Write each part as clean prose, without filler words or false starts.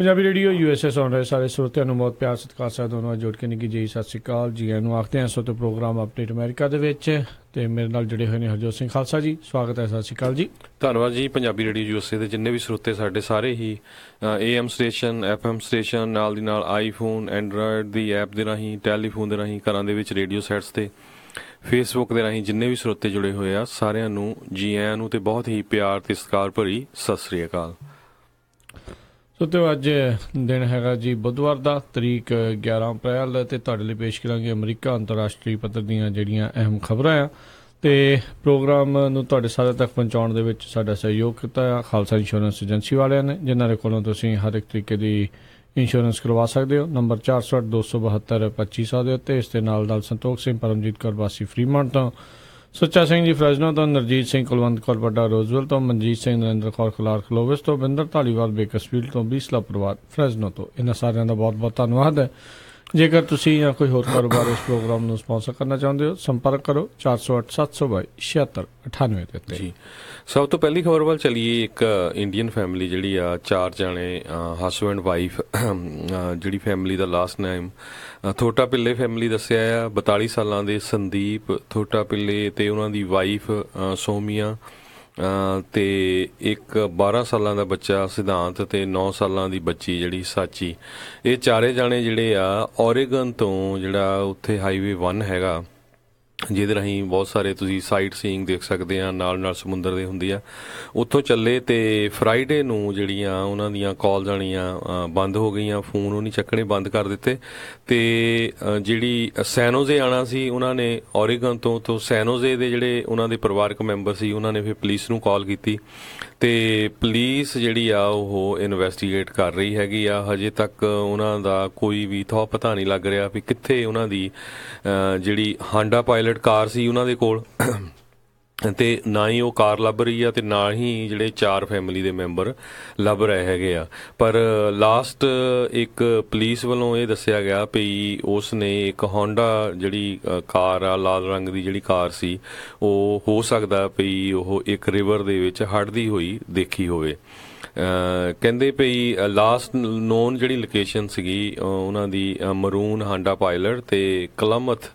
Punjabi radio USA ਸੁਣ ਰਹੇ ਸਾਰੇ ਸਰੋਤਿਆਂ ਨੂੰ ਬਹੁਤ ਪਿਆਰ ਸਤਿਕਾਰ ਸਾਹਿਬ ਦੋਨੋਂ ਜੋੜ ਕੇ ਨਿੱਘੀ ਜੀ ਸਤਿ ਸ਼੍ਰੀ ਅਕਾਲ ਜੀ ਨੂੰ ਆਖਦੇ ਹਾਂ। ਸੋ ਤੇ ਪ੍ਰੋਗਰਾਮ ਅਪਡੇਟ ਅਮਰੀਕਾ ਦੇ ਵਿੱਚ ਤੇ ਮੇਰੇ ਨਾਲ ਜੁੜੇ ਹੋਏ ਨੇ ਹਰਜੋਤ ਸਿੰਘ ਖਾਲਸਾ ਜੀ। ਸਵਾਗਤ ਹੈ, ਸਤਿ ਸ਼੍ਰੀ ਅਕਾਲ ਜੀ। ਧੰਨਵਾਦ ਜੀ। ਪੰਜਾਬੀ ਰੇਡੀਓ USA ਦੇ ਜਿੰਨੇ ਵੀ ਸਰੋਤੇ ਸਾਡੇ ਸਾਰੇ ਹੀ AM ਸਟੇਸ਼ਨ, FM ਸਟੇਸ਼ਨ, ਨਾਲ ਦੀ ਨਾਲ ਆਈਫੋਨ, ਐਂਡਰਾਇਡ ਦੀ ਐਪ ਦੇ ਰਾਹੀਂ, ਟੈਲੀਫੋਨ ਦੇ ਰਾਹੀਂ, ਘਰਾਂ ਦੇ ਵਿੱਚ ਰੇਡੀਓ ਸੈਟਸ ਤੇ ਫੇਸਬੁੱਕ ਦੇ ਰਾਹੀਂ ਜਿੰਨੇ ਵੀ ਸਰੋਤੇ ਜੁੜੇ ਹੋਏ ਆ ਸਾਰਿਆਂ ਨੂੰ ਜੀ ਆਇਆਂ ਨੂੰ ਤੇ ਬਹੁਤ ਹੀ ਪਿਆਰ ਤੇ ਸਤਿਕਾਰ ਭਰੀ ਸਤਿ ਸ਼੍ਰੀ ਅਕਾਲ। ਸੋ ਤੇ ਅੱਜ ਦਿਨ ਹੈਗਾ ਜੀ ਬੁੱਧਵਾਰ ਦਾ, ਤਰੀਕ 11 ਅਪ੍ਰੈਲ ਤੇ ਤੁਹਾਡੇ ਲਈ ਪੇਸ਼ ਕਰਾਂਗੇ ਅਮਰੀਕਾ ਅੰਤਰਰਾਸ਼ਟਰੀ ਪੱਧਰ ਦੀਆਂ ਜਿਹੜੀਆਂ ਅਹਿਮ ਖਬਰਾਂ ਆ ਤੇ ਪ੍ਰੋਗਰਾਮ ਨੂੰ ਤੁਹਾਡੇ ਸਾਰੇ ਤੱਕ ਪਹੁੰਚਾਉਣ ਦੇ ਵਿੱਚ ਸਾਡਾ ਸਹਿਯੋਗ ਕੀਤਾ ਆ ਖਾਲਸਾ ਇੰਸ਼ੋਰੈਂਸ ਏਜੰਸੀ ਵਾਲਿਆਂ ਨੇ, ਜਿਨ੍ਹਾਂ ਦੇ ਕੋਲੋਂ ਤੁਸੀਂ ਹਰ ਇੱਕ ਤਰੀਕੇ ਦੀ ਇੰਸ਼ੋਰੈਂਸ ਕਰਵਾ ਸਕਦੇ ਹੋ। ਨੰਬਰ 408-272-2500 ਦੇ ਉੱਤੇ। ਇਸ ਦੇ ਨਾਲ ਨਾਲ ਸੰਤੋਖ ਸਿੰਘ ਪਰਮਜੀਤ ਕੌਰ ਵਾਸੀ ਫਰੀਮੌਂਟ ਤੋਂ, ਸੁੱਚਾ ਸਿੰਘ ਜੀ ਫਰੈਜ਼ਨੋ ਤੋਂ, ਨਰਜੀਤ ਸਿੰਘ ਕੁਲਵੰਤ ਕੌਰ ਵੱਡਾ ਰੋਜ਼ਵੈਲ ਤੋਂ, ਮਨਜੀਤ ਸਿੰਘ ਨਰਿੰਦਰ ਕੌਰ ਖਲਾਰ ਖਲੋਵਿਸ ਤੋਂ, ਬਿੰਦਰ ਧਾਲੀਵਾਲ ਬੇਕਰਸਫੀਲਡ ਤੋਂ, ਬੀਸਲਾ ਪਰਿਵਾਰ ਫਰੈਜ਼ਨੋ ਤੋਂ। ਇਹਨਾਂ ਸਾਰਿਆਂ ਦਾ ਬਹੁਤ ਬਹੁਤ ਧੰਨਵਾਦ ਹੈ। ਜੇਕਰ ਤੁਸੀਂ ਜਾਂ ਕੋਈ ਹੋਰ ਕਾਰੋਬਾਰ ਇਸ ਪ੍ਰੋਗਰਾਮ ਨੂੰ ਸਪਾਂਸਰ ਕਰਨਾ ਚਾਹੁੰਦੇ ਹੋ, ਸੰਪਰਕ ਕਰੋ 408-722-7698 ਦੇ ਉੱਤੇ। ਜੀ, ਸਭ ਤੋਂ ਪਹਿਲੀ ਖਬਰ ਵੱਲ ਚੱਲੀਏ। ਇੱਕ ਇੰਡੀਅਨ ਫੈਮਿਲੀ ਜਿਹੜੀ ਆ, 4 ਜਾਣੇ ਹਸਬੈਂਡ ਵਾਈਫ, ਜਿਹੜੀ ਫੈਮਿਲੀ ਦਾ ਲਾਸਟ ਨੇਮ ਥੋਟਾ ਪਿੱਲੇ ਫੈਮਿਲੀ ਦੱਸਿਆ ਆ। 42 ਸਾਲਾਂ ਦੇ ਸੰਦੀਪ ਥੋਟਾ ਪਿੱਲੇ ਤੇ ਉਹਨਾਂ ਦੀ ਵਾਈਫ ਸੋਮੀਆ ਤੇ ਇੱਕ 12 ਸਾਲਾਂ ਦਾ ਬੱਚਾ ਸਿਧਾਂਤ ਤੇ 9 ਸਾਲਾਂ ਦੀ ਬੱਚੀ ਜਿਹੜੀ ਸਾਚੀ, ਇਹ ਚਾਰੇ ਜਾਣੇ ਜਿਹੜੇ ਆ ਓਰੇਗਨ ਤੋਂ, ਜਿਹੜਾ ਉੱਥੇ ਹਾਈਵੇ 1 ਹੈਗਾ ਜਿਹਦੇ ਰਾਹੀਂ ਬਹੁਤ ਸਾਰੇ ਤੁਸੀਂ ਸਾਈਟ ਸੀਇੰਗ ਦੇਖ ਸਕਦੇ ਆ, ਨਾਲ ਨਾਲ ਸਮੁੰਦਰ ਦੇ ਹੁੰਦੀ ਆ, ਉੱਥੋਂ ਚੱਲੇ ਤੇ ਫਰਾਈਡੇ ਨੂੰ ਜਿਹੜੀਆਂ ਉਹਨਾਂ ਦੀਆਂ ਕਾਲ ਜਾਣੀਆਂ ਬੰਦ ਹੋ ਗਈਆਂ, ਫੋਨ ਉਹ ਨਹੀਂ ਚੱਕਣੇ ਬੰਦ ਕਰ ਦਿੱਤੇ। ਤੇ ਜਿਹੜੀ ਸੈਨੋਜ਼ੇ ਆਉਣਾ ਸੀ ਉਹਨਾਂ ਨੇ ਓਰੇਗਨ ਤੋਂ ਸੈਨੋਜ਼ੇ ਦੇ ਜਿਹੜੇ ਉਹਨਾਂ ਦੇ ਪਰਿਵਾਰਕ ਮੈਂਬਰ ਸੀ ਉਹਨਾਂ ਨੇ ਫਿਰ ਪੁਲਿਸ ਨੂੰ ਕਾਲ ਕੀਤੀ ਤੇ ਪੁਲਿਸ ਜਿਹੜੀ ਆ ਉਹ ਇਨਵੈਸਟੀਗੇਟ ਕਰ ਰਹੀ ਹੈਗੀ ਆ। ਹਜੇ ਤੱਕ ਉਹਨਾਂ ਦਾ ਕੋਈ ਵੀ ਥਾਂ ਪਤਾ ਨਹੀਂ ਲੱਗ ਰਿਹਾ ਵੀ ਕਿੱਥੇ ਉਹਨਾਂ ਦੀ ਜਿਹੜੀ ਹਾਂਡਾ ਪਾਇਲਟ ਕਾਰ ਸੀ ਉਹਨਾਂ ਦੇ ਕੋਲ, ਤੇ ਨਾ ਹੀ ਉਹ ਕਾਰ ਲੱਭ ਰਹੀ ਆ ਤੇ ਨਾ ਹੀ ਜਿਹੜੇ 4 ਫੈਮਿਲੀ ਦੇ ਮੈਂਬਰ ਲੱਭ ਰਹੇ ਹੈਗੇ ਆ। ਪਰ ਲਾਸਟ ਇੱਕ ਪੁਲਿਸ ਵੱਲੋਂ ਇਹ ਦੱਸਿਆ ਗਿਆ ਵੀ ਉਸ ਨੇ ਇੱਕ ਹੋਂਡਾ ਜਿਹੜੀ ਕਾਰ ਆ, ਲਾਲ ਰੰਗ ਦੀ ਜਿਹੜੀ ਕਾਰ ਸੀ, ਉਹ ਹੋ ਸਕਦਾ ਵੀ ਉਹ ਇੱਕ ਰਿਵਰ ਦੇ ਵਿੱਚ ਹੜਦੀ ਹੋਈ ਦੇਖੀ ਹੋਵੇ। ਕਹਿੰਦੇ ਪਈ ਲਾਸਟ ਨੋਨ ਜਿਹੜੀ ਲੋਕੇਸ਼ਨ ਸੀਗੀ ਉਹਨਾਂ ਦੀ ਮਰੂਨ ਹਾਂਡਾ ਪਾਇਲਟ ਤੇ ਕਲਮਥ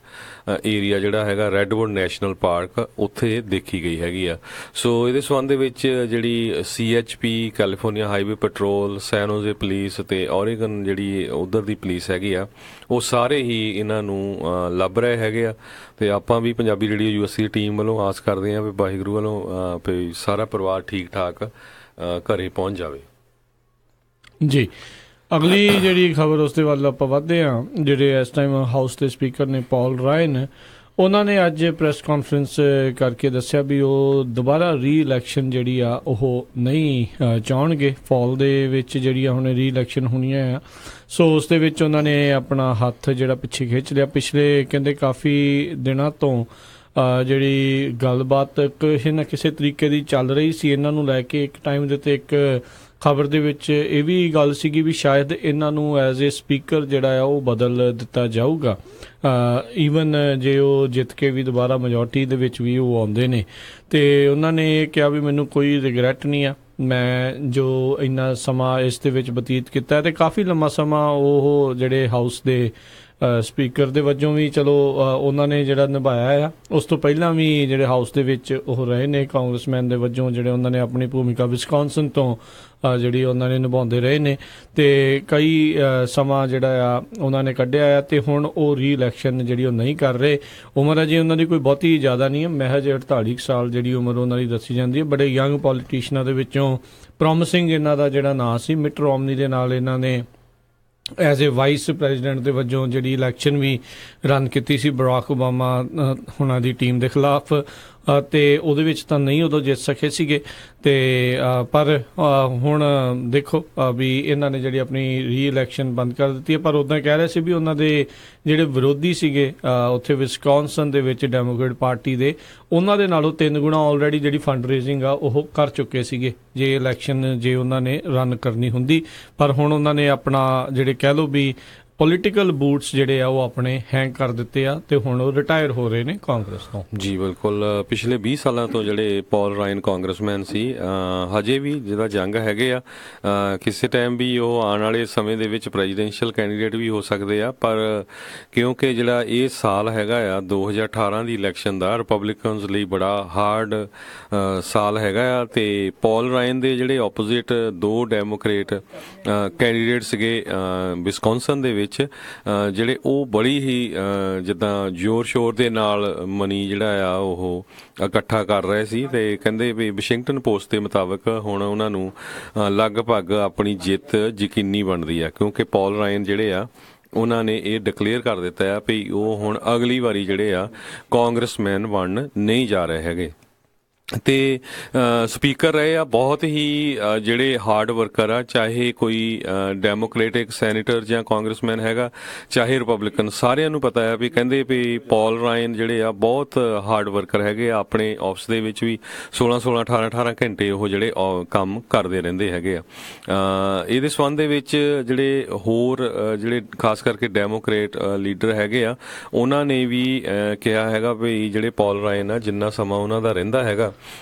ਏਰੀਆ ਜਿਹੜਾ ਹੈਗਾ ਰੈਡਵੁੱਡ ਨੈਸ਼ਨਲ ਪਾਰਕ, ਉੱਥੇ ਦੇਖੀ ਗਈ ਹੈਗੀ ਆ। ਸੋ ਇਹਦੇ ਸੰਬੰਧ ਦੇ ਵਿੱਚ ਜਿਹੜੀ CHP California highway patrol, San Jose police ਤੇ ਓਰੇਗਨ ਜਿਹੜੀ ਉਧਰ ਦੀ ਪੁਲਿਸ ਹੈਗੀ ਆ, ਉਹ ਸਾਰੇ ਹੀ ਇਹਨਾਂ ਨੂੰ ਲੱਭ ਰਹੇ ਹੈਗੇ ਆ। ਤੇ ਆਪਾਂ ਵੀ ਪੰਜਾਬੀ ਰੇਡੀਓ USA ਦੀ ਟੀਮ ਵੱਲੋਂ ਆਸ ਕਰਦੇ ਹਾਂ ਵੀ ਵਾਹਿਗੁਰੂ ਵੱਲੋਂ ਵੀ ਸਾਰਾ ਪਰਿਵਾਰ ਠੀਕ ਠਾਕ ਘਰੇ ਪਹੁੰਚ ਜਾਵੇ ਜੀ। ਅਗਲੀ ਜਿਹੜੀ ਖਬਰ ਉਸ ਦੇ ਵੱਲ ਆਪਾਂ ਵੱਧਦੇ ਹਾਂ। ਜਿਹੜੇ ਇਸ ਟਾਈਮ ਹਾਊਸ ਦੇ ਸਪੀਕਰ ਨੇ ਪੌਲ ਰਾਇਨ, ਉਹਨਾਂ ਨੇ ਅੱਜ ਪ੍ਰੈਸ ਕਾਨਫਰੰਸ ਕਰਕੇ ਦੱਸਿਆ ਵੀ ਉਹ ਦੁਬਾਰਾ ਰੀ ਇਲੈਕਸ਼ਨ ਜਿਹੜੀ ਆ ਉਹ ਨਹੀਂ ਚਾਹੁੰਣਗੇ। ਫਾਲ ਦੇ ਵਿੱਚ ਜਿਹੜੀਆਂ ਹੁਣ ਰੀ ਇਲੈਕਸ਼ਨ ਹੋਣੀਆਂ ਆ, ਸੋ ਉਸ ਦੇ ਵਿੱਚ ਉਹਨਾਂ ਨੇ ਆਪਣਾ ਹੱਥ ਜਿਹੜਾ ਪਿੱਛੇ ਖਿੱਚ ਲਿਆ। ਪਿਛਲੇ ਕਹਿੰਦੇ ਕਾਫੀ ਦਿਨਾਂ ਤੋਂ ਜਿਹੜੀ ਗੱਲਬਾਤ ਕਿਸੇ ਨਾ ਕਿਸੇ ਤਰੀਕੇ ਦੀ ਚੱਲ ਰਹੀ ਸੀ ਇਹਨਾਂ ਨੂੰ ਲੈ ਕੇ। ਇੱਕ ਟਾਈਮ ਦੇ ਉੱਤੇ ਇੱਕ ਖਬਰ ਦੇ ਵਿੱਚ ਇਹ ਵੀ ਗੱਲ ਸੀਗੀ ਵੀ ਸ਼ਾਇਦ ਇਹਨਾਂ ਨੂੰ ਐਜ਼ ਏ ਸਪੀਕਰ ਜਿਹੜਾ ਆ ਉਹ ਬਦਲ ਦਿੱਤਾ ਜਾਊਗਾ, ਈਵਨ ਜੇ ਉਹ ਜਿੱਤ ਕੇ ਵੀ ਦੁਬਾਰਾ ਮੈਜੋਰਟੀ ਦੇ ਵਿੱਚ ਵੀ ਉਹ ਆਉਂਦੇ ਨੇ। ਤੇ ਉਹਨਾਂ ਨੇ ਇਹ ਕਿਹਾ ਵੀ ਮੈਨੂੰ ਕੋਈ ਰਿਗਰੈਟ ਨਹੀਂ ਆ, ਮੈਂ ਜੋ ਇੰਨਾ ਸਮਾਂ ਇਸ ਦੇ ਵਿੱਚ ਬਤੀਤ ਕੀਤਾ ਤੇ ਕਾਫੀ ਲੰਮਾ ਸਮਾਂ ਉਹ ਜਿਹੜੇ ਹਾਊਸ ਦੇ ਸਪੀਕਰ ਦੇ ਵਜੋਂ ਵੀ ਚਲੋ ਉਹਨਾਂ ਨੇ ਜਿਹੜਾ ਨਿਭਾਇਆ ਆ। ਉਸ ਤੋਂ ਪਹਿਲਾਂ ਵੀ ਜਿਹੜੇ ਹਾਊਸ ਦੇ ਵਿੱਚ ਉਹ ਰਹੇ ਨੇ ਕਾਂਗਰਸਮੈਨ ਦੇ ਵਜੋਂ, ਜਿਹੜੇ ਉਹਨਾਂ ਨੇ ਆਪਣੀ ਭੂਮਿਕਾ ਵਿਸਕੌਨਸਨ ਤੋਂ ਜਿਹੜੀ ਉਹਨਾਂ ਨੇ ਨਿਭਾਉਂਦੇ ਰਹੇ ਨੇ ਤੇ ਕਈ ਸਮਾਂ ਜਿਹੜਾ ਆ ਉਹਨਾਂ ਨੇ ਕੱਢਿਆ ਆ। ਤੇ ਹੁਣ ਉਹ ਰੀ ਇਲੈਕਸ਼ਨ ਜਿਹੜੀ ਉਹ ਨਹੀਂ ਕਰ ਰਹੇ। ਉਮਰ ਅਜੇ ਉਹਨਾਂ ਦੀ ਕੋਈ ਬਹੁਤੀ ਜ਼ਿਆਦਾ ਨਹੀਂ ਹੈ, ਮਹਿਜ 48 ਸਾਲ ਜਿਹੜੀ ਉਮਰ ਉਹਨਾਂ ਦੀ ਦੱਸੀ ਜਾਂਦੀ ਹੈ। ਬੜੇ ਯੰਗ ਪੋਲੀਟੀਸ਼ੀਅਨਾਂ ਦੇ ਵਿੱਚੋਂ ਪ੍ਰੋਮਿਸਿੰਗ ਇਹਨਾਂ ਦਾ ਜਿਹੜਾ ਨਾਂ ਸੀ ਮਿਟ ਰੋਮਨੀ ਦੇ ਨਾਲ ਇਹਨਾਂ ਨੇ ਐਜ਼ ਏ ਵਾਈਸ ਪ੍ਰੈਜ਼ੀਡੈਂਟ ਦੇ ਵਜੋਂ ਜਿਹੜੀ ਇਲੈਕਸ਼ਨ ਵੀ ਰਨ ਕੀਤੀ ਸੀ ਬਰਾਕ ਓਬਾਮਾ ਹੁਣਾਂ ਦੀ ਟੀਮ ਦੇ ਖਿਲਾਫ, ਤੇ ਉਹਦੇ ਵਿੱਚ ਤਾਂ ਨਹੀਂ ਉਦੋਂ ਜਿੱਤ ਸਕੇ ਸੀਗੇ। ਤੇ ਪਰ ਹੁਣ ਦੇਖੋ ਵੀ ਇਹਨਾਂ ਨੇ ਜਿਹੜੀ ਆਪਣੀ ਰੀ ਇਲੈਕਸ਼ਨ ਬੰਦ ਕਰ ਦਿੱਤੀ ਹੈ। ਪਰ ਉੱਦਾਂ ਕਹਿ ਰਹੇ ਸੀ ਵੀ ਉਹਨਾਂ ਦੇ ਜਿਹੜੇ ਵਿਰੋਧੀ ਸੀਗੇ ਉੱਥੇ ਵਿਸਕੌਨਸਨ ਦੇ ਵਿੱਚ ਡੈਮੋਕ੍ਰੇਟ ਪਾਰਟੀ ਦੇ, ਉਹਨਾਂ ਦੇ ਨਾਲੋਂ 3 ਗੁਣਾ ਆਲਰੇਡੀ ਜਿਹੜੀ ਫੰਡ ਰੇਜ਼ਿੰਗ ਆ ਉਹ ਕਰ ਚੁੱਕੇ ਸੀਗੇ ਜੇ ਇਲੈਕਸ਼ਨ ਜੇ ਉਹਨਾਂ ਨੇ ਰਨ ਕਰਨੀ ਹੁੰਦੀ। ਪਰ ਹੁਣ ਉਹਨਾਂ ਨੇ ਆਪਣਾ ਜਿਹੜੇ ਕਹਿ ਲਓ ਵੀ ਪੋਲੀਟੀਕਲ ਬੂਟਸ ਜਿਹੜੇ ਆ ਉਹ ਆਪਣੇ ਹੈਂਗ ਕਰ ਦਿੱਤੇ ਆ ਤੇ ਹੁਣ ਉਹ ਰਿਟਾਇਰ ਹੋ ਰਹੇ ਨੇ ਕਾਂਗਰਸ ਤੋਂ। ਜੀ ਬਿਲਕੁਲ, ਪਿਛਲੇ 20 ਸਾਲਾਂ ਤੋਂ ਜਿਹੜੇ ਪੌਲ ਰਾਇਨ ਕਾਂਗਰਸਮੈਨ ਸੀ, ਹਜੇ ਵੀ ਜਿਹੜਾ ਜੰਗ ਹੈਗੇ ਆ, ਕਿਸੇ ਟਾਈਮ ਵੀ ਉਹ ਆਉਣ ਵਾਲੇ ਸਮੇਂ ਦੇ ਵਿੱਚ ਪ੍ਰੈਜ਼ੀਡੈਂਸ਼ੀਅਲ ਕੈਂਡੀਡੇਟ ਵੀ ਹੋ ਸਕਦੇ ਆ। ਪਰ ਕਿਉਂਕਿ ਜਿਹੜਾ ਇਹ ਸਾਲ ਹੈਗਾ ਆ 2018 ਦੀ ਇਲੈਕਸ਼ਨ ਦਾ ਰਿਪਬਲਿਕਨਸ ਲਈ ਬੜਾ ਹਾਰਡ ਸਾਲ ਹੈਗਾ ਆ, ਤੇ ਪੌਲ ਰਾਇਨ ਦੇ ਜਿਹੜੇ ਆਪੋਜ਼ਿਟ 2 ਡੈਮੋਕ੍ਰੇਟ ਕੈਂਡੀਡੇਟ ਸੀਗੇ ਵਿਸਕੌਨਸਨ ਦੇ ਵਿੱਚ, ਜਿਹੜੇ ਉਹ ਬੜੀ ਹੀ ਜਿੱਦਾਂ ਜ਼ੋਰ ਸ਼ੋਰ ਦੇ ਨਾਲ ਮਨੀ ਜਿਹੜਾ ਆ ਉਹ ਇਕੱਠਾ ਕਰ ਰਹੇ ਸੀ, ਤੇ ਕਹਿੰਦੇ ਵੀ ਵਾਸ਼ਿੰਗਟਨ ਪੋਸਟ ਦੇ ਮੁਤਾਬਕ ਹੁਣ ਉਹਨਾਂ ਨੂੰ ਲਗਭਗ ਆਪਣੀ ਜਿੱਤ ਯਕੀਨੀ ਬਣਦੀ ਆ, ਕਿਉਂਕਿ ਪੌਲ ਰਾਇਨ ਜਿਹੜੇ ਆ ਉਹਨਾਂ ਨੇ ਇਹ ਡਿਕਲੇਅਰ ਕਰ ਦਿੱਤਾ ਆ ਵੀ ਉਹ ਹੁਣ ਅਗਲੀ ਵਾਰੀ ਜਿਹੜੇ ਆ ਕਾਂਗਰਸਮੈਨ ਬਣਨ ਨਹੀਂ ਜਾ ਰਹੇ ਹੈਗੇ। ਤੇ ਸਪੀਕਰ ਰਹੇ ਆ ਬਹੁਤ ਹੀ ਜਿਹੜੇ ਹਾਰਡ ਵਰਕਰ ਆ, ਚਾਹੇ ਕੋਈ ਡੈਮੋਕ੍ਰੈਟਿਕ ਸੈਨੇਟਰ ਜਾਂ ਕਾਂਗਰਸਮੈਨ ਹੈਗਾ, ਚਾਹੇ ਰਿਪਬਲਿਕਨ, ਸਾਰਿਆਂ ਨੂੰ ਪਤਾ ਆ ਵੀ ਕਹਿੰਦੇ ਵੀ ਪੌਲ ਰਾਇਨ ਜਿਹੜੇ ਆ ਬਹੁਤ ਹਾਰਡ ਵਰਕਰ ਹੈਗੇ ਆ। ਆਪਣੇ ਆਫਿਸ ਦੇ ਵਿੱਚ ਵੀ 16 18 ਘੰਟੇ ਉਹ ਜਿਹੜੇ ਕੰਮ ਕਰਦੇ ਰਹਿੰਦੇ ਹੈਗੇ ਆ। ਇਹਦੇ ਸੰਬੰਧ ਦੇ ਵਿੱਚ ਜਿਹੜੇ ਹੋਰ ਜਿਹੜੇ ਖਾਸ ਕਰਕੇ ਡੈਮੋਕ੍ਰੇਟ ਲੀਡਰ ਹੈਗੇ ਆ, ਉਹਨਾਂ ਨੇ ਵੀ ਕਿਹਾ ਹੈਗਾ ਵੀ ਜਿਹੜੇ ਪੌਲ ਰਾਇਨ ਆ ਜਿੰਨਾ ਸਮਾਂ ਉਹਨਾਂ ਦਾ ਰਹਿੰਦਾ ਹੈਗਾ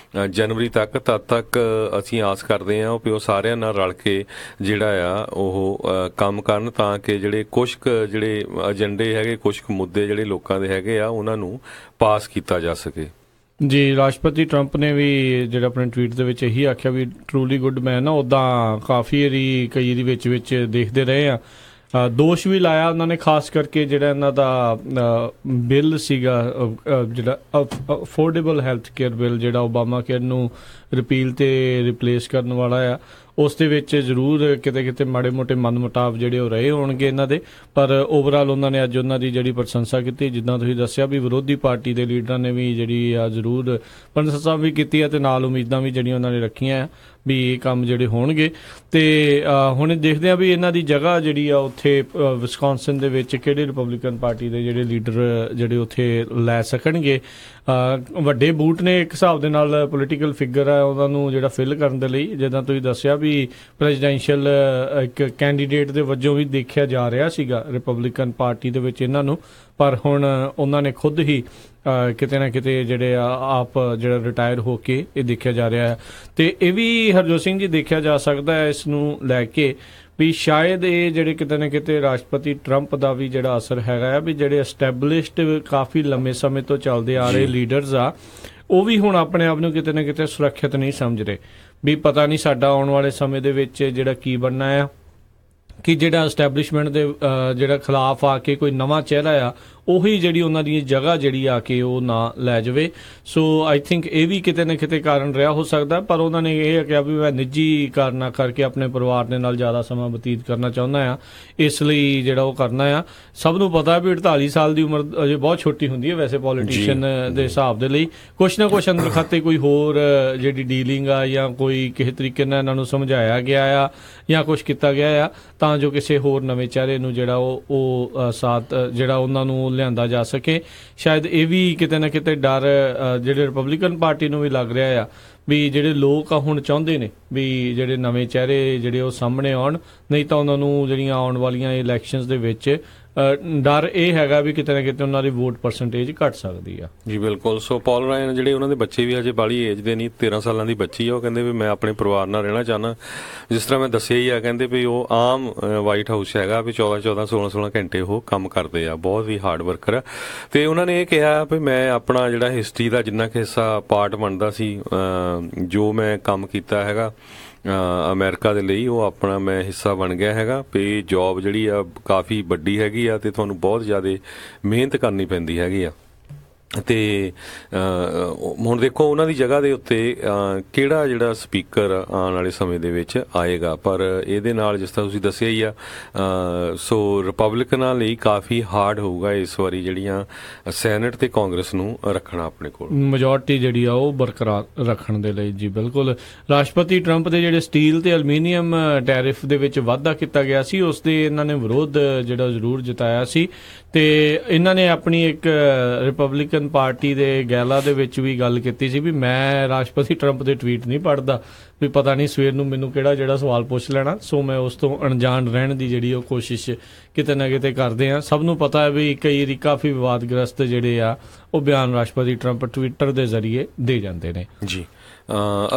ਜਨਵਰੀ ਤੱਕ, ਤਦ ਤੱਕ ਅਸੀਂ ਆਸ ਕਰਦੇ ਹਾਂ ਵੀ ਉਹ ਸਾਰਿਆਂ ਨਾਲ ਰਲ ਕੇ ਜਿਹੜਾ ਆ ਉਹ ਕੰਮ ਕਰਨ, ਤਾਂ ਕਿ ਜਿਹੜੇ ਕੁਛ ਕੁ ਜਿਹੜੇ ਏਜੰਡੇ ਹੈਗੇ, ਕੁਛ ਕੁ ਮੁੱਦੇ ਜਿਹੜੇ ਲੋਕਾਂ ਦੇ ਹੈਗੇ ਆ, ਉਹਨਾਂ ਨੂੰ ਪਾਸ ਕੀਤਾ ਜਾ ਸਕੇ। ਜੀ, ਰਾਸ਼ਟਰਪਤੀ ਟਰੰਪ ਨੇ ਵੀ ਜਿਹੜਾ ਆਪਣੇ ਟਵੀਟ ਦੇ ਵਿੱਚ ਇਹੀ ਆਖਿਆ ਵੀ ਟਰੂਲੀ ਗੁੱਡ ਮੈਨ ਆ। ਉੱਦਾਂ ਕਾਫੀ ਵਾਰੀ ਕਈ ਦੇ ਵਿੱਚ ਦੇਖਦੇ ਰਹੇ ਆ, ਦੋਸ਼ ਵੀ ਲਾਇਆ ਉਹਨਾਂ ਨੇ, ਖਾਸ ਕਰਕੇ ਜਿਹੜਾ ਇਹਨਾਂ ਦਾ ਬਿੱਲ ਸੀਗਾ ਜਿਹੜਾ ਅਫੋਰਡੇਬਲ ਹੈਲਥ ਕੇਅਰ ਬਿੱਲ, ਜਿਹੜਾ ਓਬਾਮਾ ਕੇਅਰ ਨੂੰ ਰਿਪੀਲ ਤੇ ਰਿਪਲੇਸ ਕਰਨ ਵਾਲਾ ਆ, ਉਸ ਦੇ ਵਿੱਚ ਜ਼ਰੂਰ ਕਿਤੇ ਮਾੜੇ ਮੋਟੇ ਮਨਮੁਟਾਵ ਜਿਹੜੇ ਉਹ ਰਹੇ ਹੋਣਗੇ ਇਹਨਾਂ ਦੇ, ਪਰ ਓਵਰਆਲ ਉਹਨਾਂ ਨੇ ਅੱਜ ਉਹਨਾਂ ਦੀ ਜਿਹੜੀ ਪ੍ਰਸ਼ੰਸਾ ਕੀਤੀ। ਜਿੱਦਾਂ ਤੁਸੀਂ ਦੱਸਿਆ ਵੀ ਵਿਰੋਧੀ ਪਾਰਟੀ ਦੇ ਲੀਡਰਾਂ ਨੇ ਵੀ ਜਿਹੜੀ ਆ ਜ਼ਰੂਰ ਪ੍ਰਸ਼ੰਸਾ ਵੀ ਕੀਤੀ ਹੈ, ਤੇ ਨਾਲ ਉਮੀਦਾਂ ਵੀ ਜਿਹੜੀਆਂ ਉਹਨਾਂ ਨੇ ਰੱਖੀਆਂ ਆ ਵੀ ਇਹ ਕੰਮ ਜਿਹੜੇ ਹੋਣਗੇ। ਤੇ ਹੁਣ ਦੇਖਦੇ ਆ ਵੀ ਇਹਨਾਂ ਦੀ ਜਗ੍ਹਾ ਜਿਹੜੀ ਆ ਉੱਥੇ ਵਿਸਕੌਨਸਨ ਦੇ ਵਿੱਚ ਕਿਹੜੇ ਰਿਪਬਲਿਕਨ ਪਾਰਟੀ ਦੇ ਜਿਹੜੇ ਲੀਡਰ ਜਿਹੜੇ ਉੱਥੇ ਲੈ ਸਕਣਗੇ। ਵੱਡੇ ਬੂਟ ਨੇ ਇੱਕ ਹਿਸਾਬ ਦੇ ਨਾਲ, ਪੋਲੀਟੀਕਲ ਫਿਗਰ ਆ ਉਹਨਾਂ ਨੂੰ ਜਿਹੜਾ ਫਿਲ ਕਰਨ ਦੇ ਲਈ, ਜਿੱਦਾਂ ਤੁਸੀਂ ਦੱਸਿਆ ਵੀ ਪ੍ਰੈਜ਼ੀਡੈਂਸ਼ੀਅਲ ਇੱਕ ਕੈਂਡੀਡੇਟ ਦੇ ਵਜੋਂ ਵੀ ਦੇਖਿਆ ਜਾ ਰਿਹਾ ਸੀਗਾ ਰਿਪਬਲਿਕਨ ਪਾਰਟੀ ਦੇ ਵਿੱਚ ਇਹਨਾਂ ਨੂੰ, ਪਰ ਹੁਣ ਉਹਨਾਂ ਨੇ ਖੁਦ ਹੀ ਕਿਤੇ ਨਾ ਕਿਤੇ ਜਿਹੜੇ ਆਪ ਜਿਹੜਾ ਰਿਟਾਇਰ ਹੋ ਕੇ ਇਹ ਦੇਖਿਆ ਜਾ ਰਿਹਾ ਹੈ। ਤੇ ਇਹ ਵੀ ਹਰਜੋਤ ਸਿੰਘ ਜੀ ਦੇਖਿਆ ਜਾ ਸਕਦਾ ਹੈ ਇਸ ਨੂੰ ਲੈ ਕੇ ਵੀ ਸ਼ਾਇਦ ਇਹ ਜਿਹੜੇ ਕਿਤੇ ਨਾ ਕਿਤੇ ਰਾਸ਼ਟਰਪਤੀ ਟਰੰਪ ਦਾ ਵੀ ਜਿਹੜਾ ਅਸਰ ਹੈਗਾ ਆ, ਵੀ ਜਿਹੜੇ ਐਸਟੈਬਲਿਸ਼ਡ ਕਾਫੀ ਲੰਮੇ ਸਮੇਂ ਤੋਂ ਚੱਲਦੇ ਆ ਰਹੇ ਲੀਡਰਸ ਆ, ਉਹ ਵੀ ਹੁਣ ਆਪਣੇ ਆਪ ਨੂੰ ਕਿਤੇ ਨਾ ਕਿਤੇ ਸੁਰੱਖਿਅਤ ਨਹੀਂ ਸਮਝ ਰਹੇ ਵੀ ਪਤਾ ਨਹੀਂ ਸਾਡਾ ਆਉਣ ਵਾਲੇ ਸਮੇਂ ਦੇ ਵਿੱਚ ਜਿਹੜਾ ਕੀ ਬਣਨਾ ਆ, ਕਿ ਜਿਹੜਾ ਐਸਟੈਬਲਿਸ਼ਮੈਂਟ ਦੇ ਜਿਹੜਾ ਖਿਲਾਫ ਆ ਕੇ ਕੋਈ ਨਵਾਂ ਚਿਹਰਾ ਆ ਉਹੀ ਜਿਹੜੀ ਉਹਨਾਂ ਦੀ ਜਗ੍ਹਾ ਜਿਹੜੀ ਆ ਕੇ ਉਹ ਨਾ ਲੈ ਜਾਵੇ। ਸੋ ਆਈ ਥਿੰਕ ਇਹ ਵੀ ਕਿਤੇ ਨਾ ਕਿਤੇ ਕਾਰਨ ਰਿਹਾ ਹੋ ਸਕਦਾ, ਪਰ ਉਹਨਾਂ ਨੇ ਇਹ ਕਿਹਾ ਵੀ ਮੈਂ ਨਿੱਜੀ ਕਾਰਨਾਂ ਕਰਕੇ ਆਪਣੇ ਪਰਿਵਾਰ ਦੇ ਨਾਲ ਜ਼ਿਆਦਾ ਸਮਾਂ ਬਤੀਤ ਕਰਨਾ ਚਾਹੁੰਦਾ ਆ, ਇਸ ਲਈ ਜਿਹੜਾ ਉਹ ਕਰਨਾ ਆ। ਸਭ ਨੂੰ ਪਤਾ ਵੀ 48 ਸਾਲ ਦੀ ਉਮਰ ਅਜੇ ਬਹੁਤ ਛੋਟੀ ਹੁੰਦੀ ਹੈ ਵੈਸੇ ਪੋਲੀਟੀਸ਼ੀਅਨ ਦੇ ਹਿਸਾਬ ਦੇ ਲਈ। ਕੁਛ ਨਾ ਕੁਛ ਅੰਦਰ ਖਾਤੇ ਕੋਈ ਹੋਰ ਜਿਹੜੀ ਡੀਲਿੰਗ ਆ ਜਾਂ ਕੋਈ ਕਿਸੇ ਤਰੀਕੇ ਨਾਲ ਇਹਨਾਂ ਨੂੰ ਸਮਝਾਇਆ ਗਿਆ ਆ ਜਾਂ ਕੁਛ ਕੀਤਾ ਗਿਆ ਆ, ਤਾਂ ਜੋ ਕਿਸੇ ਹੋਰ ਨਵੇਂ ਚਿਹਰੇ ਨੂੰ ਜਿਹੜਾ ਉਹ ਸਾਥ ਜਿਹੜਾ ਉਹਨਾਂ ਨੂੰ ਲਿਆਂਦਾ ਜਾ ਸਕੇ। ਸ਼ਾਇਦ ਇਹ ਵੀ ਕਿਤੇ ਨਾ ਕਿਤੇ ਡਰ ਜਿਹੜੇ ਰਿਪਬਲਿਕਨ ਪਾਰਟੀ ਨੂੰ ਵੀ ਲੱਗ ਰਿਹਾ ਆ ਵੀ ਜਿਹੜੇ ਲੋਕ ਆ ਹੁਣ ਚਾਹੁੰਦੇ ਨੇ ਵੀ ਜਿਹੜੇ ਨਵੇਂ ਚਿਹਰੇ ਜਿਹੜੇ ਉਹ ਸਾਹਮਣੇ ਆਉਣ, ਨਹੀਂ ਤਾਂ ਉਹਨਾਂ ਨੂੰ ਜਿਹੜੀਆਂ ਆਉਣ ਵਾਲੀਆਂ ਇਲੈਕਸ਼ਨਸ ਦੇ ਵਿੱਚ ਡਰ ਇਹ ਹੈਗਾ ਵੀ ਕਿਤੇ ਨਾ ਕਿਤੇ ਉਹਨਾਂ ਦੀ ਵੋਟ ਪਰਸੈਂਟੇਜ ਘਟ ਸਕਦੀ ਆ। ਜੀ ਬਿਲਕੁਲ। ਸੋ ਪੌਲ ਰਾਇਨ ਜਿਹੜੇ ਉਹਨਾਂ ਦੇ ਬੱਚੇ ਵੀ ਹਜੇ ਬਾਲੀ ਏਜ ਦੇ ਨਹੀਂ, 13 ਸਾਲਾਂ ਦੀ ਬੱਚੀ ਆ, ਉਹ ਕਹਿੰਦੇ ਵੀ ਮੈਂ ਆਪਣੇ ਪਰਿਵਾਰ ਨਾਲ ਰਹਿਣਾ ਚਾਹੁੰਦਾ। ਜਿਸ ਤਰ੍ਹਾਂ ਮੈਂ ਦੱਸਿਆ ਹੀ ਆ, ਕਹਿੰਦੇ ਵੀ ਉਹ ਆਮ ਵਾਈਟ ਹਾਊਸ ਹੈਗਾ ਵੀ 14 16 ਘੰਟੇ ਉਹ ਕੰਮ ਕਰਦੇ ਆ, ਬਹੁਤ ਹੀ ਹਾਰਡ ਵਰਕਰ ਆ। ਤੇ ਉਹਨਾਂ ਨੇ ਇਹ ਕਿਹਾ ਵੀ ਮੈਂ ਆਪਣਾ ਜਿਹੜਾ ਹਿਸਟਰੀ ਦਾ ਜਿੰਨਾ ਕਿ ਹਿੱਸਾ ਪਾਰਟ ਬਣਦਾ ਸੀ, ਜੋ ਮੈਂ ਕੰਮ ਕੀਤਾ ਹੈਗਾ ਅਮਰੀਕਾ ਦੇ ਲਈ, ਉਹ ਆਪਣਾ ਮੈਂ ਹਿੱਸਾ ਬਣ ਗਿਆ ਹੈਗਾ। ਵੀ ਜੌਬ ਜਿਹੜੀ ਆ ਕਾਫੀ ਵੱਡੀ ਹੈਗੀ ਆ ਤੇ ਤੁਹਾਨੂੰ ਬਹੁਤ ਜ਼ਿਆਦਾ ਮਿਹਨਤ ਕਰਨੀ ਪੈਂਦੀ ਹੈਗੀ ਆ। ਤੇ ਹੁਣ ਦੇਖੋ ਉਹਨਾਂ ਦੀ ਜਗ੍ਹਾ ਦੇ ਉੱਤੇ ਕਿਹੜਾ ਜਿਹੜਾ ਸਪੀਕਰ ਆਉਣ ਵਾਲੇ ਸਮੇਂ ਦੇ ਵਿੱਚ ਆਏਗਾ, ਪਰ ਇਹਦੇ ਨਾਲ ਜਿਸ ਤਰ੍ਹਾਂ ਤੁਸੀਂ ਦੱਸਿਆ ਹੀ ਆ, ਸੋ ਰਿਪਬਲਿਕਨਾਂ ਲਈ ਕਾਫੀ ਹਾਰਡ ਹੋਊਗਾ ਇਸ ਵਾਰੀ ਜਿਹੜੀਆਂ ਸੈਨੇਟ ਤੇ ਕਾਂਗਰਸ ਨੂੰ ਰੱਖਣਾ ਆਪਣੇ ਕੋਲ, ਮੈਜੋਰਟੀ ਜਿਹੜੀ ਆ ਉਹ ਬਰਕਰਾਰ ਰੱਖਣ ਦੇ ਲਈ। ਜੀ ਬਿਲਕੁਲ। ਰਾਸ਼ਟਰਪਤੀ ਟਰੰਪ ਦੇ ਜਿਹੜੇ ਸਟੀਲ ਤੇ ਐਲੂਮੀਨੀਅਮ ਟੈਰਿਫ ਦੇ ਵਿੱਚ ਵਾਧਾ ਕੀਤਾ ਗਿਆ ਸੀ, ਉਸ ਦੇ ਇਹਨਾਂ ਨੇ ਵਿਰੋਧ ਜਿਹੜਾ ਜ਼ਰੂਰ ਜਤਾਇਆ ਸੀ। ਤੇ ਇਹਨਾਂ ਨੇ ਆਪਣੀ ਇੱਕ ਰਿਪਬਲਿਕਨ ਪਾਰਟੀ ਦੇ ਗੈਲਾ ਦੇ ਵਿੱਚ ਵੀ ਗੱਲ ਕੀਤੀ ਸੀ ਵੀ ਮੈਂ ਰਾਸ਼ਟਰਪਤੀ ਟਰੰਪ ਦੇ ਟਵੀਟ ਨਹੀਂ ਪੜ੍ਹਦਾ, ਵੀ ਪਤਾ ਨਹੀਂ ਸਵੇਰ ਨੂੰ ਮੈਨੂੰ ਜਿਹੜਾ ਸਵਾਲ ਪੁੱਛ ਲੈਣਾ, ਸੋ ਮੈਂ ਉਸ ਤੋਂ ਅਣਜਾਣ ਰਹਿਣ ਦੀ ਜਿਹੜੀ ਉਹ ਕੋਸ਼ਿਸ਼ ਕਿਤੇ ਨਾ ਕਿਤੇ ਕਰਦੇ ਆ। ਸਭ ਨੂੰ ਪਤਾ ਹੈ ਵੀ ਕਈ ਵਾਰੀ ਕਾਫੀ ਵਿਵਾਦਗ੍ਰਸਤ ਜਿਹੜੇ ਆ ਉਹ ਬਿਆਨ ਰਾਸ਼ਟਰਪਤੀ ਟਰੰਪ ਟਵਿੱਟਰ ਦੇ ਜ਼ਰੀਏ ਦੇ ਜਾਂਦੇ ਨੇ ਜੀ।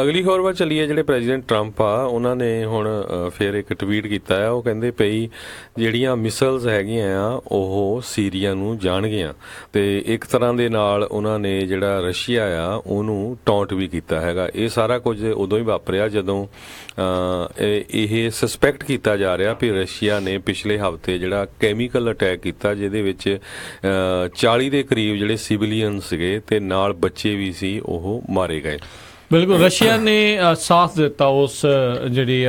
ਅਗਲੀ ਖਬਰ ਵੱਲ ਚੱਲੀਏ। ਜਿਹੜੇ ਪ੍ਰੈਜ਼ੀਡੈਂਟ ਟਰੰਪ ਆ ਉਹਨਾਂ ਨੇ ਹੁਣ ਫਿਰ ਇੱਕ ਟਵੀਟ ਕੀਤਾ ਆ। ਉਹ ਕਹਿੰਦੇ ਪਈ ਜਿਹੜੀਆਂ ਮਿਸਲਸ ਹੈਗੀਆਂ ਆ ਉਹ ਸੀਰੀਆ ਨੂੰ ਜਾਣਗੀਆਂ, ਤੇ ਇੱਕ ਤਰ੍ਹਾਂ ਦੇ ਨਾਲ ਉਹਨਾਂ ਨੇ ਜਿਹੜਾ ਰਸ਼ੀਆ ਆ ਉਹਨੂੰ ਟੌਂਟ ਵੀ ਕੀਤਾ ਹੈਗਾ। ਇਹ ਸਾਰਾ ਕੁਝ ਉਦੋਂ ਹੀ ਵਾਪਰਿਆ ਜਦੋਂ ਇਹ ਸਸਪੈਕਟ ਕੀਤਾ ਜਾ ਰਿਹਾ ਵੀ ਰਸ਼ੀਆ ਨੇ ਪਿਛਲੇ ਹਫ਼ਤੇ ਜਿਹੜਾ ਕੈਮੀਕਲ ਅਟੈਕ ਕੀਤਾ, ਜਿਹਦੇ ਵਿੱਚ 40 ਦੇ ਕਰੀਬ ਜਿਹੜੇ ਸਿਵਿਲੀਅਨ ਸੀਗੇ ਤੇ ਨਾਲ ਬੱਚੇ ਵੀ ਸੀ ਉਹ ਮਾਰੇ ਗਏ। ਬਿਲਕੁਲ, ਰਸ਼ੀਆ ਨੇ ਸਾਥ ਦਿੱਤਾ ਉਸ ਜਿਹੜੀ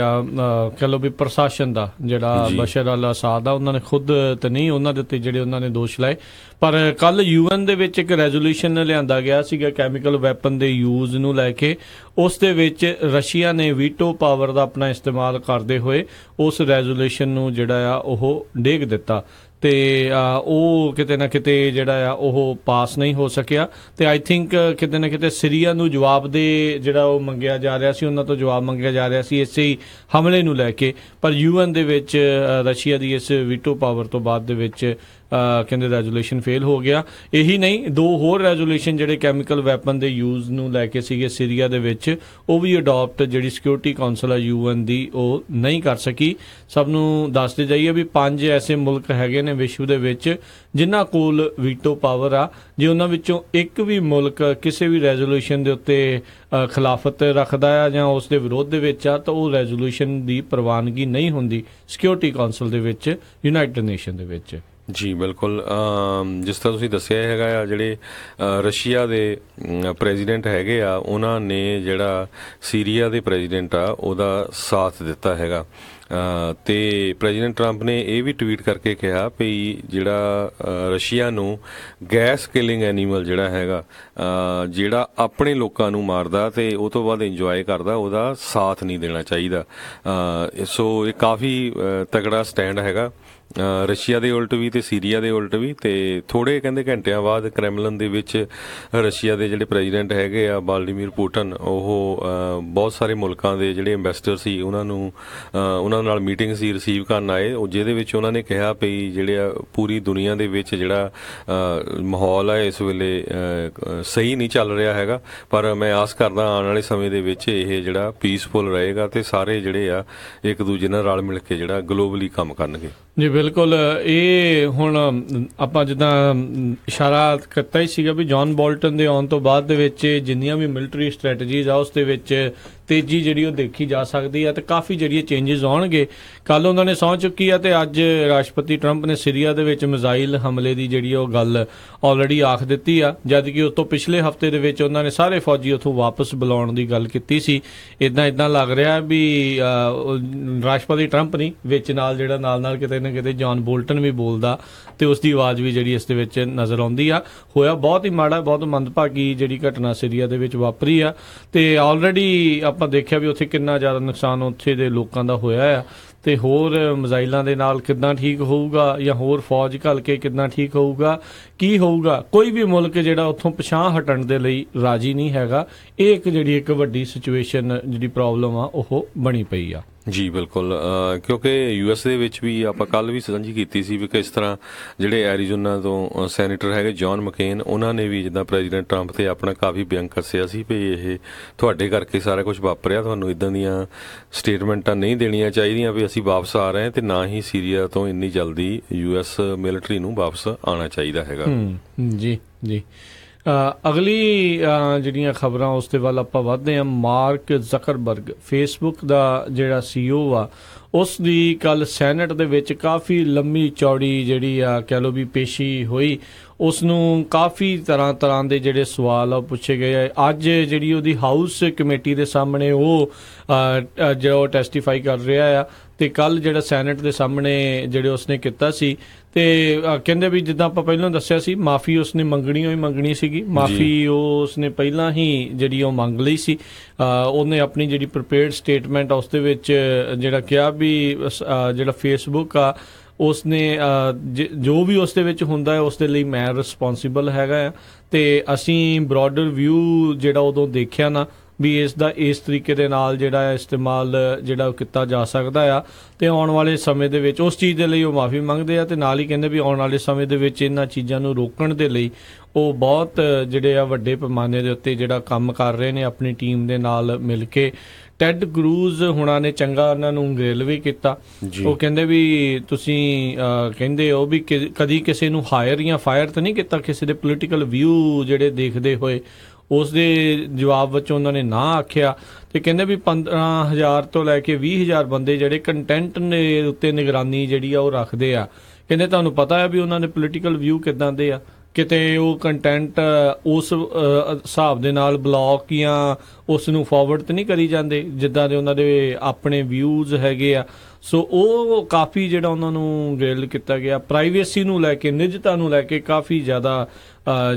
ਕਹਿ ਲਓ ਵੀ ਪ੍ਰਸ਼ਾਸਨ ਦਾ, ਜਿਹੜਾ ਬਸ਼ਰ ਅਲ ਅਸਾਦ ਆ, ਉਹਨਾਂ ਨੇ ਖੁਦ ਤੇ ਨਹੀਂ, ਉਹਨਾਂ ਦੇ ਉੱਤੇ ਜਿਹੜੇ ਉਹਨਾਂ ਨੇ ਦੋਸ਼ ਲਾਏ। ਪਰ ਕੱਲ UN ਦੇ ਵਿੱਚ ਇੱਕ ਰੈਜ਼ੋਲੂਸ਼ਨ ਲਿਆਂਦਾ ਗਿਆ ਸੀਗਾ ਕੈਮੀਕਲ ਵੈਪਨ ਦੇ ਯੂਜ਼ ਨੂੰ ਲੈ ਕੇ। ਉਸ ਦੇ ਵਿੱਚ ਰਸ਼ੀਆ ਨੇ ਵੀਟੋ ਪਾਵਰ ਦਾ ਆਪਣਾ ਇਸਤੇਮਾਲ ਕਰਦੇ ਹੋਏ ਉਸ ਰੈਜ਼ੋਲੂਸ਼ਨ ਨੂੰ ਜਿਹੜਾ ਆ ਉਹ ਡੇਗ ਦਿੱਤਾ, ਤੇ ਉਹ ਕਿਤੇ ਨਾ ਕਿਤੇ ਜਿਹੜਾ ਆ ਉਹ ਪਾਸ ਨਹੀਂ ਹੋ ਸਕਿਆ। ਤੇ ਆਈ ਥਿੰਕ ਕਿਤੇ ਨਾ ਕਿਤੇ ਸੀਰੀਆ ਨੂੰ ਜਵਾਬ ਦੇ ਜਿਹੜਾ ਉਹ ਮੰਗਿਆ ਜਾ ਰਿਹਾ ਸੀ, ਉਹਨਾਂ ਤੋਂ ਜਵਾਬ ਮੰਗਿਆ ਜਾ ਰਿਹਾ ਸੀ ਇਸੇ ਹੀ ਹਮਲੇ ਨੂੰ ਲੈ ਕੇ। ਪਰ UN ਦੇ ਵਿੱਚ ਰਸ਼ੀਆ ਦੀ ਇਸ ਵੀਟੋ ਪਾਵਰ ਤੋਂ ਬਾਅਦ ਦੇ ਵਿੱਚ ਕਹਿੰਦੇ ਰੈਜ਼ੋਲੂਸ਼ਨ ਫੇਲ ਹੋ ਗਿਆ। ਇਹੀ ਨਹੀਂ, 2 ਹੋਰ ਰੈਜ਼ੋਲੂਸ਼ਨ ਜਿਹੜੇ ਕੈਮੀਕਲ ਵੈਪਨ ਦੇ ਯੂਜ਼ ਨੂੰ ਲੈ ਕੇ ਸੀਗੇ ਸੀਰੀਆ ਦੇ ਵਿੱਚ, ਉਹ ਵੀ ਅਡਾਪਟ ਜਿਹੜੀ ਸਿਕਿਉਰਿਟੀ ਕਾਉਂਸਲ ਆ UN ਦੀ ਉਹ ਨਹੀਂ ਕਰ ਸਕੀ। ਸਭ ਨੂੰ ਦੱਸਦੇ ਜਾਈਏ ਵੀ 5 ਐਸੇ ਮੁਲਕ ਹੈਗੇ ਨੇ ਵਿਸ਼ਵ ਦੇ ਵਿੱਚ ਜਿਨ੍ਹਾਂ ਕੋਲ ਵੀਟੋ ਪਾਵਰ ਆ। ਜੇ ਉਹਨਾਂ ਵਿੱਚੋਂ ਇੱਕ ਵੀ ਮੁਲਕ ਕਿਸੇ ਵੀ ਰੈਜ਼ੋਲੂਸ਼ਨ ਦੇ ਉੱਤੇ ਖਿਲਾਫਤ ਰੱਖਦਾ ਆ ਜਾਂ ਉਸ ਦੇ ਵਿਰੋਧ ਦੇ ਵਿੱਚ ਆ, ਤਾਂ ਉਹ ਰੈਜ਼ੋਲੂਸ਼ਨ ਦੀ ਪ੍ਰਵਾਨਗੀ ਨਹੀਂ ਹੁੰਦੀ ਸਿਕਿਉਰਿਟੀ ਕਾਉਂਸਲ ਦੇ ਵਿੱਚ, ਯੂਨਾਈਟਿਡ ਨੇਸ਼ਨ ਦੇ ਵਿੱਚ। ਜੀ ਬਿਲਕੁਲ, ਜਿਸ ਤਰ੍ਹਾਂ ਤੁਸੀਂ ਦੱਸਿਆ ਹੈਗਾ ਆ, ਜਿਹੜੇ ਰਸ਼ੀਆ ਦੇ ਪ੍ਰੈਜ਼ੀਡੈਂਟ ਹੈਗੇ ਆ ਉਹਨਾਂ ਨੇ ਜਿਹੜਾ ਸੀਰੀਆ ਦੇ ਪ੍ਰੈਜ਼ੀਡੈਂਟ ਆ ਉਹਦਾ ਸਾਥ ਦਿੱਤਾ ਹੈਗਾ। ਤੇ ਪ੍ਰੈਜ਼ੀਡੈਂਟ ਟਰੰਪ ਨੇ ਇਹ ਵੀ ਟਵੀਟ ਕਰਕੇ ਕਿਹਾ ਵੀ ਜਿਹੜਾ ਰਸ਼ੀਆ ਨੂੰ ਗੈਸ ਕਿਲਿੰਗ ਐਨੀਮਲ ਜਿਹੜਾ ਹੈਗਾ, ਜਿਹੜਾ ਆਪਣੇ ਲੋਕਾਂ ਨੂੰ ਮਾਰਦਾ ਤੇ ਉਹ ਤੋਂ ਬਾਅਦ ਇੰਜੋਏ ਕਰਦਾ, ਉਹਦਾ ਸਾਥ ਨਹੀਂ ਦੇਣਾ ਚਾਹੀਦਾ। ਸੋ ਇਹ ਕਾਫੀ ਤਗੜਾ ਸਟੈਂਡ ਹੈਗਾ ਰਸ਼ੀਆ ਦੇ ਉਲਟ ਵੀ ਤੇ ਸੀਰੀਆ ਦੇ ਉਲਟ ਵੀ। ਤੇ ਥੋੜੇ ਕਹਿੰਦੇ ਘੰਟਿਆਂ ਬਾਅਦ ਕ੍ਰੈਮਲਨ ਦੇ ਵਿੱਚ ਰਸ਼ੀਆ ਦੇ ਜਿਹੜੇ ਪ੍ਰੈਜ਼ੀਡੈਂਟ ਹੈਗੇ ਆ ਵਲਾਦੀਮੀਰ ਪੁਟਿਨ, ਉਹ ਬਹੁਤ ਸਾਰੇ ਮੁਲਕਾਂ ਦੇ ਜਿਹੜੇ ਐਂਬੈਸਡਰ ਸੀ ਉਹਨਾਂ ਨਾਲ ਮੀਟਿੰਗ ਸੀ, ਰਿਸੀਵ ਕਰਨ ਆਏ, ਜਿਹਦੇ ਵਿੱਚ ਉਹਨਾਂ ਨੇ ਕਿਹਾ ਵੀ ਜਿਹੜੇ ਪੂਰੀ ਦੁਨੀਆ ਦੇ ਵਿੱਚ ਜਿਹੜਾ ਮਾਹੌਲ ਹੈ ਇਸ ਵੇਲੇ ਸਹੀ ਨਹੀਂ ਚੱਲ ਰਿਹਾ ਹੈਗਾ, ਪਰ ਮੈਂ ਆਸ ਕਰਦਾ ਆਉਣ ਵਾਲੇ ਸਮੇਂ ਦੇ ਵਿੱਚ ਇਹ ਜਿਹੜਾ ਪੀਸਫੁਲ ਰਹੇਗਾ ਤੇ ਸਾਰੇ ਜਿਹੜੇ ਆ ਇੱਕ ਦੂਜੇ ਨਾਲ ਰਲ ਮਿਲ ਕੇ ਜਿਹੜਾ ਗਲੋਬਲੀ ਕੰਮ ਕਰਨਗੇ। ਜੀ ਬਿਲਕੁਲ, ਇਹ ਹੁਣ ਆਪਾਂ ਜਿੱਦਾਂ ਇਸ਼ਾਰਾ ਕੀਤਾ ਹੀ ਸੀਗਾ ਵੀ ਜੌਨ ਬੋਲਟਨ ਦੇ ਆਉਣ ਤੋਂ ਬਾਅਦ ਦੇ ਵਿੱਚ ਜਿੰਨੀਆਂ ਵੀ ਮਿਲਟਰੀ ਸਟ੍ਰੈਟਜੀਜ਼ ਆ ਉਸ ਦੇ ਵਿੱਚ ਤੇਜ਼ੀ ਜਿਹੜੀ ਉਹ ਦੇਖੀ ਜਾ ਸਕਦੀ ਆ ਤੇ ਕਾਫੀ ਜਿਹੜੀਆਂ ਚੇਂਜਸ ਆਉਣਗੇ। ਕੱਲ ਉਹਨਾਂ ਨੇ ਸਹੁੰ ਚੁੱਕੀ ਆ ਤੇ ਅੱਜ ਰਾਸ਼ਟਰਪਤੀ ਟਰੰਪ ਨੇ ਸੀਰੀਆ ਦੇ ਵਿੱਚ ਮਿਜ਼ਾਈਲ ਹਮਲੇ ਦੀ ਜਿਹੜੀ ਉਹ ਗੱਲ ਆਲਰੇਡੀ ਆਖ ਦਿੱਤੀ ਆ, ਜਦ ਕਿ ਉਸ ਤੋਂ ਪਿਛਲੇ ਹਫ਼ਤੇ ਦੇ ਵਿੱਚ ਉਹਨਾਂ ਨੇ ਸਾਰੇ ਫੌਜੀ ਉੱਥੋਂ ਵਾਪਸ ਬੁਲਾਉਣ ਦੀ ਗੱਲ ਕੀਤੀ ਸੀ। ਇਦਾਂ ਲੱਗ ਰਿਹਾ ਵੀ ਰਾਸ਼ਟਰਪਤੀ ਟਰੰਪ ਨਹੀਂ ਵਿੱਚ ਨਾਲ ਕਿਤੇ ਨਾ ਕਿਤੇ ਜੌਨ ਬੋਲਟਨ ਵੀ ਬੋਲਦਾ ਤੇ ਉਸ ਦੀ ਆਵਾਜ਼ ਵੀ ਜਿਹੜੀ ਇਸ ਦੇ ਵਿੱਚ ਨਜ਼ਰ ਆਉਂਦੀ ਆ। ਹੋਇਆ ਬਹੁਤ ਹੀ ਮਾੜਾ, ਬਹੁਤ ਮੰਦਭਾਗੀ ਜਿਹੜੀ ਘਟਨਾ ਸੀਰੀਆ ਦੇ ਵਿੱਚ ਵਾਪਰੀ ਆ ਤੇ ਆਲਰੇਡੀ ਆਪਾਂ ਦੇਖਿਆ ਵੀ ਉੱਥੇ ਕਿੰਨਾ ਜ਼ਿਆਦਾ ਨੁਕਸਾਨ ਉੱਥੇ ਦੇ ਲੋਕਾਂ ਦਾ ਹੋਇਆ ਆ। ਤੇ ਹੋਰ ਮਿਜ਼ਾਈਲਾਂ ਦੇ ਨਾਲ ਕਿੱਦਾਂ ਠੀਕ ਹੋਊਗਾ ਜਾਂ ਹੋਰ ਫੌਜ ਘੱਲ ਕੇ ਕਿੱਦਾਂ ਠੀਕ ਹੋਊਗਾ, ਕੀ ਹੋਊਗਾ, ਕੋਈ ਵੀ ਮੁਲਕ ਜਿਹੜਾ ਉੱਥੋਂ ਪਿਛਾਂਹ ਹਟਣ ਦੇ ਲਈ ਰਾਜੀ ਨਹੀਂ ਹੈਗਾ। ਇਹ ਇੱਕ ਵੱਡੀ ਸਿਚੁਏਸ਼ਨ ਜਿਹੜੀ ਪ੍ਰੋਬਲਮ ਆ ਉਹ ਬਣੀ ਪਈ ਆ। ਜੀ ਬਿਲਕੁਲ, ਕਿਉਂਕਿ US ਦੇ ਵਿੱਚ ਵੀ ਆਪਾਂ ਕੱਲ ਵੀ ਸਾਂਝੀ ਕੀਤੀ ਸੀ ਵੀ ਕਿਸ ਤਰ੍ਹਾਂ ਜਿਹੜੇ ਐਰੀਜ਼ੋਨਾ ਤੋਂ ਸੈਨੇਟਰ ਹੈਗੇ ਜੌਨ ਮਕੇਨ, ਉਹਨਾਂ ਨੇ ਵੀ ਜਿੱਦਾਂ ਪ੍ਰੈਜ਼ੀਡੈਂਟ ਟਰੰਪ ਤੇ ਆਪਣਾ ਕਾਫੀ ਬਿਆਨ ਕੱਸਿਆ ਸੀ ਵੀ ਇਹ ਤੁਹਾਡੇ ਕਰਕੇ ਸਾਰਾ ਕੁਝ ਵਾਪਰਿਆ, ਤੁਹਾਨੂੰ ਇਦਾਂ ਦੀਆਂ ਸਟੇਟਮੈਂਟਾਂ ਨਹੀਂ ਦੇਣੀਆਂ ਚਾਹੀਦੀਆਂ ਵੀ ਅਸੀਂ ਵਾਪਸ ਆ ਰਹੇ ਹਾਂ, ਤੇ ਨਾ ਹੀ ਸੀਰੀਆ ਤੋਂ ਇੰਨੀ ਜਲਦੀ US ਮਿਲਟਰੀ ਨੂੰ ਵਾਪਸ ਆਉਣਾ ਚਾਹੀਦਾ ਹੈਗਾ। ਜੀ ਜੀ, ਅਗਲੀ ਜਿਹੜੀਆਂ ਖਬਰਾਂ ਉਸ ਦੇ ਵੱਲ ਆਪਾਂ ਵਧਦੇ ਹਾਂ। ਮਾਰਕ ਜ਼ਕਰਬਰਗ ਫੇਸਬੁੱਕ ਦਾ ਜਿਹੜਾ CEO ਆ, ਉਸ ਦੀ ਕੱਲ ਸੈਨੇਟ ਦੇ ਵਿੱਚ ਕਾਫੀ ਲੰਮੀ ਚੌੜੀ ਜਿਹੜੀ ਆ ਕਹਿ ਲਓ ਵੀ ਪੇਸ਼ੀ ਹੋਈ। ਉਸ ਨੂੰ ਕਾਫੀ ਤਰ੍ਹਾਂ ਦੇ ਜਿਹੜੇ ਸਵਾਲ ਆ ਪੁੱਛੇ ਗਏ। ਅੱਜ ਜਿਹੜੀ ਉਹਦੀ ਹਾਊਸ ਕਮੇਟੀ ਦੇ ਸਾਹਮਣੇ ਉਹ ਜੋ ਟੈਸਟੀਫਾਈ ਕਰ ਰਿਹਾ ਆ, ਤੇ ਕੱਲ ਜਿਹੜਾ ਸੈਨੇਟ ਦੇ ਸਾਹਮਣੇ ਜਿਹੜੇ ਉਸਨੇ ਕੀਤਾ ਸੀ, ਤੇ ਕਹਿੰਦੇ ਵੀ ਜਿੱਦਾਂ ਆਪਾਂ ਪਹਿਲਾਂ ਦੱਸਿਆ ਸੀ ਮਾਫੀ ਉਸਨੇ ਮੰਗਣੀ ਸੀਗੀ। ਮਾਫੀ ਉਸਨੇ ਪਹਿਲਾਂ ਹੀ ਜਿਹੜੀ ਉਹ ਮੰਗ ਲਈ ਸੀ। ਉਹਨੇ ਆਪਣੀ ਜਿਹੜੀ ਪ੍ਰੀਪੇਅਰਡ ਸਟੇਟਮੈਂਟ ਉਸ ਦੇ ਵਿੱਚ ਜਿਹੜਾ ਕਿਹਾ ਵੀ ਜਿਹੜਾ ਫੇਸਬੁੱਕ ਆ ਉਸਨੇ ਜੋ ਵੀ ਉਸ ਦੇ ਵਿੱਚ ਹੁੰਦਾ ਹੈ ਉਸ ਦੇ ਲਈ ਮੈਂ ਰਿਸਪੌਂਸਿਬਲ ਹੈਗਾ ਆ। ਤੇ ਅਸੀਂ ਬ੍ਰੌਡਰ ਵਿਊ ਜਿਹੜਾ ਉਦੋਂ ਦੇਖਿਆ ਨਾ ਵੀ ਇਸ ਦਾ ਇਸ ਤਰੀਕੇ ਦੇ ਨਾਲ ਜਿਹੜਾ ਇਸਤੇਮਾਲ ਜਿਹੜਾ ਕੀਤਾ ਜਾ ਸਕਦਾ ਆ, ਤੇ ਆਉਣ ਵਾਲੇ ਸਮੇਂ ਦੇ ਵਿੱਚ ਉਸ ਚੀਜ਼ ਦੇ ਲਈ ਉਹ ਮਾਫੀ ਮੰਗਦੇ ਆ। ਤੇ ਨਾਲ ਹੀ ਕਹਿੰਦੇ ਵੀ ਆਉਣ ਵਾਲੇ ਸਮੇਂ ਦੇ ਵਿੱਚ ਇਹਨਾਂ ਚੀਜ਼ਾਂ ਨੂੰ ਰੋਕਣ ਦੇ ਲਈ ਉਹ ਬਹੁਤ ਜਿਹੜੇ ਆ ਵੱਡੇ ਪੈਮਾਨੇ ਦੇ ਉੱਤੇ ਜਿਹੜਾ ਕੰਮ ਕਰ ਰਹੇ ਨੇ ਆਪਣੀ ਟੀਮ ਦੇ ਨਾਲ ਮਿਲ ਕੇ। ਟੈਡ ਕਰੂਜ਼ ਹੁਣਾਂ ਨੇ ਚੰਗਾ ਉਹਨਾਂ ਨੂੰ ਗ੍ਰਿਲ ਵੀ ਕੀਤਾ। ਉਹ ਕਹਿੰਦੇ ਵੀ ਤੁਸੀਂ ਕਹਿੰਦੇ ਹੋ ਵੀ ਕਦੀ ਕਿਸੇ ਨੂੰ ਹਾਇਰ ਜਾਂ ਫਾਇਰ ਤਾਂ ਨਹੀਂ ਕੀਤਾ ਕਿਸੇ ਦੇ ਪੋਲੀਟੀਕਲ ਵਿਊ ਜਿਹੜੇ ਦੇਖਦੇ ਹੋਏ। ਉਸ ਦੇ ਜਵਾਬ ਵਿੱਚ ਉਹਨਾਂ ਨੇ ਨਾ ਆਖਿਆ ਤੇ ਕਹਿੰਦੇ ਵੀ 15,000 ਤੋਂ ਲੈ ਕੇ 20,000 ਬੰਦੇ ਜਿਹੜੇ ਕੰਟੈਂਟ ਦੇ ਉੱਤੇ ਨਿਗਰਾਨੀ ਜਿਹੜੀ ਆ ਉਹ ਰੱਖਦੇ ਆ। ਕਹਿੰਦੇ ਤੁਹਾਨੂੰ ਪਤਾ ਹੈ ਵੀ ਉਹਨਾਂ ਦੇ ਪੋਲੀਟੀਕਲ ਵਿਊ ਕਿੱਦਾਂ ਦੇ ਆ, ਕਿਤੇ ਉਹ ਕੰਟੈਂਟ ਉਸ ਹਿਸਾਬ ਦੇ ਨਾਲ ਬਲੌਕ ਜਾਂ ਉਸ ਨੂੰ ਫਾਰਵਰਡ ਤਾਂ ਨਹੀਂ ਕਰੀ ਜਾਂਦੇ ਜਿੱਦਾਂ ਦੇ ਉਹਨਾਂ ਦੇ ਆਪਣੇ ਵਿਊਜ਼ ਹੈਗੇ ਆ। ਸੋ ਉਹ ਕਾਫੀ ਜਿਹੜਾ ਉਹਨਾਂ ਨੂੰ ਗ੍ਰਿਲ ਕੀਤਾ ਗਿਆ, ਪ੍ਰਾਈਵੇਸੀ ਨੂੰ ਲੈ ਕੇ, ਨਿੱਜਤਾ ਨੂੰ ਲੈ ਕੇ ਕਾਫੀ ਜ਼ਿਆਦਾ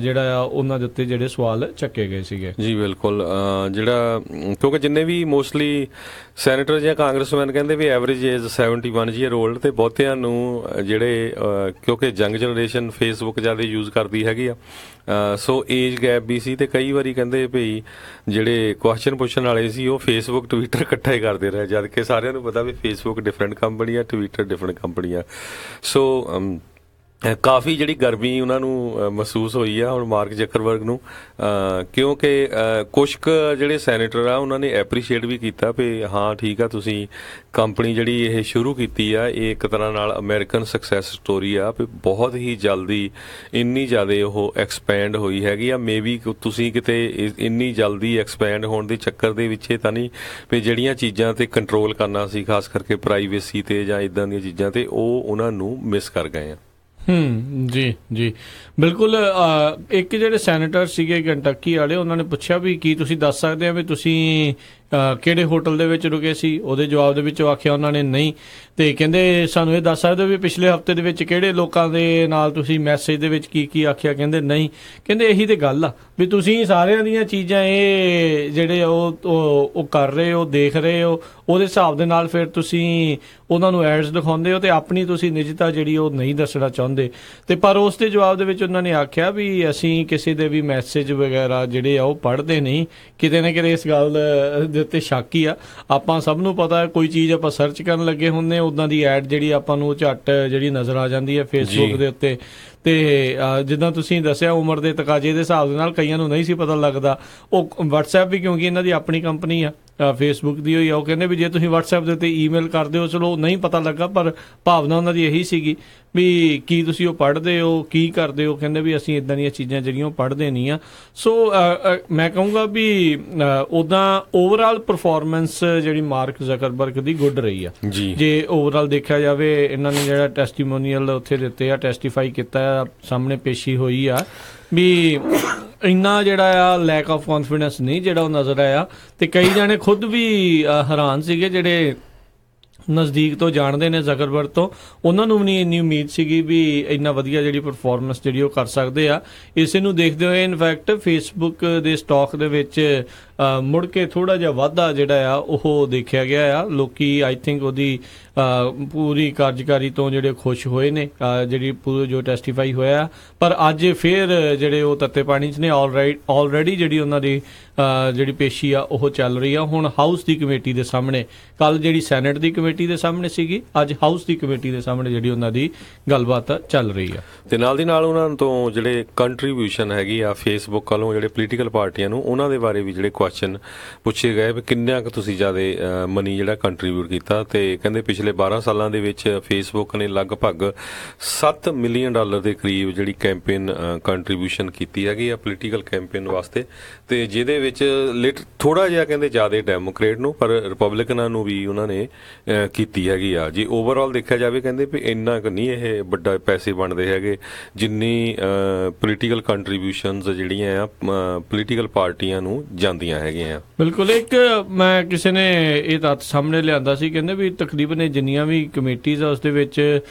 ਜਿਹੜਾ ਆ ਉਹਨਾਂ ਦੇ ਉੱਤੇ ਜਿਹੜੇ ਸਵਾਲ ਚੱਕੇ ਗਏ ਸੀਗੇ। ਜੀ ਬਿਲਕੁਲ, ਜਿਹੜਾ ਕਿਉਂਕਿ ਜਿੰਨੇ ਵੀ ਮੋਸਟਲੀ ਸੈਨੇਟਰ ਜਾਂ ਕਾਂਗਰਸਮੈਨ ਕਹਿੰਦੇ ਵੀ ਐਵਰੇਜ ਏਜ 71 ਈਅਰ 올ਡ, ਤੇ ਬਹੁਤਿਆਂ ਨੂੰ ਜਿਹੜੇ ਕਿਉਂਕਿ ਯੰਗ ਜਨਰੇਸ਼ਨ ਫੇਸਬੁੱਕ ਜ਼ਿਆਦਾ ਯੂਜ਼ ਕਰਦੀ ਹੈਗੀ ਆ, ਸੋ ਏਜ ਗੈਪ ਵੀ ਸੀ। ਤੇ ਕਈ ਵਾਰੀ ਕਹਿੰਦੇ ਵੀ ਜਿਹੜੇ ਕੁਐਸਚਨ ਪੁੱਛਣ ਵਾਲੇ ਸੀ ਉਹ ਫੇਸਬੁੱਕ ਟਵਿੱਟਰ ਇਕੱਠਾ ਹੀ ਕਰਦੇ ਰਹੇ, ਜਦ ਕਿ ਸਾਰਿਆਂ ਨੂੰ ਪਤਾ ਵੀ ਫੇਸਬੁੱਕ ਡਿਫਰੈਂਟ ਕੰਪਨੀ ਆ, ਟਵਿੱਟਰ ਡਿਫਰੈਂਟ ਕੰਪਨੀ ਆ। ਸੋ ਕਾਫੀ ਜਿਹੜੀ ਗਰਮੀ ਉਹਨਾਂ ਨੂੰ ਮਹਿਸੂਸ ਹੋਈ ਆ ਹੁਣ ਮਾਰਕ ਜ਼ਕਰਬਰਗ ਨੂੰ, ਕਿਉਂਕਿ ਕੁਛ ਕੁ ਜਿਹੜੇ ਸੈਨੇਟਰ ਆ ਉਹਨਾਂ ਨੇ ਐਪਰੀਸ਼ੀਏਟ ਵੀ ਕੀਤਾ ਵੀ ਹਾਂ ਠੀਕ ਆ, ਤੁਸੀਂ ਕੰਪਨੀ ਜਿਹੜੀ ਇਹ ਸ਼ੁਰੂ ਕੀਤੀ ਆ ਇਹ ਇੱਕ ਤਰ੍ਹਾਂ ਨਾਲ ਅਮਰੀਕਨ ਸਕਸੈਸ ਸਟੋਰੀ ਆ ਵੀ ਬਹੁਤ ਹੀ ਜਲਦੀ ਇੰਨੀ ਜ਼ਿਆਦਾ ਉਹ ਐਕਸਪੈਂਡ ਹੋਈ ਹੈਗੀ ਆ। ਮੇਬੀ ਤੁਸੀਂ ਕਿਤੇ ਇੰਨੀ ਜਲਦੀ ਐਕਸਪੈਂਡ ਹੋਣ ਦੇ ਚੱਕਰ ਦੇ ਵਿੱਚ ਤਾਂ ਨਹੀਂ ਵੀ ਜਿਹੜੀਆਂ ਚੀਜ਼ਾਂ ਤੇ ਕੰਟਰੋਲ ਕਰਨਾ ਸੀ, ਖਾਸ ਕਰਕੇ ਪ੍ਰਾਈਵੇਸੀ ਤੇ ਜਾਂ ਇਦਾਂ ਦੀਆਂ ਚੀਜ਼ਾਂ ਤੇ, ਉਹ ਉਹਨਾਂ ਨੂੰ ਮਿਸ ਕਰ ਗਏ ਆ। ਜੀ ਜੀ ਬਿਲਕੁਲ। ਇੱਕ ਜਿਹੜੇ ਸੈਨੇਟਰ ਸੀਗੇ ਕੰਟਕੀ ਵਾਲੇ, ਉਹਨਾਂ ਨੇ ਪੁੱਛਿਆ ਵੀ ਕੀ ਤੁਸੀਂ ਦੱਸ ਸਕਦੇ ਆ ਵੀ ਤੁਸੀਂ ਕਿਹੜੇ ਹੋਟਲ ਦੇ ਵਿੱਚ ਰੁਕੇ ਸੀ। ਉਹਦੇ ਜਵਾਬ ਦੇ ਵਿੱਚ ਆਖਿਆ ਉਹਨਾਂ ਨੇ ਨਹੀਂ। ਤੇ ਕਹਿੰਦੇ ਸਾਨੂੰ ਇਹ ਦੱਸ ਸਕਦੇ ਹੋ ਵੀ ਪਿਛਲੇ ਹਫ਼ਤੇ ਦੇ ਵਿੱਚ ਕਿਹੜੇ ਲੋਕਾਂ ਦੇ ਨਾਲ ਤੁਸੀਂ ਮੈਸੇਜ ਦੇ ਵਿੱਚ ਕੀ ਕੀ ਆਖਿਆ। ਕਹਿੰਦੇ ਨਹੀਂ। ਕਹਿੰਦੇ ਇਹੀ ਤੇ ਗੱਲ ਆ ਵੀ ਤੁਸੀਂ ਸਾਰਿਆਂ ਦੀਆਂ ਚੀਜ਼ਾਂ ਇਹ ਜਿਹੜੇ ਉਹ ਕਰ ਰਹੇ ਹੋ, ਦੇਖ ਰਹੇ ਹੋ, ਉਹਦੇ ਹਿਸਾਬ ਦੇ ਨਾਲ ਫਿਰ ਤੁਸੀਂ ਉਹਨਾਂ ਨੂੰ ਐਡਸ ਦਿਖਾਉਂਦੇ ਹੋ ਤੇ ਆਪਣੀ ਤੁਸੀਂ ਨਿੱਜਤਾ ਜਿਹੜੀ ਉਹ ਨਹੀਂ ਦੱਸਣਾ ਚਾਹੁੰਦੇ। ਤੇ ਪਰ ਉਸ ਦੇ ਜਵਾਬ ਦੇ ਵਿੱਚ ਉਹਨਾਂ ਨੇ ਆਖਿਆ ਵੀ ਅਸੀਂ ਕਿਸੇ ਦੇ ਵੀ ਮੈਸੇਜ ਵਗੈਰਾ ਜਿਹੜੇ ਆ ਉਹ ਪੜ੍ਹਦੇ ਨਹੀਂ। ਕਿਤੇ ਨਾ ਕਿਤੇ ਇਸ ਗੱਲ ਦੇ ਉੱਤੇ ਸ਼ੱਕ ਹੀ ਆ। ਆਪਾਂ ਸਭ ਨੂੰ ਪਤਾ ਕੋਈ ਚੀਜ਼ ਆਪਾਂ ਸਰਚ ਕਰਨ ਲੱਗੇ ਹੁੰਦੇ ਉੱਦਾਂ ਦੀ ਐਡ ਜਿਹੜੀ ਆਪਾਂ ਨੂੰ ਝੱਟ ਜਿਹੜੀ ਨਜ਼ਰ ਆ ਜਾਂਦੀ ਹੈ ਫੇਸਬੁੱਕ ਦੇ ਉੱਤੇ। ਤੇ ਜਿੱਦਾਂ ਤੁਸੀਂ ਦੱਸਿਆ ਉਮਰ ਦੇ ਤਕਾਜ਼ੇ ਦੇ ਹਿਸਾਬ ਦੇ ਨਾਲ ਕਈਆਂ ਨੂੰ ਨਹੀਂ ਸੀ ਪਤਾ ਲੱਗਦਾ। ਉਹ WhatsApp ਵੀ ਕਿਉਂਕਿ ਇਹਨਾਂ ਦੀ ਆਪਣੀ ਕੰਪਨੀ ਆ, ਫੇਸਬੁੱਕ ਦੀ ਹੋਈ ਆ, ਉਹ ਕਹਿੰਦੇ ਵੀ ਜੇ ਤੁਸੀਂ WhatsApp ਦੇ ਉੱਤੇ ਈਮੇਲ ਕਰਦੇ ਹੋ ਚਲੋ ਨਹੀਂ ਪਤਾ ਲੱਗਾ, ਪਰ ਭਾਵਨਾ ਉਹਨਾਂ ਦੀ ਇਹੀ ਸੀਗੀ ਵੀ ਕੀ ਤੁਸੀਂ ਉਹ ਪੜ੍ਹਦੇ ਹੋ, ਕੀ ਕਰਦੇ ਹੋ। ਕਹਿੰਦੇ ਵੀ ਅਸੀਂ ਇੱਦਾਂ ਦੀਆਂ ਚੀਜ਼ਾਂ ਜਿਹੜੀਆਂ ਉਹ ਪੜ੍ਹਦੇ ਨਹੀਂ ਆ। ਸੋ ਮੈਂ ਕਹੂੰਗਾ ਵੀ ਉੱਦਾਂ ਓਵਰਆਲ ਪਰਫਾਰਮੈਂਸ ਜਿਹੜੀ ਮਾਰਕ ਜ਼ਕਰਬਰਗ ਦੀ ਗੁੱਡ ਰਹੀ ਆ। ਜੇ ਓਵਰਆਲ ਦੇਖਿਆ ਜਾਵੇ, ਇਹਨਾਂ ਨੇ ਜਿਹੜਾ ਟੈਸਟੀਮੋਨੀਅਲ ਉੱਥੇ ਦਿੱਤੇ ਆ, ਟੈਸਟੀਫਾਈ ਕੀਤਾ ਆ, ਸਾਹਮਣੇ ਪੇਸ਼ੀ ਹੋਈ ਆ ਵੀ ਇੰਨਾ ਜਿਹੜਾ ਆ ਲੈਕ ਆਫ ਕੌਨਫੀਡੈਂਸ ਨਹੀਂ ਜਿਹੜਾ ਉਹ ਨਜ਼ਰ ਆਇਆ। ਤੇ ਕਈ ਜਾਣੇ ਖੁਦ ਵੀ ਹੈਰਾਨ ਸੀਗੇ ਜਿਹੜੇ ਨਜ਼ਦੀਕ ਤੋਂ ਜਾਣਦੇ ਨੇ ਜ਼ਕਰਬਰਗ ਤੋਂ, ਉਹਨਾਂ ਨੂੰ ਵੀ ਨਹੀਂ ਇੰਨੀ ਉਮੀਦ ਸੀਗੀ ਵੀ ਇੰਨਾ ਵਧੀਆ ਜਿਹੜੀ ਪਰਫਾਰਮੈਂਸ ਜਿਹੜੀ ਉਹ ਕਰ ਸਕਦੇ ਆ। ਇਸੇ ਨੂੰ ਦੇਖਦੇ ਹੋਏ ਇਨਫੈਕਟ ਫੇਸਬੁੱਕ ਦੇ ਸਟਾਕ ਦੇ ਵਿੱਚ ਮੁੜ ਕੇ ਥੋੜਾ ਜਿਹਾ ਵਾਧਾ ਜਿਹੜਾ ਆ ਉਹ ਦੇਖਿਆ ਗਿਆ ਆ। ਲੋਕੀ ਆਈ ਥਿੰਕ ਉਹਦੀ ਪੂਰੀ ਕਾਰਜਕਾਰੀ ਤੋਂ ਜਿਹੜੇ ਖੁਸ਼ ਹੋਏ ਨੇ, ਜਿਹੜੀ ਪੂਰੀ ਜੋ ਟੈਸਟੀਫਾਈ ਹੋਇਆ। ਪਰ ਅੱਜ ਫਿਰ ਜਿਹੜੇ ਉਹ ਤੱਤੇ ਪਾਣੀ 'ਚ ਨੇ, ਆਲਰੇਡੀ ਜਿਹੜੀ ਉਹਨਾਂ ਦੀ ਜਿਹੜੀ ਪੇਸ਼ੀ ਆ ਉਹ ਚੱਲ ਰਹੀ ਆ। ਹੁਣ ਹਾਊਸ ਦੀ ਕਮੇਟੀ ਦੇ ਸਾਹਮਣੇ, ਕੱਲ ਜਿਹੜੀ ਸੈਨੇਟ ਦੀ ਕਮੇਟੀ ਦੇ ਸਾਹਮਣੇ ਸੀਗੀ, ਅੱਜ ਹਾਊਸ ਦੀ ਕਮੇਟੀ ਦੇ ਸਾਹਮਣੇ ਜਿਹੜੀ ਉਹਨਾਂ ਦੀ ਗੱਲਬਾਤ ਚੱਲ ਰਹੀ ਆ। ਤੇ ਨਾਲ ਦੀ ਨਾਲ ਉਹਨਾਂ ਤੋਂ ਜਿਹੜੇ ਕੰਟਰੀਬਿਊਸ਼ਨ ਹੈਗੀ ਆ ਫੇਸਬੁੱਕ ਵੱਲੋਂ ਜਿਹੜੇ ਪੋਲੀਟੀਕਲ ਪਾਰਟੀਆਂ ਨੂੰ, ਉਹਨਾਂ ਦੇ ਬਾਰੇ ਵੀ ਜਿਹੜੇ ਕੁਐਸਚਨ ਪੁੱਛੇ ਗਏ ਵੀ ਕਿੰਨਾ ਕੁ ਤੁਸੀਂ ਜ਼ਿਆਦਾ ਮਨੀ ਜਿਹੜਾ ਕੰਟਰੀਬਿਊਟ ਕੀਤਾ। ਤੇ ਕਹਿੰਦੇ ਪਿਛਲੇ 12 ਸਾਲਾਂ ਦੇ ਵਿੱਚ ਫੇਸਬੁੱਕ ਨੇ ਲਗਭਗ $7 ਮਿਲੀਅਨ ਦੇ ਕਰੀਬ ਜਿਹੜੀ ਕੈਂਪੇਨ ਕੰਟਰੀਬਿਊਸ਼ਨ ਕੀਤੀ ਹੈਗੀ ਆ ਪੋਲੀਟੀਕਲ ਕੈਂਪੇਨ ਵਾਸਤੇ। ਤੇ ਜਿਹਦੇ ਵਿੱਚ ਥੋੜਾ ਜਿਹਾ ਕਹਿੰਦੇ ਜ਼ਿਆਦਾ ਡੈਮੋਕ੍ਰੇਟ ਨੂੰ, ਪਰ ਰਿਪਬਲਿਕਨਾਂ ਨੂੰ ਵੀ ਉਹਨਾਂ ਨੇ ਕੀਤੀ ਹੈਗੀ ਆ। ਜੇ ਓਵਰਆਲ ਦੇਖਿਆ ਜਾਵੇ ਕਹਿੰਦੇ ਵੀ ਇੰਨਾ ਕੁ ਨਹੀਂ ਇਹ ਵੱਡਾ ਪੈਸੇ ਬਣਦੇ ਹੈਗੇ ਜਿੰਨੀ ਪੋਲੀਟੀਕਲ ਕੰਟਰੀਬਿਊਸ਼ਨਸ ਜਿਹੜੀਆਂ ਆ ਪੋਲੀਟੀਕਲ ਪਾਰਟੀਆਂ ਨੂੰ ਜਾਂਦੀਆਂ ਹੈਗੀਆਂ। ਬਿਲਕੁਲ। ਇੱਕ ਮੈਂ ਕਿਸੇ ਨੇ ਇਹ ਤੱਥ ਸਾਹਮਣੇ ਲਿਆਂਦਾ ਸੀ, ਕਹਿੰਦੇ ਵੀ ਤਕਰੀਬਨ ਜਿੰਨੀਆਂ ਵੀ ਕਮੇਟੀਜ਼ ਆ ਉਸ ਦੇ ਵਿੱਚ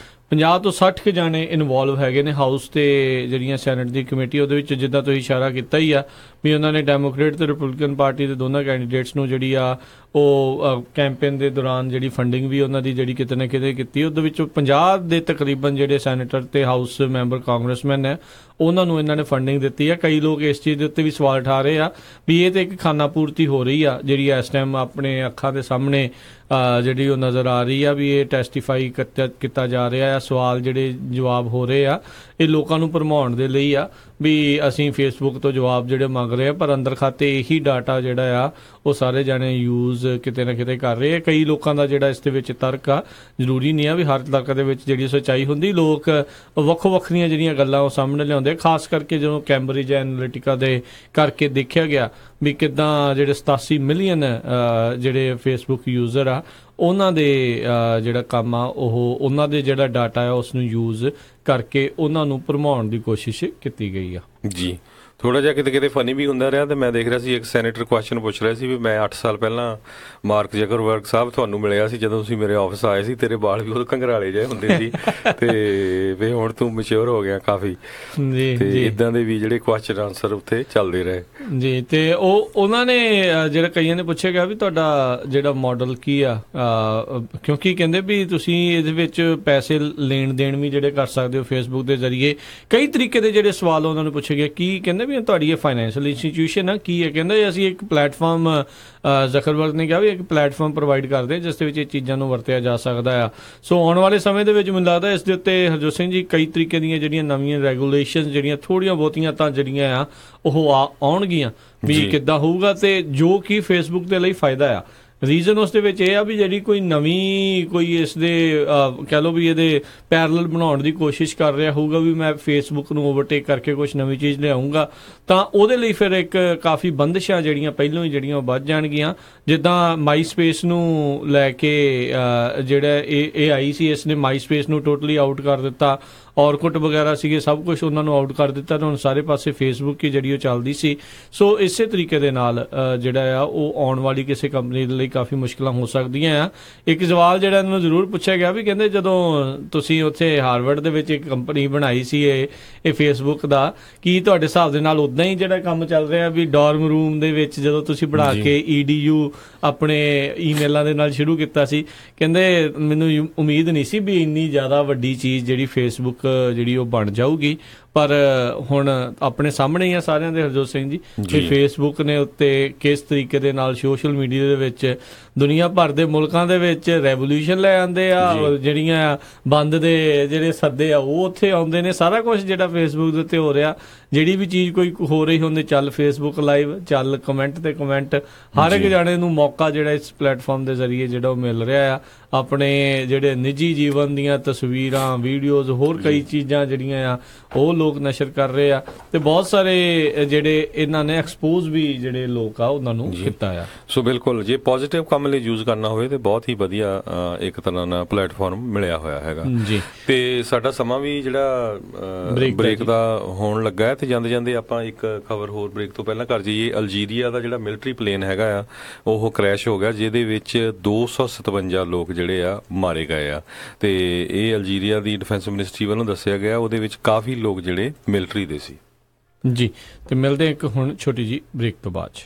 50 ਤੋਂ 60 ਜਾਣੇ ਇਨਵੋਲਵ ਹੈਗੇ ਨੇ। ਹਾਊਸ ਤੇ ਜਿਹੜੀਆਂ ਸੈਨੇਟ ਦੀ ਕਮੇਟੀ ਉਹਦੇ ਵਿੱਚ ਜਿੱਦਾਂ ਤੁਸੀਂ ਇਸ਼ਾਰਾ ਕੀਤਾ ਹੀ ਆ ਵੀ ਉਹਨਾਂ ਨੇ ਡੈਮੋਕ੍ਰੇਟ ਤੇ ਰਿਪਬਲਿਕਨ ਪਾਰਟੀ ਦੇ ਦੋਨਾਂ ਕੈਂਡੀਡੇਟਸ ਨੂੰ ਜਿਹੜੀ ਆ ਉਹ ਕੈਂਪੇਨ ਦੇ ਦੌਰਾਨ ਜਿਹੜੀ ਫੰਡਿੰਗ ਵੀ ਉਹਨਾਂ ਦੀ ਜਿਹੜੀ ਕਿਤੇ ਨਾ ਕਿਤੇ ਕੀਤੀ, ਉਹਦੇ ਵਿੱਚੋਂ 50 ਦੇ ਤਕਰੀਬਨ ਜਿਹੜੇ ਸੈਨੇਟਰ ਤੇ ਹਾਊਸ ਮੈਂਬਰ ਕਾਂਗਰਸਮੈਨ ਹੈ ਉਹਨਾਂ ਨੂੰ ਇਹਨਾਂ ਨੇ ਫੰਡਿੰਗ ਦਿੱਤੀ ਆ। ਕਈ ਲੋਕ ਇਸ ਚੀਜ਼ ਦੇ ਉੱਤੇ ਵੀ ਸਵਾਲ ਉਠਾ ਰਹੇ ਆ ਵੀ ਇਹ ਤੇ ਇੱਕ ਖਾਨਾ ਪੂਰਤੀ ਹੋ ਰਹੀ ਆ ਜਿਹੜੀ ਇਸ ਟਾਈਮ ਆਪਣੇ ਅੱਖਾਂ ਦੇ ਸਾਹਮਣੇ ਜਿਹੜੀ ਉਹ ਨਜ਼ਰ ਆ ਰਹੀ ਆ, ਵੀ ਇਹ ਟੈਸਟੀਫਾਈ ਕੀਤਾ ਜਾ ਰਿਹਾ ਆ। ਸਵਾਲ ਜਿਹੜੇ ਜਵਾਬ ਹੋ ਰਹੇ ਆ ਇਹ ਲੋਕਾਂ ਨੂੰ ਭਰਮਾਉਣ ਦੇ ਲਈ ਆ ਵੀ ਅਸੀਂ ਫੇਸਬੁੱਕ ਤੋਂ ਜਵਾਬ ਜਿਹੜੇ ਮੰਗ ਰਹੇ ਆ, ਪਰ ਅੰਦਰ ਖਾਤੇ ਇਹੀ ਡਾਟਾ ਜਿਹੜਾ ਆ ਉਹ ਸਾਰੇ ਜਾਣੇ ਯੂਜ਼ ਕਿਤੇ ਨਾ ਕਿਤੇ ਕਰ ਰਹੇ ਆ। ਕਈ ਲੋਕਾਂ ਦਾ ਜਿਹੜਾ ਇਸ ਦੇ ਵਿੱਚ ਤਰਕ ਆ, ਜ਼ਰੂਰੀ ਨਹੀਂ ਆ ਵੀ ਹਰ ਤਰਕ ਦੇ ਵਿੱਚ ਜਿਹੜੀ ਸੱਚਾਈ ਹੁੰਦੀ। ਲੋਕ ਵੱਖੋ ਵੱਖਰੀਆਂ ਜਿਹੜੀਆਂ ਗੱਲਾਂ ਉਹ ਸਾਹਮਣੇ ਲਿਆਉਂਦੇ, ਖਾਸ ਕਰਕੇ ਜਦੋਂ ਕੈਂਬਰਿਜ ਐਨਾਲਿਟਿਕਾ ਦੇ ਕਰਕੇ ਦੇਖਿਆ ਗਿਆ ਵੀ ਕਿੱਦਾਂ ਜਿਹੜੇ 87 ਮਿਲੀਅਨ ਜਿਹੜੇ ਫੇਸਬੁੱਕ ਯੂਜ਼ਰ ਆ ਉਹਨਾਂ ਦੇ ਜਿਹੜਾ ਕੰਮ ਆ ਉਹ ਉਹਨਾਂ ਦੇ ਜਿਹੜਾ ਡਾਟਾ ਆ ਉਸ ਨੂੰ ਯੂਜ਼ ਕਰਕੇ ਉਹਨਾਂ ਨੂੰ ਭਰਮਾਉਣ ਦੀ ਕੋਸ਼ਿਸ਼ ਕੀਤੀ ਗਈ ਆ। ਜੀ, ਥੋੜਾ ਜਿਹਾ ਕਿਤੇ ਕਿਤੇ ਫਨੀ ਵੀ ਹੁੰਦਾ ਰਿਹਾ। ਤੇ ਮੈਂ ਦੇਖ ਰਿਹਾ ਸੀ ਇੱਕ ਸੈਨੇਟਰ ਕੁਐਸਚਨ ਪੁੱਛ ਰਿਹਾ ਸੀ ਵੀ ਮੈਂ 8 ਸਾਲ ਪਹਿਲਾਂ ਮਾਰਕ ਜ਼ਕਰਬਰਗ ਸਾਹਿਬ ਤੁਹਾਨੂੰ ਮਿਲਿਆ ਸੀ ਜਦੋਂ ਤੁਸੀਂ ਮੇਰੇ ਆਫਿਸ ਆਏ ਸੀ, ਤੇਰੇ ਵਾਲ ਵੀ ਉਦੋਂ ਘੰਗਰਾਲੇ ਜਿਹੇ ਹੁੰਦੇ ਸੀ ਤੇ ਵੀ ਹੁਣ ਤੂੰ ਮੈਚੁਰ ਹੋ ਗਿਆ ਕਾਫੀ। ਤੇ ਇਦਾਂ ਦੇ ਵੀ ਜਿਹੜੇ ਕੁਐਸਚਨ ਆਨਸਰ ਉੱਥੇ ਚੱਲਦੇ ਰਹੇ ਜੀ। ਤੇ ਉਹਨਾਂ ਨੇ ਜਿਹੜਾ ਕਈਆਂ ਨੇ ਪੁੱਛਿਆ ਗਿਆ ਵੀ ਤੁਹਾਡਾ ਜਿਹੜਾ ਮਾਡਲ ਕੀ ਆ, ਕਿਉਂਕਿ ਕਹਿੰਦੇ ਵੀ ਤੁਸੀਂ ਇਹਦੇ ਵਿੱਚ ਪੈਸੇ ਲੈਣ ਦੇਣ ਵੀ ਜਿਹੜੇ ਕਰ ਸਕਦੇ ਹੋ ਫੇਸਬੁੱਕ ਦੇ ਜ਼ਰੀਏ। ਕਈ ਤਰੀਕੇ ਦੇ ਜਿਹੜੇ ਸਵਾਲ ਉਹਨਾਂ ਨੂੰ ਪੁੱਛੇ ਗਏ। ਕੀ ਕਹਿੰਦੇ ਵੀ ਤੁਹਾਡੀ ਇਹ ਫਾਈਨੈਂਸ਼ੀਅਲ ਇੰਸਟੀਟਿਊਸ਼ਨ ਆ, ਕੀ ਹੈ? ਕਹਿੰਦੇ ਅਸੀਂ ਇੱਕ ਪਲੇਟਫਾਰਮ, ਜ਼ਕਰਬਰਗ ਨੇ ਕਿਹਾ ਵੀ ਇੱਕ ਪਲੇਟਫਾਰਮ ਪ੍ਰੋਵਾਈਡ ਕਰਦੇ ਜਿਸ ਦੇ ਵਿੱਚ ਇਹ ਚੀਜ਼ਾਂ ਨੂੰ ਵਰਤਿਆ ਜਾ ਸਕਦਾ ਆ। ਸੋ ਆਉਣ ਵਾਲੇ ਸਮੇਂ ਦੇ ਵਿੱਚ ਮੈਨੂੰ ਲੱਗਦਾ ਇਸ ਦੇ ਉੱਤੇ ਹਰਜੋਤ ਸਿੰਘ ਜੀ ਕਈ ਤਰੀਕੇ ਦੀਆਂ ਜਿਹੜੀਆਂ ਨਵੀਆਂ ਰੈਗੂਲੇਸ਼ਨ ਜਿਹੜੀਆਂ ਥੋੜ੍ਹੀਆਂ ਬਹੁਤੀਆਂ ਤਾਂ ਜਿਹੜੀਆਂ ਆ ਉਹ ਆਉਣਗੀਆਂ ਵੀ ਕਿੱਦਾਂ ਹੋਊਗਾ, ਤੇ ਜੋ ਕਿ ਫੇਸਬੁੱਕ ਦੇ ਲਈ ਫਾਇਦਾ ਆ। ਰੀਜ਼ਨ ਉਸ ਦੇ ਵਿੱਚ ਇਹ ਆ ਵੀ ਜਿਹੜੀ ਕੋਈ ਨਵੀਂ ਕੋਈ ਇਸ ਦੇ ਕਹਿ ਲਓ ਵੀ ਇਹਦੇ ਪੈਰਲਲ ਬਣਾਉਣ ਦੀ ਕੋਸ਼ਿਸ਼ ਕਰ ਰਿਹਾ ਹੋਊਗਾ ਵੀ ਮੈਂ ਫੇਸਬੁੱਕ ਨੂੰ ਓਵਰਟੇਕ ਕਰਕੇ ਕੁਝ ਨਵੀਂ ਚੀਜ਼ ਲਿਆਉਂਗਾ, ਤਾਂ ਉਹਦੇ ਲਈ ਫਿਰ ਇੱਕ ਕਾਫੀ ਬੰਦਿਸ਼ਾਂ ਜਿਹੜੀਆਂ ਪਹਿਲਾਂ ਹੀ ਜਿਹੜੀਆਂ ਉਹ ਵੱਧ ਜਾਣਗੀਆਂ। ਜਿੱਦਾਂ ਮਾਈ ਸਪੇਸ ਨੂੰ ਲੈ ਕੇ ਜਿਹੜਾ ਇਹ ਆਈ ਸੀ, ਇਸ ਨੇ ਮਾਈ ਸਪੇਸ ਨੂੰ ਟੋਟਲੀ ਆਊਟ ਕਰ ਦਿੱਤਾ, ਔਰਕੁੱਟ ਵਗੈਰਾ ਸੀਗੇ, ਸਭ ਕੁਝ ਉਹਨਾਂ ਨੂੰ ਆਊਟ ਕਰ ਦਿੱਤਾ, ਤੇ ਹੁਣ ਸਾਰੇ ਪਾਸੇ ਫੇਸਬੁੱਕ ਹੀ ਜਿਹੜੀ ਉਹ ਚੱਲਦੀ ਸੀ। ਸੋ ਇਸੇ ਤਰੀਕੇ ਦੇ ਨਾਲ ਜਿਹੜਾ ਆ ਉਹ ਆਉਣ ਵਾਲੀ ਕਿਸੇ ਕੰਪਨੀ ਦੇ ਲਈ ਕਾਫੀ ਮੁਸ਼ਕਲਾਂ ਹੋ ਸਕਦੀਆਂ ਆ। ਇੱਕ ਸਵਾਲ ਜਿਹੜਾ ਇਹਨਾਂ ਨੂੰ ਜ਼ਰੂਰ ਪੁੱਛਿਆ ਗਿਆ ਵੀ ਕਹਿੰਦੇ ਜਦੋਂ ਤੁਸੀਂ ਉੱਥੇ ਹਾਰਵਰਡ ਦੇ ਵਿੱਚ ਇੱਕ ਕੰਪਨੀ ਬਣਾਈ ਸੀ ਇਹ ਫੇਸਬੁੱਕ ਦਾ, ਕੀ ਤੁਹਾਡੇ ਹਿਸਾਬ ਦੇ ਨਾਲ ਉਦਾਂ ਹੀ ਜਿਹੜਾ ਕੰਮ ਚੱਲ ਰਿਹਾ ਵੀ ਡਾਰਮ ਰੂਮ ਦੇ ਵਿੱਚ ਜਦੋਂ ਤੁਸੀਂ ਬਣਾ ਕੇ EDU ਆਪਣੇ ਈਮੇਲਾਂ ਦੇ ਨਾਲ ਸ਼ੁਰੂ ਕੀਤਾ ਸੀ? ਕਹਿੰਦੇ ਮੈਨੂੰ ਉਮੀਦ ਨਹੀਂ ਸੀ ਵੀ ਇੰਨੀ ਜ਼ਿਆਦਾ ਵੱਡੀ ਚੀਜ਼ ਜਿਹੜੀ ਫੇਸਬੁੱਕ ਜਿਹੜੀ ਉਹ ਬਣ ਜਾਊਗੀ, ਪਰ ਹੁਣ ਆਪਣੇ ਸਾਹਮਣੇ ਹੀ ਆ ਸਾਰਿਆਂ ਦੇ ਹਰਜੋਤ ਸਿੰਘ ਜੀ ਕਿ ਫੇਸਬੁੱਕ ਨੇ ਉੱਤੇ ਕਿਸ ਤਰੀਕੇ ਦੇ ਨਾਲ ਸੋਸ਼ਲ ਮੀਡੀਆ ਦੇ ਵਿੱਚ ਦੁਨੀਆ ਭਰ ਦੇ ਮੁਲਕਾਂ ਦੇ ਵਿੱਚ ਰੈਵੋਲੂਸ਼ਨ ਲੈ ਆਉਂਦੇ ਆ, ਜਿਹੜੀਆਂ ਬੰਦ ਦੇ ਜਿਹੜੇ ਸੱਦੇ ਆ ਉਹ ਉੱਥੇ ਆਉਂਦੇ ਨੇ। ਸਾਰਾ ਕੁਝ ਜਿਹੜਾ ਫੇਸਬੁੱਕ ਦੇ ਉੱਤੇ ਹੋ ਰਿਹਾ, ਜਿਹੜੀ ਵੀ ਚੀਜ਼ ਕੋਈ ਹੋ ਰਹੀ ਹੁੰਦੀ, ਚੱਲ ਫੇਸਬੁੱਕ ਲਾਈਵ, ਚੱਲ ਕਮੈਂਟ ਤੇ ਕਮੈਂਟ, ਹਰ ਇੱਕ ਜਾਣੇ ਨੂੰ ਮੌਕਾ ਜਿਹੜਾ ਇਸ ਪਲੇਟਫਾਰਮ ਦੇ ਜ਼ਰੀਏ ਜਿਹੜਾ ਉਹ ਮਿਲ ਰਿਹਾ ਆ ਆਪਣੇ ਜਿਹੜੇ ਨਿੱਜੀ ਜੀਵਨ ਦੀਆਂ ਤਸਵੀਰਾਂ, ਵੀਡੀਓਜ਼, ਹੋਰ ਕਈ ਚੀਜ਼ਾਂ ਜਿਹੜੀਆਂ ਆ ਉਹ ਲੋਕ ਨਸ਼ਰ ਕਰ ਰਹੇ ਆ, ਤੇ ਬਹੁਤ ਸਾਰੇ ਜਿਹੜੇ ਇਹਨਾਂ ਨੇ ਐਕਸਪੋਜ਼ ਵੀ ਜਿਹੜੇ ਲੋਕ ਆ ਉਹਨਾਂ ਨੂੰ ਕੀਤਾ ਆ। ਸੋ ਬਿਲਕੁਲ, ਜੇ ਪੋਜ਼ਿਟਿਵ ਕੰਮ ਲਈ ਯੂਜ਼ ਕਰਨਾ ਹੋਵੇ ਤੇ ਬਹੁਤ ਹੀ ਵਧੀਆ ਇੱਕ ਤਰ੍ਹਾਂ ਦਾ ਪਲੇਟਫਾਰਮ ਮਿਲਿਆ ਹੋਇਆ ਹੈਗਾ ਜੀ। ਤੇ ਸਾਡਾ ਸਮਾਂ ਵੀ ਜਿਹੜਾ ਬ੍ਰੇਕ ਦਾ ਹੋਣ ਲੱਗਾ ਹੈ, ਤੇ ਜਾਂਦੇ ਜਾਂਦੇ ਆਪਾਂ ਇੱਕ ਖਬਰ ਹੋਰ ਬ੍ਰੇਕ ਤੋਂ ਪਹਿਲਾਂ ਕਰ ਜਾਈਏ। ਅਲਜੀਰੀਆ ਦਾ ਜਿਹੜਾ ਮਿਲਟਰੀ ਪਲੇਨ ਹੈਗਾ ਆ ਉਹ ਕ੍ਰੈਸ਼ ਹੋ ਗਿਆ, ਜਿਹਦੇ ਵਿੱਚ 257 ਲੋਕ ਜਿਹੜੇ ਆ ਮਾਰੇ ਗਏ ਆ। ਤੇ ਇਹ ਅਲਜੀਰੀਆ ਦੀ ਡਿਫੈਂਸ ਮਿਨਿਸਟਰੀ ਵੱਲੋਂ ਦੱਸਿਆ ਗਿਆ, ਉਹਦੇ ਵਿੱਚ ਕਾਫੀ ਲੋਕ ਜਿਹੜੇ ਮਿਲਟਰੀ ਦੇ ਸੀ ਜੀ। ਤੇ ਮਿਲਦੇ ਇੱਕ ਹੁਣ ਛੋਟੀ ਜੀ ਬ੍ਰੇਕ ਤੋਂ ਬਾਅਦ।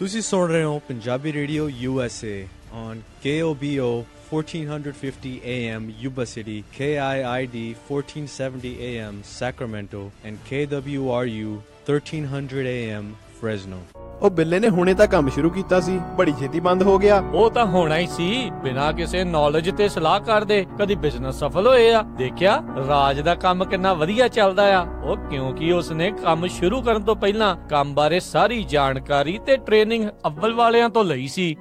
ਤੁਸੀਂ ਸੁਣ ਰਹੇ ਹੋ Punjabi radio USA on KOBO 1450 AM Yuba City, KIID 1470 AM Sacramento, and KWRU 1300 AM Fresno. ਉਹ ਬਿੱਲੇ ਨੇ ਹੁਣੇ ਤਾਂ ਕੰਮ ਸ਼ੁਰੂ ਕੀਤਾ ਸੀ, ਬੜੀ ਛੇਤੀ ਬੰਦ ਹੋ ਗਿਆ। ਉਹ ਤਾਂ ਹੋਣਾ ਹੀ ਸੀ, ਬਿਨਾਂ ਕਿਸੇ ਨੌਲੇਜ ਤੇ ਸਲਾਹ ਕਰਦੇ ਕਦੀ ਬਿਜ਼ਨਸ ਸਫਲ ਹੋਏ ਆ? ਦੇਖਿਆ ਰਾਜ ਦਾ ਕੰਮ ਕਿੰਨਾ ਵਧੀਆ ਚੱਲਦਾ ਆ, ਉਹ ਕਿਉਂਕਿ ਉਸਨੇ ਕੰਮ ਸ਼ੁਰੂ ਕਰਨ ਤੋਂ ਪਹਿਲਾਂ ਕੰਮ ਬਾਰੇ ਸਾਰੀ ਜਾਣਕਾਰੀ ਤੇ ਟ੍ਰੇਨਿੰਗ ਅੱਵਲ ਵਾਲਿਆਂ ਤੋਂ ਲਈ ਸੀ।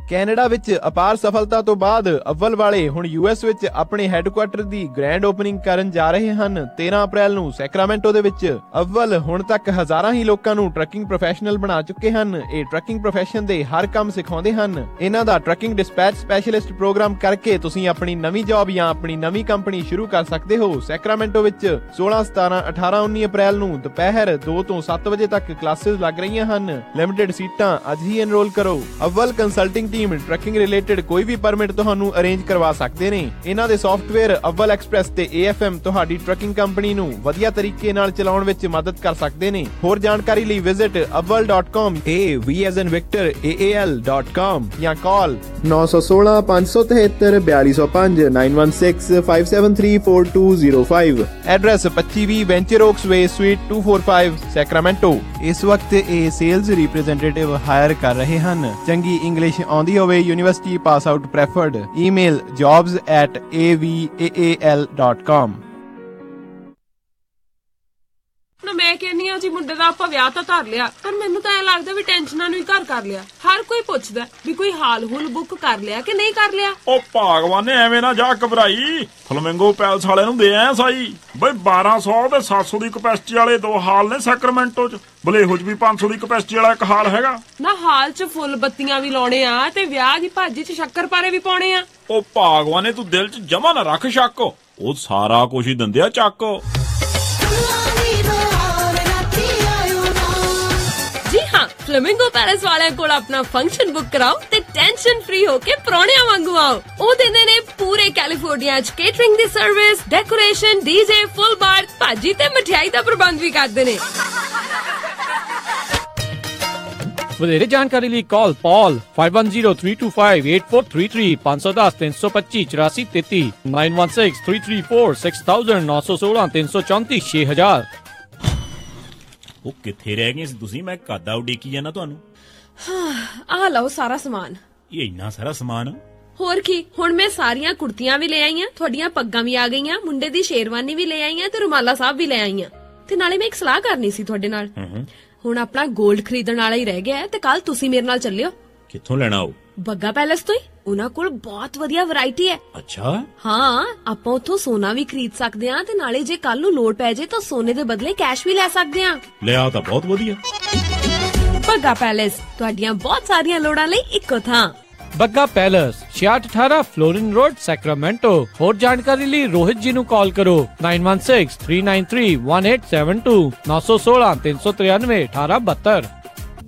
ਕੈਨੇਡਾ ਵਿੱਚ ਅਪਾਰ ਸਫਲਤਾ ਤੋਂ ਬਾਅਦ ਅੱਵਲ ਵਾਲੇ ਹੁਣ US ਵਿੱਚ ਆਪਣੇ ਹੈੱਡਕੁਆਰਟਰ ਦੀ ਗ੍ਰੈਂਡ ਓਪਨਿੰਗ ਕਰਨ ਜਾ ਰਹੇ ਹਨ 13 ਅਪ੍ਰੈਲ ਨੂੰ ਸੈਕਰਾਮੈਂਟੋ ਦੇ ਵਿੱਚ। ਅੱਵਲ ਹੁਣ ਤੱਕ ਹਜ਼ਾਰਾਂ ਹੀ ਲੋਕਾਂ ਨੂੰ ਟਰੱਕਿੰਗ ਪ੍ਰੋਫੈਸ਼ਨਲ ਬਣਾ ਚੁੱਕੇ ਹਨ। ਇਹ ਟਰੱਕਿੰਗ ਪ੍ਰੋਫੈਸ਼ਨ ਦੇ ਹਰ ਕੰਮ ਸਿਖਾਉਂਦੇ ਹਨ। ਇਹਨਾਂ ਦਾ ਟਰੱਕਿੰਗ ਡਿਸਪੈਚ ਸਪੈਸ਼ਲਿਸਟ ਪ੍ਰੋਗਰਾਮ ਕਰਕੇ ਤੁਸੀਂ ਆਪਣੀ ਨਵੀਂ ਜੌਬ ਜਾਂ ਆਪਣੀ ਨਵੀਂ ਕੰਪਨੀ ਸ਼ੁਰੂ ਕਰ ਸਕਦੇ ਹੋ। ਸੈਕਰਾਮੈਂਟੋ ਵਿੱਚ 16, 17, 18, 19 ਅਪ੍ਰੈਲ ਨੂੰ ਦੁਪਹਿਰ 2 ਤੋਂ 7 ਵਜੇ ਤੱਕ ਕਲਾਸਿਸ ਲੱਗ ਰਹੀਆਂ ਹਨ। ਲਿਮਿਟਡ ਸੀਟਾਂ, ਅੱਜ ਹੀ ਐਨਰੋਲ ਕਰੋ। ਅੱਵਲ ਕੰਸਲਟਿੰਗ ਟੀਮ ਟਰੱਕਿੰਗ ਰਿਲੇਟਡ ਕੋਈ ਵੀ ਪਰਮਿਟ ਤੁਹਾਨੂੰ ਅਰੇਂਜ ਕਰਵਾ ਸਕਦੇ ਨੇ। ਇਹਨਾਂ ਦੇ ਸੌਫਟਵੇਅਰ ਅਵਲ ਐਕਸਪ੍ਰੈਸ ਤੇ AFM ਤੁਹਾਡੀ ਟਰੱਕਿੰਗ ਕੰਪਨੀ ਨੂੰ ਵਧੀਆ ਤਰੀਕੇ ਨਾਲ ਚਲਾਉਣ ਵਿੱਚ ਮਦਦ ਕਰ ਸਕਦੇ ਨੇ। ਹੋਰ ਜਾਣਕਾਰੀ ਲਈ ਵਿਜ਼ਿਟ aval.com AVAL.com ਜਾਂ ਕਾਲ 916 573 4205 916 573 4205। ਐਡਰੈਸ 2520 ਵੈਂਚਰ ਓਕਸ ਵੇ ਸਵੀਟ 245 ਸੈਕਰਾਮੈਂਟੋ। ਇਸ ਵਕਤ ਇਹ ਸੇਲਜ਼ ਰਿਪਰੈਜ਼ੈਂਟੇਟਿਵ ਹਾਇਰ ਕਰ ਰਹੇ ਹਨ। ਚੰਗੀ ਇੰਗਲਿਸ਼ ਆਉਂਦੀ ਹੋਵੇ, university pass out preferred. Email jobs@avaal.com। ਮੈਂ ਕਹਿੰਦੀ ਆ ਜੀ ਮੁੰਡੇ ਦਾ ਆਪਾਂ ਵਿਆਹ ਤਾਂ ਧਰ ਲਿਆ, ਪਰ ਮੈਨੂੰ ਤਾਂ ਐ ਲੱਗਦਾ ਵੀ ਟੈਨਸ਼ਨਾਂ ਨੂੰ ਹੀ ਘਰ ਕਰ ਲਿਆ। ਹਰ ਕੋਈ ਪੁੱਛਦਾ ਵੀ ਕੋਈ ਹਾਲ ਹੁਲ ਬੁੱਕ ਕਰ ਲਿਆ ਕਿ ਨਹੀਂ ਕਰ ਲਿਆ। ਉਹ ਭਗਵਾਨ ਨੇ ਐਵੇਂ ਨਾ ਜਾ ਘਬਰਾਈ, ਫਲਮਿੰਗੋ ਪੈਲਸ ਵਾਲਿਆਂ ਨੂੰ ਦੇ ਆਇਆ ਸਾਈ ਬਈ 1200 ਤੇ 700 ਦੀ ਕਪੈਸਿਟੀ ਵਾਲੇ 2 ਹਾਲ ਨੇ ਸੈਕਰਾਮੈਂਟੋ ਚ। ਬਲੇਹੋ ਚ ਵੀ 500 ਦੀ ਕਪੈਸਿਟੀ ਵਾਲਾ ਇੱਕ ਹਾਲ ਹੈਗਾ ਨਾ। ਹਾਲ ਚ ਫੁੱਲ ਬੱਤੀਆਂ ਵੀ ਲਾਉਣੇ ਆ ਤੇ ਵਿਆਹ ਦੀ ਭਾਜੀ ਚ ਸ਼ੱਕਰਪਾਰੇ ਵੀ ਪਾਉਣੇ ਆ। ਉਹ ਭਗਵਾਨ ਨੇ ਤੂੰ ਦਿਲ ਚ ਜਮਾ ਨਾ ਰੱਖ ਸ਼ੱਕ, ਉਹ ਸਾਰਾ ਕੁਝ ਹੀ ਦਿੰਦੇ ਆ ਚੱਕ। ਜੀ ਹਾਂ, ਫਲੇਮਿੰਗੋ ਪੈਲੇਸ ਵਾਲਿਆਂ ਕੋਲ ਆਪਣਾ ਫੰਕਸ਼ਨ ਬੁੱਕ ਕਰਾਓ ਤੇ ਟੈਨਸ਼ਨ ਫ੍ਰੀ ਹੋ ਕੇ ਪ੍ਰਾਹੁਣਿਆਂ ਵਾਂਗੂ ਆਓ। ਉਹ ਦਿੰਦੇ ਨੇ ਪੂਰੇ ਕੈਲੀਫੋਰਨੀਆ ਚ ਕੇਟਰਿੰਗ ਦੀ ਸਰਵਿਸ, ਡੈਕੋਰੇਸ਼ਨ, DJ, ਫੁੱਲ ਬਾਰ, ਭਾਜੀ ਤੇ ਮਠਿਆਈ ਦਾ ਪ੍ਰਬੰਧ ਵੀ ਕਰਦੇ ਨੇ। ਵਧੇਰੇ ਜਾਣਕਾਰੀ ਲਈ ਕਾਲ Paul 5103258433 510 325 8433 916 334 6000 916 334 6000। ਉਹ ਕਿੱਥੇ ਰਹਿ ਗਏ ਸੀ ਤੁਸੀਂ? ਮੈਂ ਕਾਦਾ ਉਡੀਕੀ ਜਾਣਾ ਤੁਹਾਨੂੰ। ਆ ਲਓ ਸਾਰਾ ਸਮਾਨ। ਇਹ ਇੰਨਾ ਸਾਰਾ ਸਮਾਨ? ਹੋਰ ਕੀ, ਹੁਣ ਮੈਂ ਸਾਰੀਆਂ ਕੁੜਤੀਆਂ ਵੀ ਲੈ ਆਈਆਂ, ਤੁਹਾਡੀਆਂ ਪੱਗਾਂ ਵੀ ਆ ਗਈਆਂ, ਮੁੰਡੇ ਦੀ ਸ਼ੇਰਵਾਨੀ ਵੀ ਲੈ ਆਈਆਂ ਤੇ ਰੁਮਾਲਾ ਸਾਹਿਬ ਵੀ ਲੈ ਆਈਆਂ। ਤੇ ਨਾਲੇ ਮੈਂ ਇੱਕ ਸਲਾਹ ਕਰਨੀ ਸੀ ਤੁਹਾਡੇ ਨਾਲ। ਹੁਣ ਆਪਣਾ 골ਡ ਖਰੀਦਣ ਵਾਲਾ ਹੀ ਰਹਿ ਗਿਆ ਤੇ ਕੱਲ ਤੁਸੀਂ ਮੇਰੇ ਨਾਲ ਚੱਲਿਓ। ਕਿੱਥੋਂ ਲੈਣਾ ਉਹ? ਬੱਗਾ ਪੈਲੇਸ ਤੋਂ ਹੀ। ਉਹਨਾਂ ਕੋਲ ਬਹੁਤ ਵਧੀਆ ਵੈਰਾਈਟੀ ਹੈ। ਅੱਛਾ। ਹਾਂ, ਆਪਾਂ ਉੱਥੋਂ ਸੋਨਾ ਵੀ ਖਰੀਦ ਸਕਦੇ ਆ ਤੇ ਨਾਲੇ ਜੇ ਕੱਲ ਨੂੰ ਲੋੜ ਪੈ ਜੇ ਤਾਂ ਸੋਨੇ ਦੇ ਬਦਲੇ ਕੈਸ਼ ਵੀ ਲੈ ਸਕਦੇ ਆ। ਲਿਆ ਤਾਂ ਬਹੁਤ ਵਧੀਆ। ਬੱਗਾ ਪੈਲੇਸ, ਤੁਹਾਡੀਆਂ ਬਹੁਤ ਸਾਰੀਆਂ ਲੋੜਾਂ ਲਈ ਇੱਕੋ ਥਾਂ। Bagga palace 6618 Florin road Sacramento. ਹੋਰ ਜਾਣਕਾਰੀ ਲਈ ਰੋਹਿਤ ਜੀ ਨੂੰ ਕਾਲ ਕਰੋ 9163931872 916 393 1872।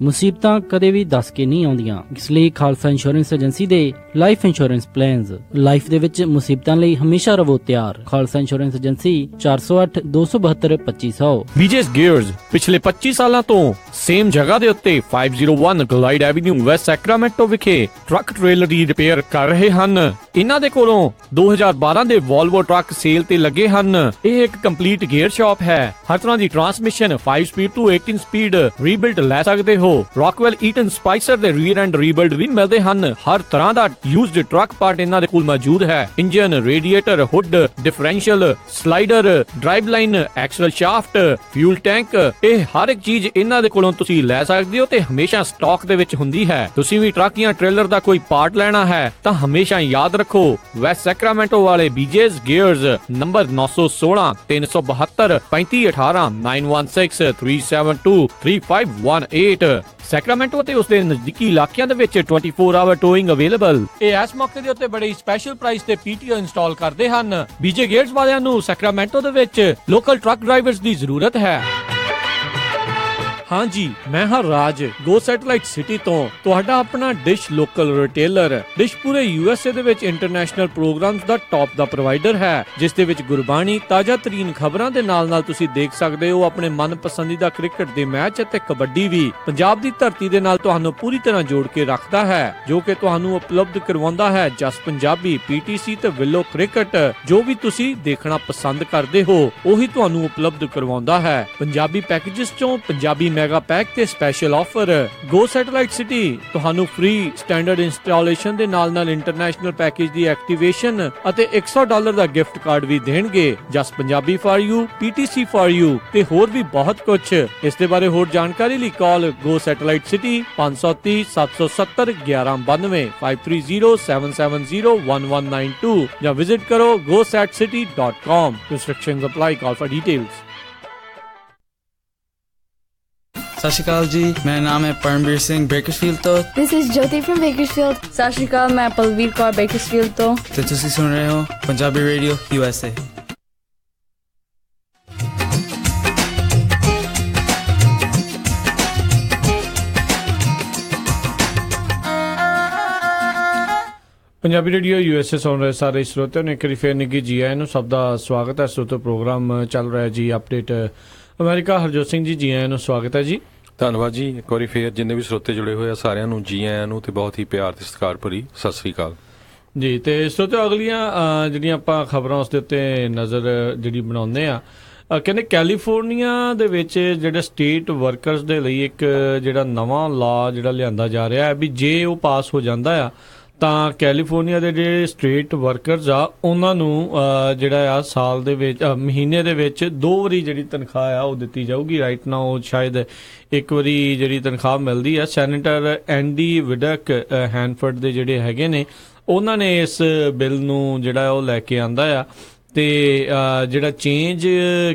ਮੁਸੀਬਤਾਂ ਕਦੇ ਵੀ ਦੱਸ ਕੇ ਨਹੀਂ ਆਉਂਦੀਆਂ, ਇਸ ਲਈ ਖਾਲਸਾ ਇੰਸ਼ੋਰੈਂਸ ਏਜੰਸੀ ਦੇ ਲਾਈਫ ਇੰਸ਼ੋਰੈਂਸ ਪਲਾਨਸ ਲਾਈਫ ਦੇ ਵਿੱਚ ਮੁਸੀਬਤਾਂ ਲਈ ਹਮੇਸ਼ਾ ਰਹੋ ਤਿਆਰ। Khalsa insurance agency 408 272 2500। BJ's Gears ਪਿਛਲੇ 25 ਸਾਲਾਂ ਤੋਂ ਸੇਮ ਜਗ੍ਹਾ ਦੇ ਉੱਤੇ 501 ਗਲਾਈਡ ਐਵਨਿਊ ਵੈਸਟ ਸੈਕਰਾਮੈਂਟੋ ਵਿਖੇ ਟਰੱਕ ਟ੍ਰੇਲਰ ਦੀ ਰਿਪੇਅਰ ਕਰ ਰਹੇ ਹਨ। ਇਹਨਾਂ ਦੇ ਕੋਲੋਂ 2012 ਦੇ ਵੋਲਵੋ ਟਰੱਕ ਸੇਲ ਤੇ ਲੱਗੇ ਹਨ। ਇਹ ਇੱਕ ਕੰਪਲੀਟ ਗੇਅਰ ਸ਼ਾਪ ਹੈ। ਹਰ ਤਰ੍ਹਾਂ ਦੀ ਟਰਾਂਸਮਿਸ਼ਨ 5 ਸਪੀਡ ਤੋਂ 18 ਸਪੀਡ ਰੀਬਿਲਡ ਲੈ ਸਕਦੇ ਹੋ। ਰੌਕਵੈਲ ਈਟਨ ਸਪਾਈਸਰ ਦੇ ਰੀਅਰ ਐਂਡ ਰੀਬਿਲਡ ਵੀ ਮਿਲਦੇ ਹਨ। ਹਰ ਤਰ੍ਹਾਂ ਦਾ ਯੂਜ਼ਡ ਟਰੱਕ ਪਾਰਟ ਇਹਨਾਂ ਦੇ ਕੋਲ ਮੌਜੂਦ ਹੈ। Engine, radiator, hood, differential, slider, drive line, axle shaft, fuel tank, ਇਹ ਹਰ ਇੱਕ ਚੀਜ਼ ਇਹਨਾਂ ਦੇ ਕੋਲੋਂ ਤੁਸੀਂ ਲੈ ਸਕਦੇ ਹੋ ਤੇ ਹਮੇਸ਼ਾ ਸਟਾਕ ਦੇ ਵਿੱਚ ਹੁੰਦੀ ਹੈ। ਤੁਸੀਂ ਵੀ ਟਰੱਕ ਜਾਂ ਟ੍ਰੇਲਰ ਦਾ ਕੋਈ ਪਾਰਟ ਲੈਣਾ ਹੈ ਤਾਂ ਹਮੇਸ਼ਾ ਯਾਦ ਰੱਖੋ ਵੈਸਟ ਸੈਕਰਾਮੈਂਟੋ ਵਾਲੇ BJ's Gears ਨੰਬਰ 916 372 3518 916 372 3518। ਸੈਕਰਾਮੈਂਟੋ ਤੇ ਉਸਦੇ ਨਜ਼ਦੀਕੀ ਇਲਾਕਿਆਂ ਦੇ ਵਿੱਚ 24 ਆਵਰ ਟੋਇੰਗ ਅਵੇਲੇਬਲ। ਇਹ ਇਸ ਮੌਕੇ ਦੇ ਉੱਤੇ ਬੜੇ ਸਪੈਸ਼ਲ ਪ੍ਰਾਈਸ ਤੇ PTO ਇੰਸਟਾਲ ਕਰਦੇ ਹਨ। BJ Gears ਵਾਲਿਆਂ ਨੂੰ ਸੈਕਰਾਮੈਂਟੋ ਦੇ ਵਿੱਚ ਲੋਕਲ ਟਰੱਕ ਡਰਾਈਵਰਸ ਦੀ ਜ਼ਰੂਰਤ ਹੈ। हाँ जी, मैं हाँ राज गो सैटेलाइट सिटी तो ਤੁਹਾਡਾ ਆਪਣਾ ਡਿਸ਼ ਲੋਕਲ ਰਿਟੇਲਰ। ਡਿਸ਼ ਪੂਰੇ USA ਦੇ ਵਿੱਚ ਇੰਟਰਨੈਸ਼ਨਲ ਪ੍ਰੋਗਰਾਮਸ ਦਾ ਟੌਪ ਦਾ ਪ੍ਰੋਵਾਈਡਰ ਹੈ, ਜਿਸ ਦੇ ਵਿੱਚ ਗੁਰਬਾਣੀ, ਤਾਜ਼ਾ ਤਰੀਨ ਖਬਰਾਂ ਦੇ ਨਾਲ ਤੁਸੀਂ ਦੇਖ ਸਕਦੇ ਹੋ ਆਪਣੇ ਮਨਪਸੰਦੀਦਾ ਕ੍ਰਿਕਟ ਦੇ ਮੈਚ ਅਤੇ ਕਬੱਡੀ ਵੀ। ਪੰਜਾਬ ਦੀ ਧਰਤੀ ਦੇ ਨਾਲ ਤੁਹਾਨੂੰ ਪੂਰੀ ਤਰ੍ਹਾਂ ਜੋੜ ਕੇ ਰੱਖਦਾ ਹੈ, ਜੋ ਕਿ ਤੁਹਾਨੂੰ ਉਪਲਬਧ ਕਰਵਾਉਂਦਾ ਹੈ ਜਸ ਪੰਜਾਬੀ, PTC ਤੇ ਵਿਲੋ ਕ੍ਰਿਕਟ। ਜੋ ਵੀ ਤੁਸੀਂ ਦੇਖਣਾ ਪਸੰਦ ਕਰਦੇ ਹੋ ਉਹੀ ਤੁਹਾਨੂੰ ਉਪਲਬਧ ਕਰਵਾਉਂਦਾ ਹੈ। ਪੰਜਾਬੀ ਪੈਕੇजेस ਚੋਂ ਪੰਜਾਬੀ ਮੈਗਾ ਪੈਕ ਤੇ ਸਪੈਸ਼ਲ ਆਫਰ। ਗੋ ਸੈਟੇਲਾਈਟ ਸਿਟੀ ਤੁਹਾਨੂੰ ਫ੍ਰੀ ਸਟੈਂਡਰਡ ਇੰਸਟਾਲੇਸ਼ਨ ਦੇ ਨਾਲ ਇੰਟਰਨੈਸ਼ਨਲ ਪੈਕੇਜ ਦੀ ਐਕਟੀਵੇਸ਼ਨ ਅਤੇ $100 ਦਾ ਗਿਫਟ ਕਾਰਡ ਵੀ ਦੇਣਗੇ। Jas Punjabi for you, PTC for you ਤੇ ਹੋਰ ਵੀ ਬਹੁਤ ਕੁਝ। ਇਸ ਦੇ ਬਾਰੇ ਹੋਰ ਜਾਣਕਾਰੀ ਲਈ ਕਾਲ ਗੋ ਸੈਟੇਲਾਈਟ ਸਿਟੀ 530 770 1192 530 770 1192 ਜਾਂ ਵਿਜ਼ਿਟ ਕਰੋ gosatcity.com। Restrictions apply. Call for details. ਸਤਿ ਸ਼੍ਰੀ ਅਕਾਲ ਜੀ, ਮੇਰਾ ਨਾਮ ਹੈ ਪਰਮਵੀਰ ਸਿੰਘ ਬੇਕਰਸਫੀਲਡ ਤੋਂ। This is Jyoti from Bakersfield. ਸਤਿ ਸ਼੍ਰੀ ਅਕਾਲ, ਮੈਂ ਪਲਵੀਰ ਕੌਰ ਬੇਕਰਸਫੀਲਡ ਤੋਂ ਤੇ ਤੁਸੀਂ ਸੁਣ ਰਹੇ ਹੋ Punjabi radio USA। Punjabi radio USA ਸੁਣ ਰਹੇ ਸਾਰੇ ਸਰੋਤਿਆਂ ਨੂੰ ਇੱਕ ਵਾਰੀ ਫੇਰ ਨਿੱਘੀ ਜੀ ਆਇਆਂ ਨੂੰ, ਸਭ ਦਾ ਸਵਾਗਤ ਹੈ। ਸਰੋਤਿਓ ਪ੍ਰੋਗਰਾਮ ਚੱਲ ਰਿਹਾ ਜੀ ਅਪਡੇਟ ਅਮਰੀਕਾ। ਹਰਜੋਤ ਸਿੰਘ ਜੀ, ਜੀ ਆਇਆਂ ਨੂੰ, ਸਵਾਗਤ ਹੈ ਜੀ। ਧੰਨਵਾਦ ਜੀ। ਇੱਕ ਵਾਰੀ ਫੇਰ ਜਿੰਨੇ ਵੀ ਸਰੋਤੇ ਜੁੜੇ ਹੋਏ ਆ ਸਾਰਿਆਂ ਨੂੰ ਜੀ ਆਇਆਂ ਨੂੰ ਤੇ ਬਹੁਤ ਹੀ ਪਿਆਰ ਤੇ ਸਤਿਕਾਰ ਭਰੀ ਸਤਿ ਸ੍ਰੀ ਅਕਾਲ ਜੀ। ਤੇ ਸਰੋਤਿਓ ਅਗਲੀਆਂ ਜਿਹੜੀਆਂ ਆਪਾਂ ਖਬਰਾਂ ਉਸ ਦੇ ਉੱਤੇ ਨਜ਼ਰ ਜਿਹੜੀ ਬਣਾਉਂਦੇ ਆ, ਕਹਿੰਦੇ ਕੈਲੀਫੋਰਨੀਆ ਦੇ ਵਿੱਚ ਜਿਹੜੇ ਸਟੇਟ ਵਰਕਰਸ ਦੇ ਲਈ ਇੱਕ ਜਿਹੜਾ ਨਵਾਂ ਲਾ ਜਿਹੜਾ ਲਿਆਂਦਾ ਜਾ ਰਿਹਾ ਹੈ ਵੀ ਜੇ ਉਹ ਪਾਸ ਹੋ ਜਾਂਦਾ ਆ ਤਾਂ ਕੈਲੀਫੋਰਨੀਆ ਦੇ ਜਿਹੜੇ ਸਟੇਟ ਵਰਕਰਸ ਆ ਉਹਨਾਂ ਨੂੰ ਜਿਹੜਾ ਆ ਸਾਲ ਦੇ ਵਿੱਚ ਮਹੀਨੇ ਦੇ ਵਿੱਚ 2 ਵਾਰੀ ਜਿਹੜੀ ਤਨਖਾਹ ਆ ਉਹ ਦਿੱਤੀ ਜਾਊਗੀ। ਰਾਈਟ ਨਾਓ ਸ਼ਾਇਦ ਇੱਕ ਵਾਰੀ ਜਿਹੜੀ ਤਨਖਾਹ ਮਿਲਦੀ ਆ। ਸੈਨੇਟਰ ਐਂਡੀ ਵਿਡਕ ਹੈਨਫਰਡ ਦੇ ਜਿਹੜੇ ਹੈਗੇ ਨੇ ਉਹਨਾਂ ਨੇ ਇਸ ਬਿੱਲ ਨੂੰ ਜਿਹੜਾ ਉਹ ਲੈ ਕੇ ਆਂਦਾ ਆ ਤੇ ਜਿਹੜਾ ਚੇਂਜ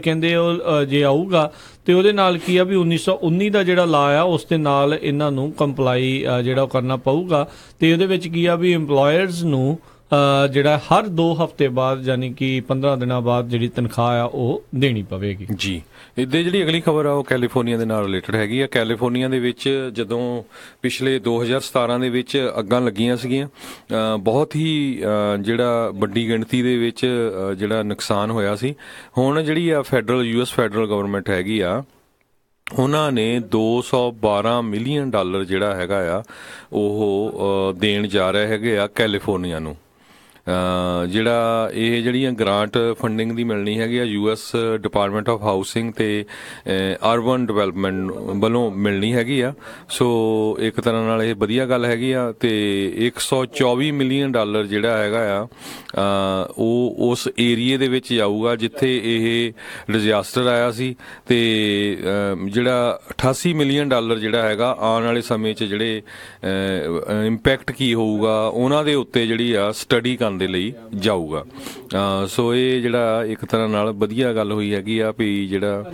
ਕਹਿੰਦੇ ਉਹ ਜੇ ਆਊਗਾ ਤੇ ਉਹਦੇ ਨਾਲ ਕੀ ਆ ਵੀ 1919 ਦਾ ਜਿਹੜਾ ਲਾ ਆ ਉਸ ਦੇ ਨਾਲ ਇਹਨਾਂ ਨੂੰ ਕੰਪਲਾਈ ਜਿਹੜਾ ਉਹ ਕਰਨਾ ਪਊਗਾ। ਤੇ ਉਹਦੇ ਵਿੱਚ ਕੀ ਆ ਵੀ ਇੰਪਲੋਇਰਸ ਨੂੰ ਜਿਹੜਾ ਹਰ 2 ਹਫ਼ਤੇ ਬਾਅਦ ਯਾਨੀ ਕਿ 15 ਦਿਨਾਂ ਬਾਅਦ ਜਿਹੜੀ ਤਨਖਾਹ ਆ ਉਹ ਦੇਣੀ ਪਵੇਗੀ ਜੀ। ਇੱਦਾਂ ਜਿਹੜੀ ਅਗਲੀ ਖਬਰ ਆ ਉਹ ਕੈਲੀਫੋਰਨੀਆ ਦੇ ਨਾਲ ਰਿਲੇਟਡ ਹੈਗੀ ਆ। ਕੈਲੀਫੋਰਨੀਆ ਦੇ ਵਿੱਚ ਜਦੋਂ ਪਿਛਲੇ 2017 ਦੇ ਵਿੱਚ ਅੱਗਾਂ ਲੱਗੀਆਂ ਸੀਗੀਆਂ, ਬਹੁਤ ਹੀ ਜਿਹੜਾ ਵੱਡੀ ਗਿਣਤੀ ਦੇ ਵਿੱਚ ਜਿਹੜਾ ਨੁਕਸਾਨ ਹੋਇਆ ਸੀ। ਹੁਣ ਜਿਹੜੀ ਆ US ਫੈਡਰਲ ਗਵਰਨਮੈਂਟ ਹੈਗੀ ਆ ਉਹਨਾਂ ਨੇ $212 ਮਿਲੀਅਨ ਜਿਹੜਾ ਹੈਗਾ ਆ ਉਹ ਦੇਣ ਜਾ ਰਹੇ ਹੈਗੇ ਆ ਕੈਲੀਫੋਰਨੀਆ ਨੂੰ। ਜਿਹੜਾ ਇਹ ਜਿਹੜੀਆਂ ਗ੍ਰਾਂਟ ਫੰਡਿੰਗ ਦੀ ਮਿਲਣੀ ਹੈਗੀ ਆ US ਡਿਪਾਰਟਮੈਂਟ ਆਫ ਹਾਊਸਿੰਗ ਤੇ ਅਰਬਨ ਡਿਵੈਲਪਮੈਂਟ ਵੱਲੋਂ ਮਿਲਣੀ ਹੈਗੀ ਆ। ਸੋ ਇੱਕ ਤਰ੍ਹਾਂ ਨਾਲ ਇਹ ਵਧੀਆ ਗੱਲ ਹੈਗੀ ਆ। ਤੇ $124 ਮਿਲੀਅਨ ਜਿਹੜਾ ਹੈਗਾ ਆ ਉਹ ਉਸ ਏਰੀਏ ਦੇ ਵਿੱਚ ਜਾਊਗਾ ਜਿੱਥੇ ਇਹ ਡਿਜ਼ਾਸਟਰ ਆਇਆ ਸੀ। ਤੇ ਜਿਹੜਾ $88 ਮਿਲੀਅਨ ਜਿਹੜਾ ਹੈਗਾ ਆਉਣ ਵਾਲੇ ਸਮੇਂ 'ਚ ਜਿਹੜੇ ਇੰਪੈਕਟ ਕੀ ਹੋਊਗਾ ਉਹਨਾਂ ਦੇ ਉੱਤੇ ਜਿਹੜੀ ਆ ਸਟੱਡੀ ਕਰਨ ਦੇ ਲਈ ਜਾਊਗਾ। ਸੋ ਇਹ ਜਿਹੜਾ ਇੱਕ ਤਰ੍ਹਾਂ ਨਾਲ ਵਧੀਆ ਗੱਲ ਹੋਈ ਹੈਗੀ ਆ ਵੀ ਜਿਹੜਾ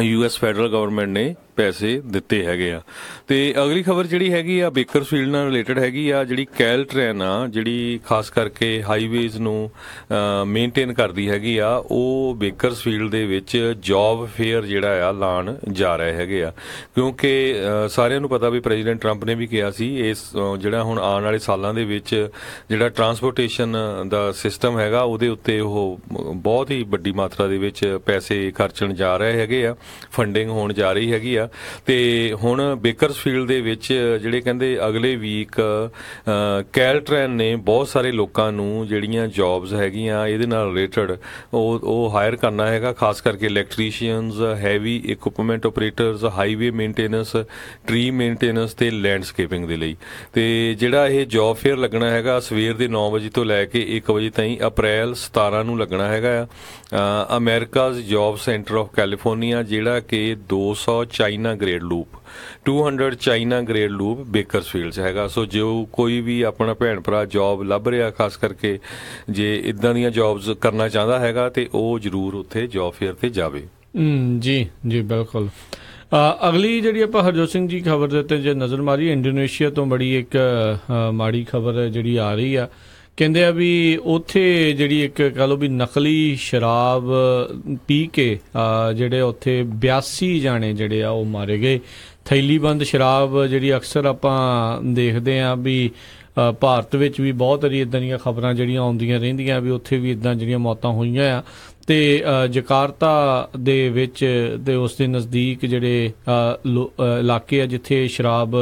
US ਫੈਡਰਲ ਗਵਰਨਮੈਂਟ ਨੇ ਪੈਸੇ ਦਿੱਤੇ ਹੈਗੇ ਆ। ਤੇ ਅਗਲੀ ਖਬਰ ਜਿਹੜੀ ਹੈਗੀ ਆ ਬੇਕਰਸਫੀਲਡ ਨਾਲ ਰਿਲੇਟਡ ਹੈਗੀ ਆ। ਜਿਹੜੀ ਕੈਲਟ੍ਰੇਨ ਆ ਜਿਹੜੀ ਖਾਸ ਕਰਕੇ ਹਾਈਵੇਜ਼ ਨੂੰ ਮੇਨਟੇਨ ਕਰਦੀ ਹੈਗੀ ਆ, ਉਹ ਬੇਕਰਸਫੀਲਡ ਦੇ ਵਿੱਚ ਜੌਬ ਫੇਅਰ ਜਿਹੜਾ ਆ ਲਾਉਣ ਜਾ ਰਹੇ ਹੈਗੇ ਆ। ਕਿਉਂਕਿ ਸਾਰਿਆਂ ਨੂੰ ਪਤਾ ਵੀ ਪ੍ਰੈਜ਼ੀਡੈਂਟ ਟਰੰਪ ਨੇ ਵੀ ਕਿਹਾ ਸੀ ਇਸ ਜਿਹੜਾ ਹੁਣ ਆਉਣ ਵਾਲੇ ਸਾਲਾਂ ਦੇ ਵਿੱਚ ਜਿਹੜਾ ਟਰਾਂਸਪੋਰਟੇਸ਼ਨ ਦਾ ਸਿਸਟਮ ਹੈਗਾ ਉਹਦੇ ਉੱਤੇ ਉਹ ਬਹੁਤ ਹੀ ਵੱਡੀ ਮਾਤਰਾ ਦੇ ਵਿੱਚ ਪੈਸੇ ਖਰਚਣ ਜਾ ਰਹੇ ਹੈਗੇ ਆ, ਫੰਡਿੰਗ ਹੋਣ ਜਾ ਰਹੀ ਹੈਗੀ ਆ। ਤੇ ਹੁਣ ਬੇਕਰਸਫੀਲਡ ਦੇ ਵਿੱਚ ਜਿਹੜੇ ਕਹਿੰਦੇ ਅਗਲੇ ਵੀਕ ਕੈਲਟ੍ਰੇਨ ਨੇ ਬਹੁਤ ਸਾਰੇ ਲੋਕਾਂ ਨੂੰ ਜਿਹੜੀਆਂ ਜੌਬਸ ਹੈਗੀਆਂ ਇਹਦੇ ਨਾਲ ਰਿਲੇਟਡ ਉਹ ਹਾਇਰ ਕਰਨਾ ਹੈਗਾ, ਖਾਸ ਕਰਕੇ electricians, heavy equipment operators, highway maintenance, tree maintenance ਤੇ ਲੈਂਡਸਕੇਪਿੰਗ ਦੇ ਲਈ। ਤੇ ਜਿਹੜਾ ਇਹ ਜੌਬ ਫੇਅਰ ਲੱਗਣਾ ਹੈਗਾ ਸਵੇਰ ਦੇ 9 ਵਜੇ ਤੋਂ ਲੈ ਕੇ 1 ਵਜੇ ਤਾਈਂ ਅਪ੍ਰੈਲ 17 ਨੂੰ ਲੱਗਣਾ ਹੈਗਾ ਆ। ਅਮਰੀਕਾਜ਼ ਜੌਬ ਸੈਂਟਰ ਆਫ ਕੈਲੀਫੋਰਨੀਆ ਜਿਹੜਾ ਕਿ 200 China grade loop 200 China grade loop Bakersfield 'ਚ ਹੈਗਾ। ਸੋ ਜੋ ਕੋਈ ਵੀ ਆਪਣਾ ਭੈਣ ਭਰਾ ਜੌਬ ਲੱਭ ਰਿਹਾ, ਖਾਸ ਕਰਕੇ ਜੇ ਇਦਾਂ ਦੀਆਂ ਜੌਬਸ ਕਰਨਾ ਚਾਹੁੰਦਾ ਹੈਗਾ ਤੇ ਉਹ ਜ਼ਰੂਰ ਉੱਥੇ ਜੌਬ ਫੇਅਰ ਤੇ ਜਾਵੇ। ਜੀ ਜੀ ਬਿਲਕੁਲ। ਅਗਲੀ ਜਿਹੜੀ ਆਪਾਂ ਹਰਜੋਤ ਸਿੰਘ ਜੀ ਖਬਰ ਦੇ ਉੱਤੇ ਜੇ ਨਜ਼ਰ ਮਾਰੀ, ਇੰਡੋਨੇਸ਼ੀਆ ਤੋਂ ਬੜੀ ਇੱਕ ਮਾੜੀ ਖਬਰ ਜਿਹੜੀ ਆ ਰਹੀ ਆ। ਕਹਿੰਦੇ ਆ ਵੀ ਉੱਥੇ ਜਿਹੜੀ ਇੱਕ ਕਹ ਲਓ ਵੀ ਨਕਲੀ ਸ਼ਰਾਬ ਪੀ ਕੇ ਜਿਹੜੇ ਉੱਥੇ 82 ਜਾਣੇ ਜਿਹੜੇ ਆ ਉਹ ਮਾਰੇ ਗਏ। ਥੈਲੀਬੰਦ ਸ਼ਰਾਬ ਜਿਹੜੀ ਅਕਸਰ ਆਪਾਂ ਦੇਖਦੇ ਆ ਵੀ ਭਾਰਤ ਵਿੱਚ ਵੀ ਬਹੁਤ ਸਾਰੀ ਇੱਦਾਂ ਦੀਆਂ ਖਬਰਾਂ ਜਿਹੜੀਆਂ ਆਉਂਦੀਆਂ ਰਹਿੰਦੀਆਂ ਵੀ ਉੱਥੇ ਵੀ ਇੱਦਾਂ ਜਿਹੜੀਆਂ ਮੌਤਾਂ ਹੋਈਆਂ ਆ। ਤੇ ਜਕਾਰਤਾ ਦੇ ਵਿੱਚ ਤੇ ਉਸ ਦੇ ਨਜ਼ਦੀਕ ਜਿਹੜੇ ਇਲਾਕੇ ਆ ਜਿੱਥੇ ਸ਼ਰਾਬ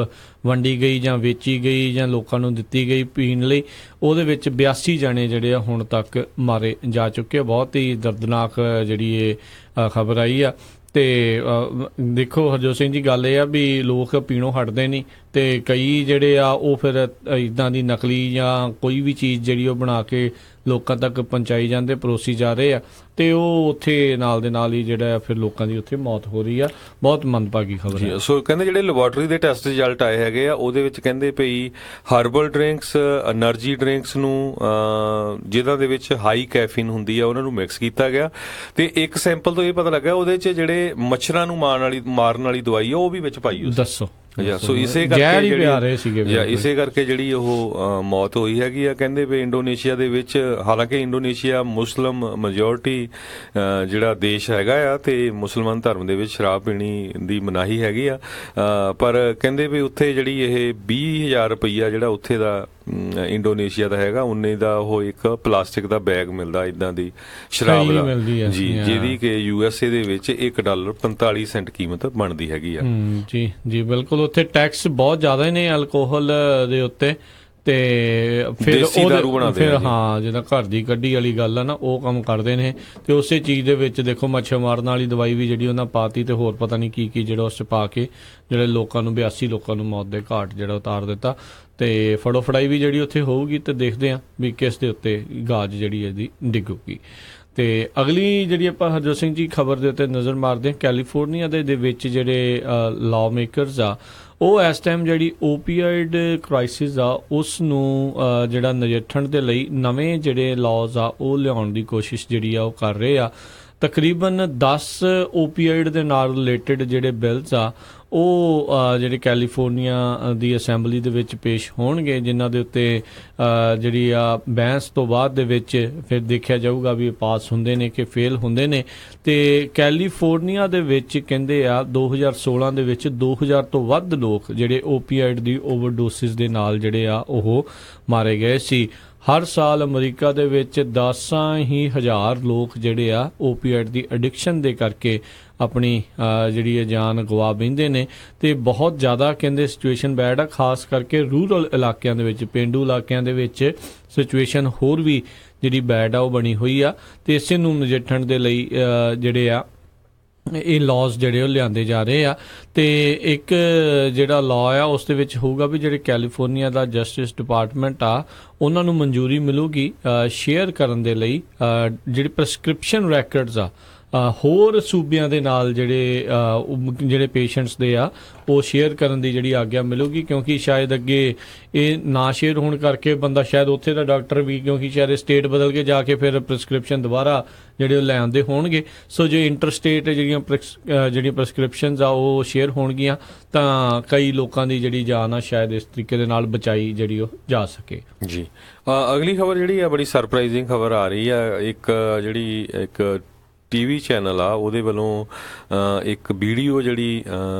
ਵੰਡੀ ਗਈ ਜਾਂ ਵੇਚੀ ਗਈ ਜਾਂ ਲੋਕਾਂ ਨੂੰ ਦਿੱਤੀ ਗਈ ਪੀਣ ਲਈ, ਉਹਦੇ ਵਿੱਚ 82 ਜਾਣੇ ਜਿਹੜੇ ਆ ਹੁਣ ਤੱਕ ਮਾਰੇ ਜਾ ਚੁੱਕੇ ਆ। ਬਹੁਤ ਹੀ ਦਰਦਨਾਕ ਜਿਹੜੀ ਇਹ ਖਬਰ ਆਈ ਆ। ਤੇ ਦੇਖੋ ਹਰਜੋਤ ਸਿੰਘ ਜੀ, ਗੱਲ ਇਹ ਆ ਵੀ ਲੋਕ ਪੀਣੋਂ ਹਟਦੇ ਨਹੀਂ ਤੇ ਕਈ ਜਿਹੜੇ ਆ ਉਹ ਫਿਰ ਇੱਦਾਂ ਦੀ ਨਕਲੀ ਜਾਂ ਕੋਈ ਵੀ ਚੀਜ਼ ਜਿਹੜੀ ਉਹ ਬਣਾ ਕੇ ਲੋਕਾਂ ਤੱਕ ਪਹੁੰਚਾਈ ਜਾਂਦੇ, ਪਰੋਸੀ ਜਾ ਰਹੇ ਆ ਤੇ ਉਹ ਉੱਥੇ ਨਾਲ ਦੇ ਨਾਲ ਹੀ ਜਿਹੜਾ ਫਿਰ ਲੋਕਾਂ ਦੀ ਉੱਥੇ ਮੌਤ ਹੋ ਰਹੀ ਆ। ਬਹੁਤ ਮੰਦਭਾਗੀ ਖਬਰ ਹੈ। ਸੋ ਕਹਿੰਦੇ ਜਿਹੜੇ ਲੈਬੋਰਟਰੀ ਦੇ ਟੈਸਟ ਰਿਜ਼ਲਟ ਆਏ ਹੈਗੇ ਆ ਉਹਦੇ ਵਿੱਚ ਕਹਿੰਦੇ ਪਈ ਹਰਬਲ ਡਰਿੰਕਸ, એનર્ਜੀ ਡਰਿੰਕਸ ਨੂੰ ਜਿਹਨਾਂ ਦੇ ਵਿੱਚ ਹਾਈ ਕੈਫੀਨ ਹੁੰਦੀ ਆ ਉਹਨਾਂ ਨੂੰ ਮਿਕਸ ਕੀਤਾ ਗਿਆ ਤੇ ਇੱਕ ਸੈਂਪਲ ਤੋਂ ਇਹ ਪਤਾ ਲੱਗਾ ਉਹਦੇ 'ਚ ਜਿਹੜੇ ਮੱਛਰਾਂ ਨੂੰ ਮਾਰਨ ਵਾਲੀ ਦਵਾਈ ਆ ਉਹ ਵੀ ਵਿੱਚ ਪਾਈ ਹੋਈ। ਦੱਸੋ। ਸੋ ਇਸੇ ਕਰਕੇ ਜਿਹੜੀ ਉਹ ਮੌਤ ਹੋਈ ਹੈਗੀ ਆ। ਕਹਿੰਦੇ ਵੀ ਇੰਡੋਨੇਸ਼ੀਆ ਦੇ ਵਿੱਚ, ਹਾਲਾਂਕਿ ਇੰਡੋਨੇਸ਼ੀਆ ਮੁਸਲਿਮ ਮੈਜੋਰਟੀ ਜਿਹੜਾ ਦੇਸ਼ ਹੈਗਾ ਆ ਤੇ ਮੁਸਲਮਾਨ ਧਰਮ ਦੇ ਵਿੱਚ ਸ਼ਰਾਬ ਪੀਣੀ ਦੀ ਮਨਾਹੀ ਹੈਗੀ ਆ, ਪਰ ਕਹਿੰਦੇ ਵੀ ਉੱਥੇ ਜਿਹੜੀ ਇਹ 20,000 ਰੁਪਈਆ ਜਿਹੜਾ ਉੱਥੇ ਦਾ ਇੰਡੋਨੇਸ਼ੀਆ ਦਾ ਹੈਗਾ ਉਨੇ ਦਾ ਉਹ ਇੱਕ ਪਲਾਸਟਿਕ ਦਾ ਬੈਗ ਮਿਲਦਾ ਇਦਾਂ ਦੀ ਸ਼ਰਾਬ ਦਾ ਜੀ, ਜਿਹਦੀ ਕਿ USA ਦੇ ਵਿੱਚ $1.45 ਕੀਮਤ ਬਣਦੀ ਹੈਗੀ ਆ। ਜੀ ਜੀ ਬਿਲਕੁਲ, ਉੱਥੇ ਟੈਕਸ ਬਹੁਤ ਜ਼ਿਆਦਾ ਨੇ ਅਲਕੋਹਲ ਦੇ ਉੱਤੇ, ਤੇ ਫਿਰ ਹਾਂ ਜਿੱਦਾਂ ਘਰ ਦੀ ਕੱਢੀ ਵਾਲੀ ਗੱਲ ਆ ਨਾ, ਉਹ ਕੰਮ ਕਰਦੇ ਨੇ। ਤੇ ਉਸੇ ਚੀਜ਼ ਦੇ ਵਿੱਚ ਦੇਖੋ ਮੱਛਰ ਮਾਰਨ ਵਾਲੀ ਦਵਾਈ ਵੀ ਜਿਹੜੀ ਉਹਨਾਂ ਪਾਤੀ, ਤੇ ਹੋਰ ਪਤਾ ਨਹੀਂ ਕੀ ਜਿਹੜਾ ਉਸ 'ਚ ਪਾ ਕੇ ਜਿਹੜੇ ਲੋਕਾਂ ਨੂੰ 82 ਲੋਕਾਂ ਨੂੰ ਮੌਤ ਦੇ ਘਾਟ ਜਿਹੜਾ ਉਤਾਰ ਦਿੱਤਾ। ਤੇ ਫੜੋ ਫੜਾਈ ਵੀ ਜਿਹੜੀ ਉੱਥੇ ਹੋਊਗੀ, ਤੇ ਦੇਖਦੇ ਹਾਂ ਵੀ ਕਿਸ ਦੇ ਉੱਤੇ ਗਾਜ ਜਿਹੜੀ ਇਹਦੀ ਡਿੱਗੂਗੀ। ਤੇ ਅਗਲੀ ਜਿਹੜੀ ਆਪਾਂ ਹਰਜੋਤ ਸਿੰਘ ਜੀ ਖਬਰ ਦੇ ਉੱਤੇ ਨਜ਼ਰ ਮਾਰਦੇ ਹਾਂ, ਕੈਲੀਫੋਰਨੀਆ ਦੇ ਵਿੱਚ ਜਿਹੜੇ ਲਾਅ ਮੇਕਰਸ ਆ, ਉਹ ਇਸ ਟਾਈਮ ਜਿਹੜੀ ਓਪੀਆਇਡ ਕ੍ਰਾਈਸਿਸ ਆ ਉਸ ਨੂੰ ਜਿਹੜਾ ਨਜਿੱਠਣ ਦੇ ਲਈ ਨਵੇਂ ਜਿਹੜੇ ਲਾਜ਼ ਆ ਉਹ ਲਿਆਉਣ ਦੀ ਕੋਸ਼ਿਸ਼ ਜਿਹੜੀ ਆ ਉਹ ਕਰ ਰਹੇ ਆ। ਤਕਰੀਬਨ 10 ਓਪੀਆਇਡ ਦੇ ਨਾਲ ਰਿਲੇਟਡ ਜਿਹੜੇ ਬਿਲਸ ਆ ਉਹ ਜਿਹੜੇ ਕੈਲੀਫੋਰਨੀਆ ਦੀ ਅਸੈਂਬਲੀ ਦੇ ਵਿੱਚ ਪੇਸ਼ ਹੋਣਗੇ, ਜਿਨ੍ਹਾਂ ਦੇ ਉੱਤੇ ਜਿਹੜੀ ਆ ਬਹਿਸ ਤੋਂ ਬਾਅਦ ਦੇ ਵਿੱਚ ਫਿਰ ਦੇਖਿਆ ਜਾਊਗਾ ਵੀ ਪਾਸ ਹੁੰਦੇ ਨੇ ਕਿ ਫੇਲ ਹੁੰਦੇ ਨੇ। ਤੇ ਕੈਲੀਫੋਰਨੀਆ ਦੇ ਵਿੱਚ ਕਹਿੰਦੇ ਆ 2016 ਦੇ ਵਿੱਚ 2000 ਤੋਂ ਵੱਧ ਲੋਕ ਜਿਹੜੇ ਓਪੀਆਇਡ ਦੀ ਓਵਰਡੋਸਿਸ ਦੇ ਨਾਲ ਜਿਹੜੇ ਆ ਉਹ ਮਾਰੇ ਗਏ ਸੀ। ਹਰ ਸਾਲ ਅਮਰੀਕਾ ਦੇ ਵਿੱਚ 10,000 ਲੋਕ ਜਿਹੜੇ ਆ ਓਪੀਆਇਡ ਦੀ ਐਡਿਕਸ਼ਨ ਦੇ ਕਰਕੇ ਆਪਣੀ ਜਿਹੜੀ ਜਾਨ ਗਵਾ ਬਹਿੰਦੇ ਨੇ। ਤੇ ਬਹੁਤ ਜ਼ਿਆਦਾ ਕਹਿੰਦੇ ਸਿਚੁਏਸ਼ਨ ਬੈਡ ਆ, ਖਾਸ ਕਰਕੇ ਰੂਰਲ ਇਲਾਕਿਆਂ ਦੇ ਵਿੱਚ, ਪੇਂਡੂ ਇਲਾਕਿਆਂ ਦੇ ਵਿੱਚ ਸਿਚੁਏਸ਼ਨ ਹੋਰ ਵੀ ਜਿਹੜੀ ਬੈਡ ਆ ਉਹ ਬਣੀ ਹੋਈ ਆ। ਤੇ ਇਸੇ ਨੂੰ ਨਜਿੱਠਣ ਦੇ ਲਈ ਜਿਹੜੇ ਆ ਇਹ ਲਾਜ਼ ਜਿਹੜੇ ਉਹ ਲਿਆਂਦੇ ਜਾ ਰਹੇ ਆ। ਤੇ ਇੱਕ ਜਿਹੜਾ ਲਾਅ ਆ ਉਸ ਦੇ ਵਿੱਚ ਹੋਊਗਾ ਵੀ ਜਿਹੜੇ ਕੈਲੀਫੋਰਨੀਆ ਦਾ ਜਸਟਿਸ ਡਿਪਾਰਟਮੈਂਟ ਆ ਉਹਨਾਂ ਨੂੰ ਮਨਜ਼ੂਰੀ ਮਿਲੂਗੀ ਸ਼ੇਅਰ ਕਰਨ ਦੇ ਲਈ ਜਿਹੜੇ ਪ੍ਰੈਸਕ੍ਰਿਪਸ਼ਨ ਰੈਕਰਡਸ ਆ ਹੋਰ ਸੂਬਿਆਂ ਦੇ ਨਾਲ ਜਿਹੜੇ ਪੇਸ਼ੈਂਟਸ ਦੇ ਆ ਉਹ ਸ਼ੇਅਰ ਕਰਨ ਦੀ ਜਿਹੜੀ ਆਗਿਆ ਮਿਲੂਗੀ। ਕਿਉਂਕਿ ਸ਼ਾਇਦ ਅੱਗੇ ਇਹ ਨਾ ਸ਼ੇਅਰ ਹੋਣ ਕਰਕੇ ਬੰਦਾ ਸ਼ਾਇਦ ਉੱਥੇ ਦਾ ਡਾਕਟਰ ਵੀ, ਕਿਉਂਕਿ ਸ਼ਾਇਦ ਸਟੇਟ ਬਦਲ ਕੇ ਜਾ ਕੇ ਫਿਰ ਪ੍ਰੈਸਕ੍ਰਿਪਸ਼ਨ ਦੁਬਾਰਾ ਜਿਹੜੇ ਉਹ ਲੈ ਆਉਂਦੇ ਹੋਣਗੇ। ਸੋ ਜੇ ਇੰਟਰਸਟੇਟ ਜਿਹੜੀਆਂ ਪ੍ਰੈਸਕ੍ਰਿਪਸ਼ਨਸ ਆ ਉਹ ਸ਼ੇਅਰ ਹੋਣਗੀਆਂ ਤਾਂ ਕਈ ਲੋਕਾਂ ਦੀ ਜਿਹੜੀ ਜਾਨ ਆ ਸ਼ਾਇਦ ਇਸ ਤਰੀਕੇ ਦੇ ਨਾਲ ਬਚਾਈ ਜਿਹੜੀ ਉਹ ਜਾ ਸਕੇ। ਜੀ ਅਗਲੀ ਖਬਰ ਜਿਹੜੀ ਆ ਬੜੀ ਸਰਪ੍ਰਾਈਜ਼ਿੰਗ ਖਬਰ ਆ ਰਹੀ ਆ। ਇੱਕ TV ਚੈਨਲ ਆ ਉਹਦੇ ਵੱਲੋਂ ਇੱਕ ਵੀਡੀਓ ਜਿਹੜੀ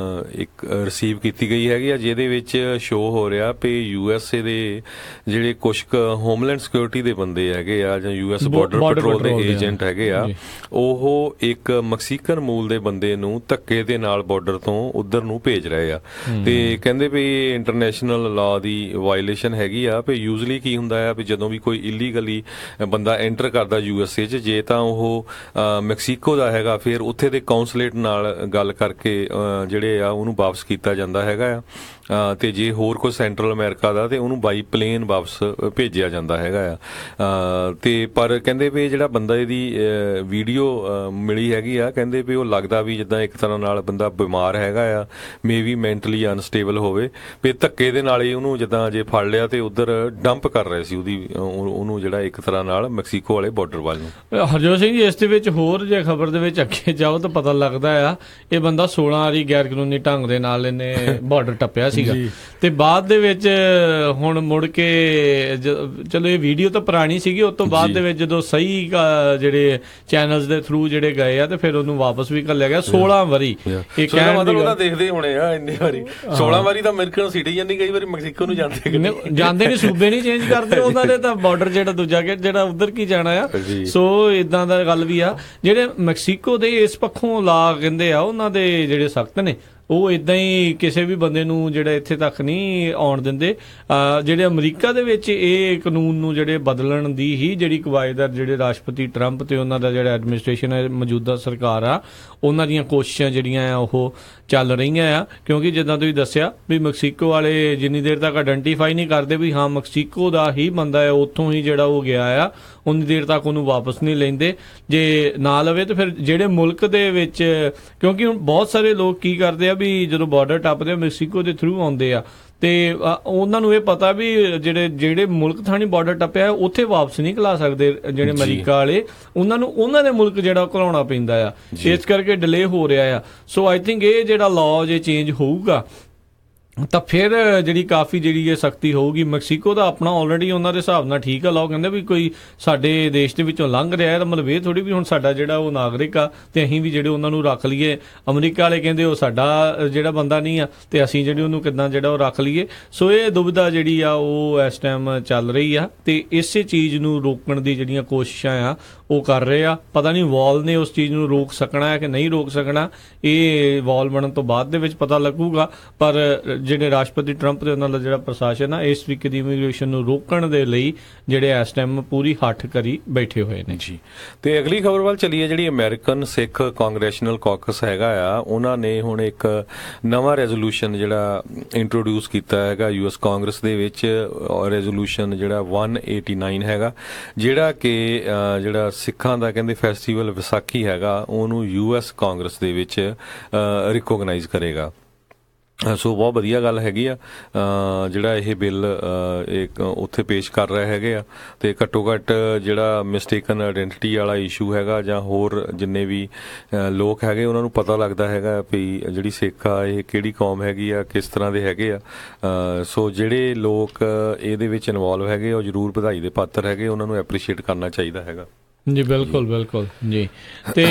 ਇੱਕ ਰਿਸੀਵ ਕੀਤੀ ਗਈ ਹੈਗੀ ਆ, ਜਿਹਦੇ ਵਿੱਚ ਸ਼ੋਅ ਹੋ ਰਿਹਾ ਵੀ USA ਦੇ ਜਿਹੜੇ ਕੁਛ ਹੋਮਲੈਂਡ ਸਿਕਿਉਰਿਟੀ ਦੇ ਬੰਦੇ ਹੈਗੇ ਆ ਜਾਂ US ਬਾਰਡਰ ਪੈਟਰੋਲ ਦੇ ਏਜੰਟ ਹੈਗੇ ਆ, ਉਹ ਇੱਕ ਮੈਕਸੀਕਨ ਮੂਲ ਦੇ ਬੰਦੇ ਨੂੰ ਧੱਕੇ ਦੇ ਨਾਲ ਬਾਰਡਰ ਤੋਂ ਉਧਰ ਨੂੰ ਭੇਜ ਰਹੇ ਆ। ਤੇ ਕਹਿੰਦੇ ਵੀ ਇੰਟਰਨੈਸ਼ਨਲ ਲਾਅ ਦੀ ਵਾਇਲੇਸ਼ਨ ਹੈਗੀ ਆ। ਵੀ ਯੂਜ਼ਲੀ ਕੀ ਹੁੰਦਾ ਆ ਵੀ ਜਦੋਂ ਵੀ ਕੋਈ ਇਲੀਗਲੀ ਬੰਦਾ ਐਂਟਰ ਕਰਦਾ USA 'ਚ, ਜੇ ਤਾਂ ਉਹ ਮੈਕਸੀਕੋ ਦਾ ਹੈਗਾ, ਫਿਰ ਉੱਥੇ ਦੇ ਕਾਉਂਸਲੇਟ ਨਾਲ ਗੱਲ ਕਰਕੇ ਜਿਹੜੇ ਆ ਉਹਨੂੰ ਵਾਪਸ ਕੀਤਾ ਜਾਂਦਾ ਹੈਗਾ ਆ। ਤੇ ਜੇ ਹੋਰ ਕੋਈ ਸੈਂਟਰਲ ਅਮਰੀਕਾ ਦਾ ਤੇ ਉਹਨੂੰ ਬਾਈ ਪਲੇਨ ਵਾਪਸ ਭੇਜਿਆ ਜਾਂਦਾ ਹੈਗਾ ਆ। ਤੇ ਪਰ ਕਹਿੰਦੇ ਵੀ ਜਿਹੜਾ ਬੰਦਾ ਇਹਦੀ ਵੀਡੀਓ ਮਿਲੀ ਹੈਗੀ ਆ, ਕਹਿੰਦੇ ਵੀ ਉਹ ਲੱਗਦਾ ਵੀ ਜਿੱਦਾਂ ਇੱਕ ਤਰ੍ਹਾਂ ਨਾਲ ਬੰਦਾ ਬਿਮਾਰ ਹੈਗਾ ਆ, ਮੇ ਵੀ ਮੈਂਟਲੀ ਅਨਸਟੇਬਲ ਹੋਵੇ। ਵੀ ਧੱਕੇ ਦੇ ਨਾਲ ਹੀ ਉਹਨੂੰ ਜਿੱਦਾਂ ਜੇ ਫੜ ਲਿਆ ਤੇ ਉਧਰ ਡੰਪ ਕਰ ਰਹੇ ਸੀ ਉਹਨੂੰ ਜਿਹੜਾ ਇੱਕ ਤਰ੍ਹਾਂ ਨਾਲ ਮੈਕਸੀਕੋ ਵਾਲੇ ਬਾਰਡਰ ਵੱਲ ਨੂੰ। ਹਰਜੋਤ ਸਿੰਘ ਜੀ, ਇਸ ਦੇ ਵਿੱਚ ਹੋਰ ਜੇ ਖਬਰ ਦੇ ਵਿੱਚ ਅੱਗੇ ਜਾਓ ਤਾਂ ਪਤਾ ਲੱਗਦਾ ਆ ਇਹ ਬੰਦਾ 16 ਵਾਰੀ ਗੈਰ ਕਾਨੂੰਨੀ ਢੰਗ ਦੇ ਨਾਲ ਇਹਨੇ ਬਾਰਡਰ ਟੱਪਿਆ ਸੀਗਾ। ਤੇ ਬਾਅਦ ਦੇ ਵਿੱਚ ਹੁਣ ਮੁੜ ਕੇ ਚਲੋ ਇਹ ਵੀਡੀਓ ਤਾਂ ਪੁਰਾਣੀ ਸੀਗੀ, ਉਸ ਤੋਂ ਬਾਅਦ ਦੇ ਵਿੱਚ ਜਦੋਂ ਸਹੀ ਜਿਹੜੇ ਚੈਨਲਸ ਦੇ ਥਰੂ ਜਿਹੜੇ ਗਏ ਆ ਤੇ ਫਿਰ ਉਹਨੂੰ ਵਾਪਸ ਵੀ ਘੱਲਿਆ ਗਿਆ 16 ਵਾਰੀ। ਇਹ ਕਹਿਣ ਮਤਲਬ ਉਹਦਾ ਦੇਖਦੇ ਹੋਣੇ ਆ ਇੰਨੀ ਵਾਰੀ 16 ਵਾਰੀ ਤਾਂ ਅਮਰੀਕਨ ਸਿਟੀਜ਼ਨ ਨਹੀਂ, ਕਈ ਵਾਰੀ ਮੈਕਸੀਕੋ ਨੂੰ ਜਾਂਦੇ ਨਹੀਂ, ਸੂਬੇ ਨਹੀਂ ਚੇਂਜ ਕਰਦੇ ਉਹਨਾਂ ਦੇ ਤਾਂ ਬਾਰਡਰ ਜਿਹੜਾ ਦੂਜਾ ਜਿਹੜਾ ਉਧਰ ਕੀ ਜਾਣਾ ਆ। ਸੋ ਇਦਾਂ ਦਾ ਗੱਲ ਵੀ ਆ। ਜਿਹੜੇ ਮੈਕਸੀਕੋ ਦੇ ਇਸ ਪੱਖੋਂ ਲਾ ਕਹਿੰਦੇ ਆ ਉਹਨਾਂ ਦੇ ਜਿਹੜੇ ਸਖਤ ਨੇ, ਉਹ ਇਦਾਂ ਹੀ ਕਿਸੇ ਵੀ ਬੰਦੇ ਨੂੰ ਜਿਹੜਾ ਇੱਥੇ ਤੱਕ ਨਹੀਂ ਆਉਣ ਦਿੰਦੇ। ਜਿਹੜੇ ਅਮਰੀਕਾ ਦੇ ਵਿੱਚ ਇਹ ਕਾਨੂੰਨ ਨੂੰ ਜਿਹੜੇ ਬਦਲਣ ਦੀ ਹੀ ਜਿਹੜੀ ਕਵਾਇਦ ਜਿਹੜੇ ਰਾਸ਼ਟਰਪਤੀ ਟਰੰਪ ਤੇ ਉਹਨਾਂ ਦਾ ਜਿਹੜਾ ਐਡਮਿਨਿਸਟ੍ਰੇਸ਼ਨ ਹੈ, ਮੌਜੂਦਾ ਸਰਕਾਰ ਆ, ਉਹਨਾਂ ਦੀਆਂ ਕੋਸ਼ਿਸ਼ਾਂ ਜਿਹੜੀਆਂ ਆ ਉਹ ਚੱਲ ਰਹੀਆਂ ਆ। ਕਿਉਂਕਿ ਜਿੱਦਾਂ ਤੁਸੀਂ ਦੱਸਿਆ ਵੀ ਮੈਕਸੀਕੋ ਵਾਲੇ ਜਿੰਨੀ ਦੇਰ ਤੱਕ ਆਇਡੈਂਟੀਫਾਈ ਨਹੀਂ ਕਰਦੇ ਵੀ ਹਾਂ ਮੈਕਸੀਕੋ ਦਾ ਹੀ ਬੰਦਾ ਹੈ, ਉੱਥੋਂ ਹੀ ਜਿਹੜਾ ਉਹ ਗਿਆ ਆ, ਉਨੀ ਦੇਰ ਤੱਕ ਉਹਨੂੰ ਵਾਪਸ ਨਹੀਂ ਲੈਂਦੇ। ਜੇ ਨਾ ਲਵੇ ਤਾਂ ਫਿਰ ਜਿਹੜੇ ਮੁਲਕ ਦੇ ਵਿੱਚ, ਕਿਉਂਕਿ ਹੁਣ ਬਹੁਤ ਸਾਰੇ ਲੋਕ ਕੀ ਕਰਦੇ ਆ ਵੀ ਜਦੋਂ ਬਾਰਡਰ ਟੱਪਦੇ ਮੈਕਸੀਕੋ ਦੇ ਥਰੂ ਆਉਂਦੇ ਆ ਤੇ ਉਹਨਾਂ ਨੂੰ ਇਹ ਪਤਾ ਵੀ ਜਿਹੜੇ ਮੁਲਕ ਥਾਣੀ ਬਾਰਡਰ ਟੱਪਿਆ ਉੱਥੇ ਵਾਪਸ ਨਹੀਂ ਘਲਾ ਸਕਦੇ ਜਿਹੜੇ ਅਮਰੀਕਾ ਵਾਲੇ, ਉਹਨਾਂ ਨੂੰ ਉਹਨਾਂ ਦੇ ਮੁਲਕ ਜਿਹੜਾ ਘਲਾਉਣਾ ਪੈਂਦਾ ਆ। ਇਸ ਕਰਕੇ ਡਿਲੇ ਹੋ ਰਿਹਾ ਆ। ਸੋ ਆਈ ਥਿੰਕ ਇਹ ਜਿਹੜਾ ਲਾਅ ਜੇ ਚੇਂਜ ਹੋਊਗਾ ਤਾਂ ਫਿਰ ਜਿਹੜੀ ਕਾਫੀ ਜਿਹੜੀ ਇਹ ਸਖਤੀ ਹੋਊਗੀ। ਮੈਕਸੀਕੋ ਦਾ ਆਪਣਾ ਆਲਰੇਡੀ ਉਹਨਾਂ ਦੇ ਹਿਸਾਬ ਨਾਲ ਠੀਕ ਆ, ਲਾਓ ਕਹਿੰਦੇ ਵੀ ਕੋਈ ਸਾਡੇ ਦੇਸ਼ ਦੇ ਵਿੱਚੋਂ ਲੰਘ ਰਿਹਾ ਤਾਂ ਮਤਲਬ ਇਹ ਥੋੜੀ ਵੀ ਹੁਣ ਸਾਡਾ ਜਿਹੜਾ ਉਹ ਨਾਗਰਿਕ ਆ ਤੇ ਅਸੀਂ ਵੀ ਜਿਹੜੇ ਉਹਨਾਂ ਨੂੰ ਰੱਖ ਲਈਏ। ਅਮਰੀਕਾ ਵਾਲੇ ਕਹਿੰਦੇ ਉਹ ਸਾਡਾ ਜਿਹੜਾ ਬੰਦਾ ਨਹੀਂ ਆ ਤੇ ਅਸੀਂ ਜਿਹੜੀ ਉਹਨੂੰ ਕਿੱਦਾਂ ਜਿਹੜਾ ਉਹ ਰੱਖ ਲਈਏ। ਸੋ ਇਹ ਦੁਬਿਧਾ ਜਿਹੜੀ ਆ ਉਹ ਇਸ ਟਾਈਮ ਚੱਲ ਰਹੀ ਆ ਤੇ ਇਸੇ ਚੀਜ਼ ਨੂੰ ਰੋਕਣ ਦੀ ਜਿਹੜੀਆਂ ਕੋਸ਼ਿਸ਼ਾਂ ਆ ਉਹ ਕਰ ਰਹੇ ਆ। ਪਤਾ ਨਹੀਂ ਵਾਲ ਨੇ ਉਸ ਚੀਜ਼ ਨੂੰ ਰੋਕ ਸਕਣਾ ਹੈ ਕਿ ਨਹੀਂ ਰੋਕ ਸਕਣਾ, ਇਹ ਵਾਲ ਬਣਨ ਤੋਂ ਬਾਅਦ ਦੇ ਵਿੱਚ ਪਤਾ ਲੱਗੂਗਾ। ਪਰ ਜਿਹੜੇ ਰਾਸ਼ਟਰਪਤੀ ਟਰੰਪ ਦੇ ਉਹਨਾਂ ਦਾ ਜਿਹੜਾ ਪ੍ਰਸ਼ਾਸਨ ਆ ਇਸ ਤਰੀਕੇ ਦੀ ਇਮੀਗ੍ਰੇਸ਼ਨ ਨੂੰ ਰੋਕਣ ਦੇ ਲਈ ਜਿਹੜੇ ਇਸ ਟਾਈਮ ਪੂਰੀ ਹੱਠ ਕਰੀ ਬੈਠੇ ਹੋਏ ਨੇ ਜੀ। ਤੇ ਅਗਲੀ ਖਬਰ ਵੱਲ ਚੱਲੀਏ, ਜਿਹੜੀ ਅਮਰੀਕਨ ਸਿੱਖ ਕਾਂਗਰੈਸ਼ਨਲ ਕਾਕਸ ਹੈਗਾ ਆ, ਉਹਨਾਂ ਨੇ ਹੁਣ ਇੱਕ ਨਵਾਂ ਰੈਜ਼ੋਲੂਸ਼ਨ ਜਿਹੜਾ ਇੰਟਰੋਡਿਊਸ ਕੀਤਾ ਹੈਗਾ ਯੂਐਸ ਕਾਂਗਰਸ ਦੇ ਵਿੱਚ। ਰੈਜ਼ੋਲੂਸ਼ਨ ਜਿਹੜਾ 189 ਹੈਗਾ, ਜਿਹੜਾ ਕਿ ਜਿਹੜਾ ਸਿੱਖਾਂ ਦਾ ਕਹਿੰਦੇ ਫੈਸਟੀਵਲ ਵਿਸਾਖੀ ਹੈਗਾ ਉਹਨੂੰ ਯੂਐਸ ਕਾਂਗਰਸ ਦੇ ਵਿੱਚ ਰਿਕੋਗਨਾਈਜ਼ ਕਰੇਗਾ। ਸੋ ਬਹੁਤ ਵਧੀਆ ਗੱਲ ਹੈਗੀ ਆ ਜਿਹੜਾ ਇਹ ਬਿੱਲ ਇੱਕ ਉੱਥੇ ਪੇਸ਼ ਕਰ ਰਹੇ ਹੈਗੇ ਆ। ਤੇ ਘੱਟੋ ਘੱਟ ਜਿਹੜਾ ਮਿਸਟੇਕਨ ਆਇਡੈਂਟੀਟੀ ਵਾਲਾ ਇਸ਼ੂ ਹੈਗਾ ਜਾਂ ਹੋਰ ਜਿੰਨੇ ਵੀ ਲੋਕ ਹੈਗੇ ਉਹਨਾਂ ਨੂੰ ਪਤਾ ਲੱਗਦਾ ਹੈਗਾ ਵੀ ਜਿਹੜੀ ਸਿੱਖ ਆ ਇਹ ਕਿਹੜੀ ਕੌਮ ਹੈਗੀ ਆ, ਕਿਸ ਤਰ੍ਹਾਂ ਦੇ ਹੈਗੇ ਆ। ਸੋ ਜਿਹੜੇ ਲੋਕ ਇਹਦੇ ਵਿੱਚ ਇਨਵੋਲਵ ਹੈਗੇ ਉਹ ਜ਼ਰੂਰ ਵਧਾਈ ਦੇ ਪਾਤਰ ਹੈਗੇ, ਉਹਨਾਂ ਨੂੰ ਐਪਰੀਸ਼ੀਏਟ ਕਰਨਾ ਚਾਹੀਦਾ ਹੈਗਾ ਜੀ। ਬਿਲਕੁਲ ਬਿਲਕੁਲ ਜੀ। ਤੇ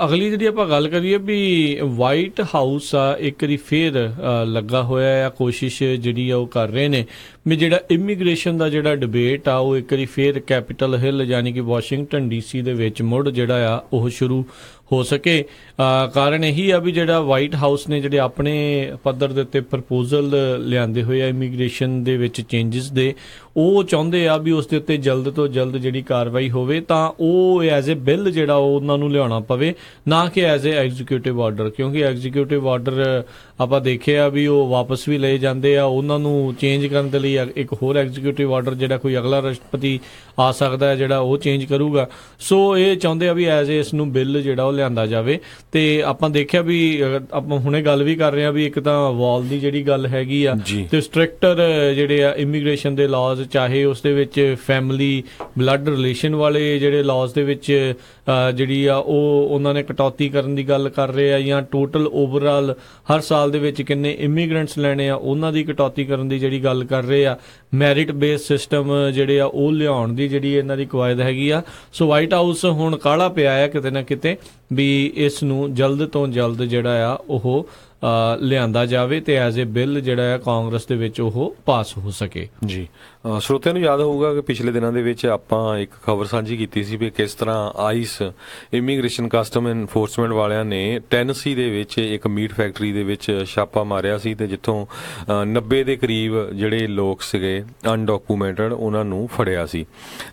ਅਗਲੀ ਜਿਹੜੀ ਆਪਾਂ ਗੱਲ ਕਰੀਏ ਵੀ ਵਾਈਟ ਹਾਊਸ ਆ ਇੱਕ ਵਾਰੀ ਫੇਰ ਲੱਗਾ ਹੋਇਆ ਆ, ਕੋਸ਼ਿਸ਼ ਜਿਹੜੀ ਆ ਉਹ ਕਰ ਰਹੇ ਨੇ ਵੀ ਜਿਹੜਾ ਇਮੀਗ੍ਰੇਸ਼ਨ ਦਾ ਜਿਹੜਾ ਡਿਬੇਟ ਆ ਉਹ ਇੱਕ ਵਾਰੀ ਫੇਰ ਕੈਪੀਟਲ ਹਿੱਲ ਯਾਨੀ ਕਿ ਵਾਸ਼ਿੰਗਟਨ DC ਦੇ ਵਿੱਚ ਮੁੜ ਜਿਹੜਾ ਆ ਉਹ ਸ਼ੁਰੂ ਹੋ ਸਕੇ। ਕਾਰਨ ਇਹੀ ਆ ਵੀ ਜਿਹੜਾ ਵਾਈਟ ਹਾਊਸ ਨੇ ਜਿਹੜੇ ਆਪਣੇ ਪੱਧਰ ਦੇ ਉੱਤੇ ਪ੍ਰਪੋਜ਼ਲ ਲਿਆਂਦੇ ਹੋਏ ਆ ਇਮੀਗ੍ਰੇਸ਼ਨ ਦੇ ਵਿੱਚ ਚੇਂਜਸ ਦੇ, ਉਹ ਚਾਹੁੰਦੇ ਆ ਵੀ ਉਸ ਦੇ ਉੱਤੇ ਜਲਦ ਤੋਂ ਜਲਦ ਜਿਹੜੀ ਕਾਰਵਾਈ ਹੋਵੇ ਤਾਂ ਉਹ ਐਜ਼ ਏ ਬਿੱਲ ਜਿਹੜਾ ਉਹ ਉਹਨਾਂ ਨੂੰ ਲਿਆਉਣਾ ਪਵੇ, ਨਾ ਕਿ ਐਜ਼ ਏ ਐਗਜ਼ੀਕਿਊਟਿਵ ਆਰਡਰ। ਕਿਉਂਕਿ ਐਗਜ਼ੀਕਿਊਟਿਵ ਆਰਡਰ ਆਪਾਂ ਦੇਖਿਆ ਵੀ ਉਹ ਵਾਪਸ ਵੀ ਲਏ ਜਾਂਦੇ ਆ, ਉਹਨਾਂ ਨੂੰ ਚੇਂਜ ਕਰਨ ਦੇ ਲਈ ਇੱਕ ਹੋਰ ਐਗਜ਼ੀਕਿਊਟਿਵ ਆਰਡਰ ਜਿਹੜਾ ਕੋਈ ਅਗਲਾ ਰਾਸ਼ਟਰਪਤੀ ਆ ਸਕਦਾ ਹੈ ਜਿਹੜਾ ਉਹ ਚੇਂਜ ਕਰੂਗਾ। ਸੋ ਇਹ ਚਾਹੁੰਦੇ ਆ ਵੀ ਐਜ਼ ਏ ਇਸ ਨੂੰ ਬਿੱਲ ਜਿਹੜਾ ਉਹ ਲਿਆਂਦਾ ਜਾਵੇ। ਤੇ ਆਪਾਂ ਦੇਖਿਆ ਵੀ ਆਪਾਂ ਹੁਣੇ ਗੱਲ ਵੀ ਕਰ ਰਹੇ ਆ ਵੀ ਇੱਕ ਤਾਂ ਵਾਲ ਦੀ ਜਿਹੜੀ ਗੱਲ ਹੈਗੀ ਆ ਤੇ ਸਟ੍ਰਿਕਟਰ ਜਿਹੜੇ ਆ ਇਮੀਗ੍ਰੇਸ਼ਨ ਦੇ ਲਾਜ਼, ਚਾਹੇ ਉਸ ਦੇ ਵਿੱਚ ਫੈਮਿਲੀ ਬਲੱਡ ਰਿਲੇਸ਼ਨ ਵਾਲੇ ਜਿਹੜੇ ਲਾਜ਼ ਦੇ ਵਿੱਚ ਜਿਹੜੀ ਆ ਉਹ ਉਹਨਾਂ ਨੇ ਕਟੌਤੀ ਕਰਨ ਦੀ ਗੱਲ ਕਰ ਰਹੇ ਆ, ਜਾਂ ਟੋਟਲ ਓਵਰਆਲ ਹਰ ਸਾਲ ਦੇ ਵਿੱਚ ਕਿੰਨੇ ਇਮੀਗ੍ਰੈਂਟਸ ਲੈਣੇ ਆ ਉਹਨਾਂ ਦੀ ਕਟੌਤੀ ਕਰਨ ਦੀ ਜਿਹੜੀ ਗੱਲ ਕਰ ਰਹੇ ਆ। ਮੈਰਿਟ ਬੇਸ ਸਿਸਟਮ ਜਿਹੜੇ ਆ ਉਹ ਲਿਆਉਣ ਦੀ ਜਿਹੜੀ ਇਹਨਾਂ ਦੀ ਕਵਾਇਦ ਹੈਗੀ ਆ। ਸੋ ਵਾਈਟ ਹਾਊਸ ਹੁਣ ਕਾਹਲਾ ਪਿਆ ਆ ਕਿਤੇ ਨਾ ਕਿਤੇ ਵੀ ਇਸ ਨੂੰ ਜਲਦ ਤੋਂ ਜਲਦ ਜਿਹੜਾ ਆ ਉਹ ਲਿਆਂਦਾ ਜਾਵੇ ਤੇ ਐਜ਼ ਏ ਬਿੱਲ ਜਿਹੜਾ ਆ ਕਾਂਗਰਸ ਦੇ ਵਿੱਚ ਉਹ ਪਾਸ ਹੋ ਸਕੇ ਜੀ। ਸਰੋਤਿਆਂ ਨੂੰ ਯਾਦ ਹੋਊਗਾ ਕਿ ਪਿਛਲੇ ਦਿਨਾਂ ਦੇ ਵਿੱਚ ਆਪਾਂ ਇੱਕ ਖਬਰ ਸਾਂਝੀ ਕੀਤੀ ਸੀ ਵੀ ਕਿਸ ਤਰ੍ਹਾਂ ਆਈਸ ਇਮੀਗ੍ਰੇਸ਼ਨ ਕਸਟਮ ਐਨਫੋਰਸਮੈਂਟ ਵਾਲਿਆਂ ਨੇ ਟੈਨਸੀ ਦੇ ਵਿੱਚ ਇੱਕ ਮੀਟ ਫੈਕਟਰੀ ਦੇ ਵਿੱਚ ਛਾਪਾ ਮਾਰਿਆ ਸੀ ਤੇ ਜਿੱਥੋਂ 90 ਦੇ ਕਰੀਬ ਜਿਹੜੇ ਲੋਕ ਸੀਗੇ ਅਨਡਾਕੂਮੈਂਟਡ ਉਹਨਾਂ ਨੂੰ ਫੜਿਆ ਸੀ।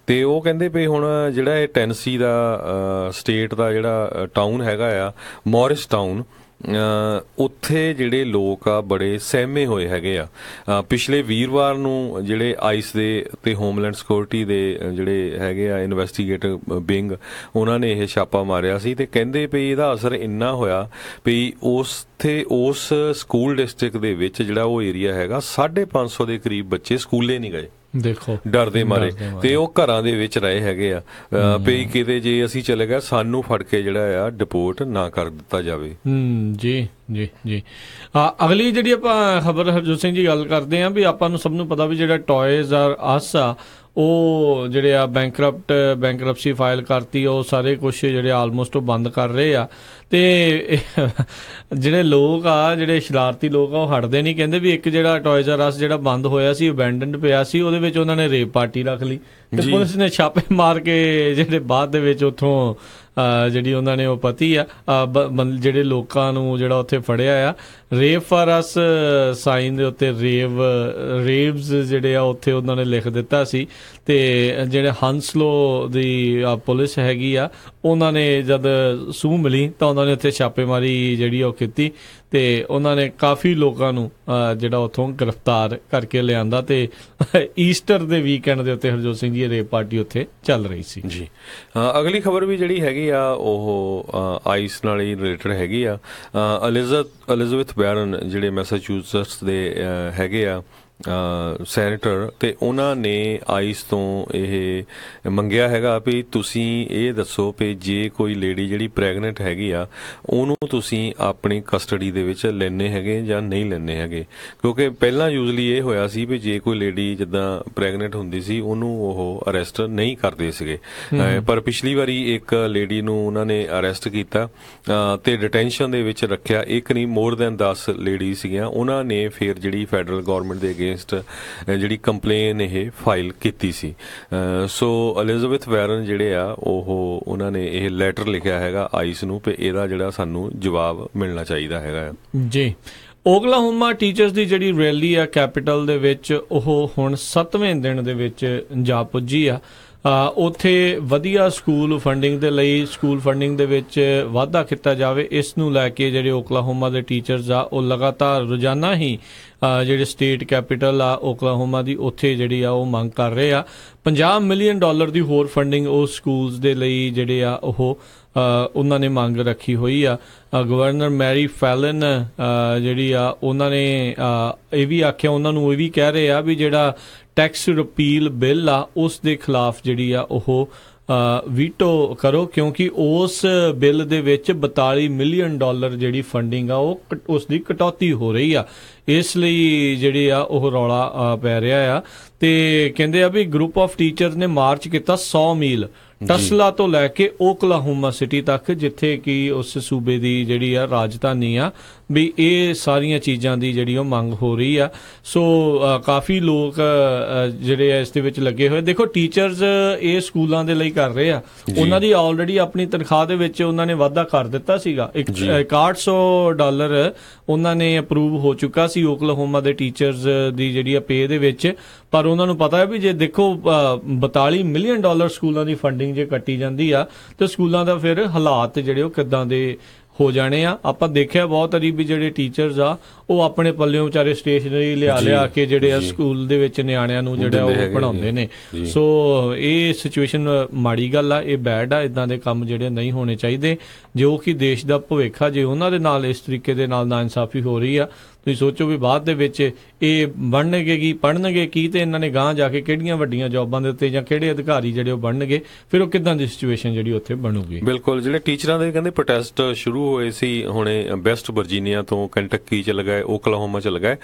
ਤੇ ਉਹ ਕਹਿੰਦੇ ਵੀ ਹੁਣ ਜਿਹੜਾ ਇਹ ਟੈਨਸੀ ਦਾ ਸਟੇਟ ਦਾ ਜਿਹੜਾ ਟਾਊਨ ਹੈਗਾ ਆ ਮੌਰਿਸ ਟਾਊਨ, ਉੱਥੇ ਜਿਹੜੇ ਲੋਕ ਆ ਬੜੇ ਸਹਿਮੇ ਹੋਏ ਹੈਗੇ ਆ। ਪਿਛਲੇ ਵੀਰਵਾਰ ਨੂੰ ਜਿਹੜੇ ਆਈਸ ਦੇ ਤੇ ਹੋਮਲੈਂਡ ਸਿਕਿਉਰਿਟੀ ਦੇ ਜਿਹੜੇ ਹੈਗੇ ਆ ਇਨਵੈਸਟੀਗੇਟਿਵ ਵਿੰਗ, ਉਹਨਾਂ ਨੇ ਇਹ ਛਾਪਾ ਮਾਰਿਆ ਸੀ ਤੇ ਕਹਿੰਦੇ ਵੀ ਇਹਦਾ ਅਸਰ ਇੰਨਾ ਹੋਇਆ ਵੀ ਉਸ ਸਕੂਲ ਡਿਸਟ੍ਰਿਕਟ ਦੇ ਵਿੱਚ ਜਿਹੜਾ ਉਹ ਏਰੀਆ ਹੈਗਾ 550 ਦੇ ਕਰੀਬ ਬੱਚੇ ਸਕੂਲੇ ਨਹੀਂ ਗਏ, ਦੇਖੋ ਡਰਦੇ ਮਾਰੇ, ਤੇ ਉਹ ਘਰਾਂ ਦੇ ਵਿੱਚ ਰਹੇ ਹੈਗੇ ਆ ਵੀ ਕਿਤੇ ਜੇ ਅਸੀਂ ਚਲੇ ਗਏ ਸਾਨੂੰ ਫੜ ਕੇ ਜਿਹੜਾ ਆ ਡਿਪੋਰਟ ਨਾ ਕਰ ਦਿੱਤਾ ਜਾਵੇ। ਜੀ ਜੀ ਜੀ। ਅਗਲੀ ਜਿਹੜੀ ਆਪਾਂ ਖਬਰ ਹਰਜੋਤ ਸਿੰਘ ਜੀ ਗੱਲ ਕਰਦੇ ਆ ਵੀ ਆਪਾਂ ਨੂੰ ਸਭ ਨੂੰ ਪਤਾ ਵੀ ਜਿਹੜਾ ਟॉयਜ਼ ਆਰ ਅਸ ਆ ਉਹ ਜਿਹੜੇ ਆ ਬੈਂਕਰਪਸੀ ਫਾਈਲ ਕਰਤੀ, ਉਹ ਸਾਰੇ ਕੁਛ ਜਿਹੜੇ ਆਲਮੋਸਟ ਉਹ ਬੰਦ ਕਰ ਰਹੇ ਆ। ਤੇ ਜਿਹੜੇ ਲੋਕ ਆ ਜਿਹੜੇ ਸ਼ਰਾਰਤੀ ਲੋਕ ਆ ਉਹ ਹਟਦੇ ਨਹੀਂ, ਕਹਿੰਦੇ ਵੀ ਇੱਕ ਜਿਹੜਾ ਟॉयਜ਼ ਆਰ ਅਸ ਜਿਹੜਾ ਬੰਦ ਹੋਇਆ ਸੀ ਅਬੈਂਡਨਡ ਪਿਆ ਸੀ, ਉਹਦੇ ਵਿੱਚ ਉਹਨਾਂ ਨੇ ਰੇਪ ਪਾਰਟੀ ਰੱਖ ਲਈ ਤੇ ਪੁਲਿਸ ਨੇ ਛਾਪੇ ਮਾਰ ਕੇ ਜਿਹੜੇ ਬਾਅਦ ਦੇ ਵਿੱਚ ਉੱਥੋਂ ਜਿਹੜੀ ਉਹਨਾਂ ਨੇ ਉਹ ਪਤੀ ਆ ਜਿਹੜੇ ਲੋਕਾਂ ਨੂੰ ਜਿਹੜਾ ਉੱਥੇ ਫੜਿਆ ਆ ਰੇਪ ਫਾਰ ਅਸ ਸਾਈਨ ਦੇ ਉੱਤੇ ਰੇਵਸ ਜਿਹੜੇ ਆ ਉੱਥੇ ਉਹਨਾਂ ਨੇ ਲਿਖ ਦਿੱਤਾ ਸੀ। ਤੇ ਜਿਹੜੇ ਹੰਸਲੋ ਦੀ ਪੁਲਿਸ ਹੈਗੀ ਆ ਉਹਨਾਂ ਨੇ ਜਦ ਸੂਹ ਮਿਲੀ ਤਾਂ ਉਹਨਾਂ ਨੇ ਉੱਥੇ ਛਾਪੇਮਾਰੀ ਜਿਹੜੀ ਉਹ ਕੀਤੀ ਤੇ ਉਹਨਾਂ ਨੇ ਕਾਫੀ ਲੋਕਾਂ ਨੂੰ ਜਿਹੜਾ ਉੱਥੋਂ ਗ੍ਰਿਫਤਾਰ ਕਰਕੇ ਲਿਆਂਦਾ ਤੇ ਈਸਟਰ ਦੇ ਵੀਕਐਂਡ ਦੇ ਉੱਤੇ ਹਰਜੋਤ ਸਿੰਘ ਜੀ ਰੇਪ ਪਾਰਟੀ ਉੱਥੇ ਚੱਲ ਰਹੀ ਸੀ ਜੀ। ਅਗਲੀ ਖਬਰ ਵੀ ਜਿਹੜੀ ਹੈਗੀ ਆ ਉਹ ਆਈਸ ਨਾਲ ਹੀ ਰਿਲੇਟਡ ਹੈਗੀ ਆ। ਐਲਿਜ਼ਾਬeth ਬੈਰਨ ਜਿਹੜੇ ਮੈਸਾਚੂਸਟਸ ਦੇ ਹੈਗੇ ਆ ਸੈਨੇਟਰ, ਤੇ ਉਹਨਾਂ ਨੇ ਆਈਸ ਤੋਂ ਇਹ ਮੰਗਿਆ ਹੈਗਾ ਵੀ ਤੁਸੀਂ ਇਹ ਦੱਸੋ ਵੀ ਜੇ ਕੋਈ ਲੇਡੀ ਜਿਹੜੀ ਪ੍ਰੈਗਨੈਂਟ ਹੈਗੀ ਆ ਉਹਨੂੰ ਤੁਸੀਂ ਆਪਣੀ ਕਸਟਡੀ ਦੇ ਵਿੱਚ ਲੈਣੇ ਹੈਗੇ ਜਾਂ ਨਹੀਂ ਲੈਣੇ ਹੈਗੇ, ਕਿਉਂਕਿ ਪਹਿਲਾਂ ਯੂਜ਼ਲੀ ਇਹ ਹੋਇਆ ਸੀ ਵੀ ਜੇ ਕੋਈ ਲੇਡੀ ਜਿੱਦਾਂ ਪ੍ਰੈਗਨੈਂਟ ਹੁੰਦੀ ਸੀ ਉਹਨੂੰ ਉਹ ਅਰੈਸਟ ਨਹੀਂ ਕਰਦੇ ਸੀਗੇ, ਪਰ ਪਿਛਲੀ ਵਾਰੀ ਇੱਕ ਲੇਡੀ ਨੂੰ ਉਹਨਾਂ ਨੇ ਅਰੈਸਟ ਕੀਤਾ ਤੇ ਡਿਟੈਂਸ਼ਨ ਦੇ ਵਿੱਚ ਰੱਖਿਆ। ਇੱਕ ਨਹੀਂ, ਮੋਰ ਦੈਨ 10 ਲੇਡੀ ਸੀਗੀਆਂ। ਉਹਨਾਂ ਨੇ ਫਿਰ ਜਿਹੜੀ ਫੈਡਰਲ ਗੌਰਮੈਂਟ ਦੇ ਅਗੇਂਸਟ ਜਿਹੜੀ ਕੰਪਲੇਨ ਇਹ ਫਾਈਲ ਕੀਤੀ ਸੀ। ਸੋ ਐਲਿਜ਼ਾਬੈਥ ਵਾਰਨ ਜਿਹੜੇ ਆ ਉਹਨਾਂ ਨੇ ਇਹ ਲੈਟਰ ਲਿਖਿਆ ਹੈਗਾ ਆਈਸ ਨੂੰ ਵੀ ਇਹਦਾ ਜਿਹੜਾ ਸਾਨੂੰ ਜਵਾਬ ਮਿਲਣਾ ਚਾਹੀਦਾ ਹੈਗਾ ਜੀ। ਓਕਲਾਹੋਮਾ ਟੀਚਰਸ ਦੀ ਜਿਹੜੀ ਰੈਲੀ ਆ ਕੈਪੀਟਲ ਦੇ ਵਿੱਚ, ਉਹ ਹੁਣ 7ਵੇਂ ਦਿਨ ਦੇ ਵਿੱਚ ਜਾ ਪੁੱਜੀ ਆ। ਉੱਥੇ ਵਧੀਆ ਸਕੂਲ ਫੰਡਿੰਗ ਦੇ ਲਈ, ਸਕੂਲ ਫੰਡਿੰਗ ਦੇ ਵਿੱਚ ਵਾਧਾ ਕੀਤਾ ਜਾਵੇ, ਇਸ ਨੂੰ ਲੈ ਕੇ ਜਿਹੜੇ ਓਕਲਾਹੋਮਾ ਦੇ ਟੀਚਰਸ ਆ ਉਹ ਲਗਾਤਾਰ ਰੋਜ਼ਾਨਾ ਹੀ ਜਿਹੜੇ ਸਟੇਟ ਕੈਪੀਟਲ ਆ ਓਕਲਾਹੋਮਾ ਦੀ, ਉੱਥੇ ਜਿਹੜੀ ਆ ਉਹ ਮੰਗ ਕਰ ਰਹੇ ਆ। $50 ਮਿਲੀਅਨ ਦੀ ਹੋਰ ਫੰਡਿੰਗ ਉਹ ਸਕੂਲਸ ਦੇ ਲਈ ਜਿਹੜੇ ਆ ਉਹਨਾਂ ਨੇ ਮੰਗ ਰੱਖੀ ਹੋਈ ਆ। ਗਵਰਨਰ ਮੈਰੀ ਫੈਲਨ ਜਿਹੜੀ ਆ ਉਹਨਾਂ ਨੇ ਇਹ ਵੀ ਆਖਿਆ, ਉਹਨਾਂ ਨੂੰ ਇਹ ਵੀ ਕਹਿ ਰਹੇ ਆ ਵੀ ਜਿਹੜਾ ਟੈਕਸ ਰਿਪੀਲ ਬਿੱਲ ਆ ਉਸ ਦੇ ਖਿਲਾਫ ਜਿਹੜੀ ਆ ਉਹ ਵੀਟੋ ਕਰੋ, ਕਿਉਂਕਿ ਉਸ ਬਿੱਲ ਦੇ ਵਿੱਚ $42 ਮਿਲੀਅਨ ਜਿਹੜੀ ਫੰਡਿੰਗ ਆ ਉਹ ਉਸ ਦੀ ਕਟੌਤੀ ਹੋ ਰਹੀ ਆ। ਇਸ ਲਈ ਜਿਹੜੀ ਆ ਉਹ ਰੌਲਾ ਪੈ ਰਿਹਾ ਆ। ਤੇ ਕਹਿੰਦੇ ਆ ਵੀ ਗਰੁੱਪ ਆਫ ਟੀਚਰਸ ਨੇ ਮਾਰਚ ਕੀਤਾ 100 ਮੀਲ ਟਸਲਾ ਤੋਂ ਲੈ ਕੇ ਓਕਲਾਹੋਮਾ ਸਿਟੀ ਤੱਕ, ਜਿੱਥੇ ਕਿ ਉਸ ਸੂਬੇ ਦੀ ਜਿਹੜੀ ਆ ਰਾਜਧਾਨੀ ਆ, ਵੀ ਇਹ ਸਾਰੀਆਂ ਚੀਜ਼ਾਂ ਦੀ ਜਿਹੜੀ ਉਹ ਮੰਗ ਹੋ ਰਹੀ ਆ। ਸੋ ਕਾਫੀ ਲੋਕ ਜਿਹੜੇ ਆ ਇਸ ਦੇ ਵਿੱਚ ਲੱਗੇ ਹੋਏ। ਦੇਖੋ ਟੀਚਰਸ ਇਹ ਸਕੂਲਾਂ ਦੇ ਲਈ ਕਰ ਰਹੇ ਆ, ਉਹਨਾਂ ਦੀ ਆਲਰੇਡੀ ਆਪਣੀ ਤਨਖਾਹ ਦੇ ਵਿੱਚ ਉਹਨਾਂ ਨੇ ਵਾਧਾ ਕਰ ਦਿੱਤਾ ਸੀਗਾ। $6100 ਉਹਨਾਂ ਨੇ ਅਪਰੂਵ ਹੋ ਚੁੱਕਾ ਸੀ ਓਕਲਾਹੋਮਾ ਦੇ ਟੀਚਰਸ ਦੀ ਜਿਹੜੀ ਆ ਪੇ ਦੇ ਵਿੱਚ, ਪਰ ਉਹਨਾਂ ਨੂੰ ਪਤਾ ਹੈ ਵੀ ਜੇ ਦੇਖੋ $42 ਮਿਲੀਅਨ ਸਕੂਲਾਂ ਦੀ ਫੰਡਿੰਗ ਜੇ ਕੱਟੀ ਜਾਂਦੀ ਆ ਤੇ ਸਕੂਲਾਂ ਦਾ ਫਿਰ ਹਾਲਾਤ ਜਿਹੜੇ ਉਹ ਕਿੱਦਾਂ ਦੇ ਹੋ ਜਾਣੇ ਆ। ਆਪਾਂ ਦੇਖਿਆ ਬਹੁਤ ਵਾਰੀ ਵੀ ਜਿਹੜੇ ਟੀਚਰਸ ਆ ਉਹ ਆਪਣੇ ਪੱਲਿਓਂ ਵਿਚਾਰੇ ਸਟੇਸ਼ਨਰੀ ਲਿਆ ਕੇ ਜਿਹੜੇ ਆ ਸਕੂਲ ਦੇ ਵਿੱਚ ਨਿਆਣਿਆਂ ਨੂੰ ਜਿਹੜਾ ਉਹ ਪੜ੍ਹਾਉਂਦੇ ਨੇ। ਸੋ ਇਹ ਸਿਚੁਏਸ਼ਨ ਮਾੜੀ ਗੱਲ ਆ, ਇਹ ਬੈਡ ਆ। ਇਦਾਂ ਦੇ ਕੰਮ ਜਿਹੜੇ ਨਹੀਂ ਹੋਣੇ ਚਾਹੀਦੇ, ਜੋ ਕਿ ਦੇਸ਼ ਦਾ ਭਵਿੱਖ ਆ। ਜੇ ਉਹਨਾਂ ਦੇ ਨਾਲ ਇਸ ਤਰੀਕੇ ਦੇ ਨਾਲ ਨਾਇਨਸਾਫੀ ਹੋ ਰਹੀ ਆ, ਤੁਸੀਂ ਸੋਚੋ ਵੀ ਬਾਅਦ ਦੇ ਵਿੱਚ ਇਹ ਬਣਨਗੇ ਕੀ, ਪੜ੍ਹਨਗੇ ਕੀ, ਤੇ ਇਹਨਾਂ ਨੇ ਗਾਂਹ ਜਾ ਕੇ ਕਿਹੜੀਆਂ ਵੱਡੀਆਂ ਜੌਬਾਂ ਦੇ ਉੱਤੇ ਜਾਂ ਕਿਹੜੇ ਅਧਿਕਾਰੀ ਜਿਹੜੇ ਉਹ ਬਣਨਗੇ, ਫਿਰ ਉਹ ਕਿੱਦਾਂ ਦੀ ਸਿਚੁਏਸ਼ਨ ਜਿਹੜੀ ਉੱਥੇ ਬਣੂਗੀ। ਬਿਲਕੁਲ, ਜਿਹੜੇ ਟੀਚਰਾਂ ਦੇ ਕਹਿੰਦੇ ਪ੍ਰੋਟੈਸਟ ਸ਼ੁਰੂ ਹੋਏ ਸੀ ਹੁਣੇ ਵੈਸਟ ਵਰਜੀਨੀਆ ਤੋਂ ਕੈਂਟਕੀ ਚ ਲਗਾਏ, ਓਕਲਾਹੋਮਾ ਚ ਲਗਾਏ,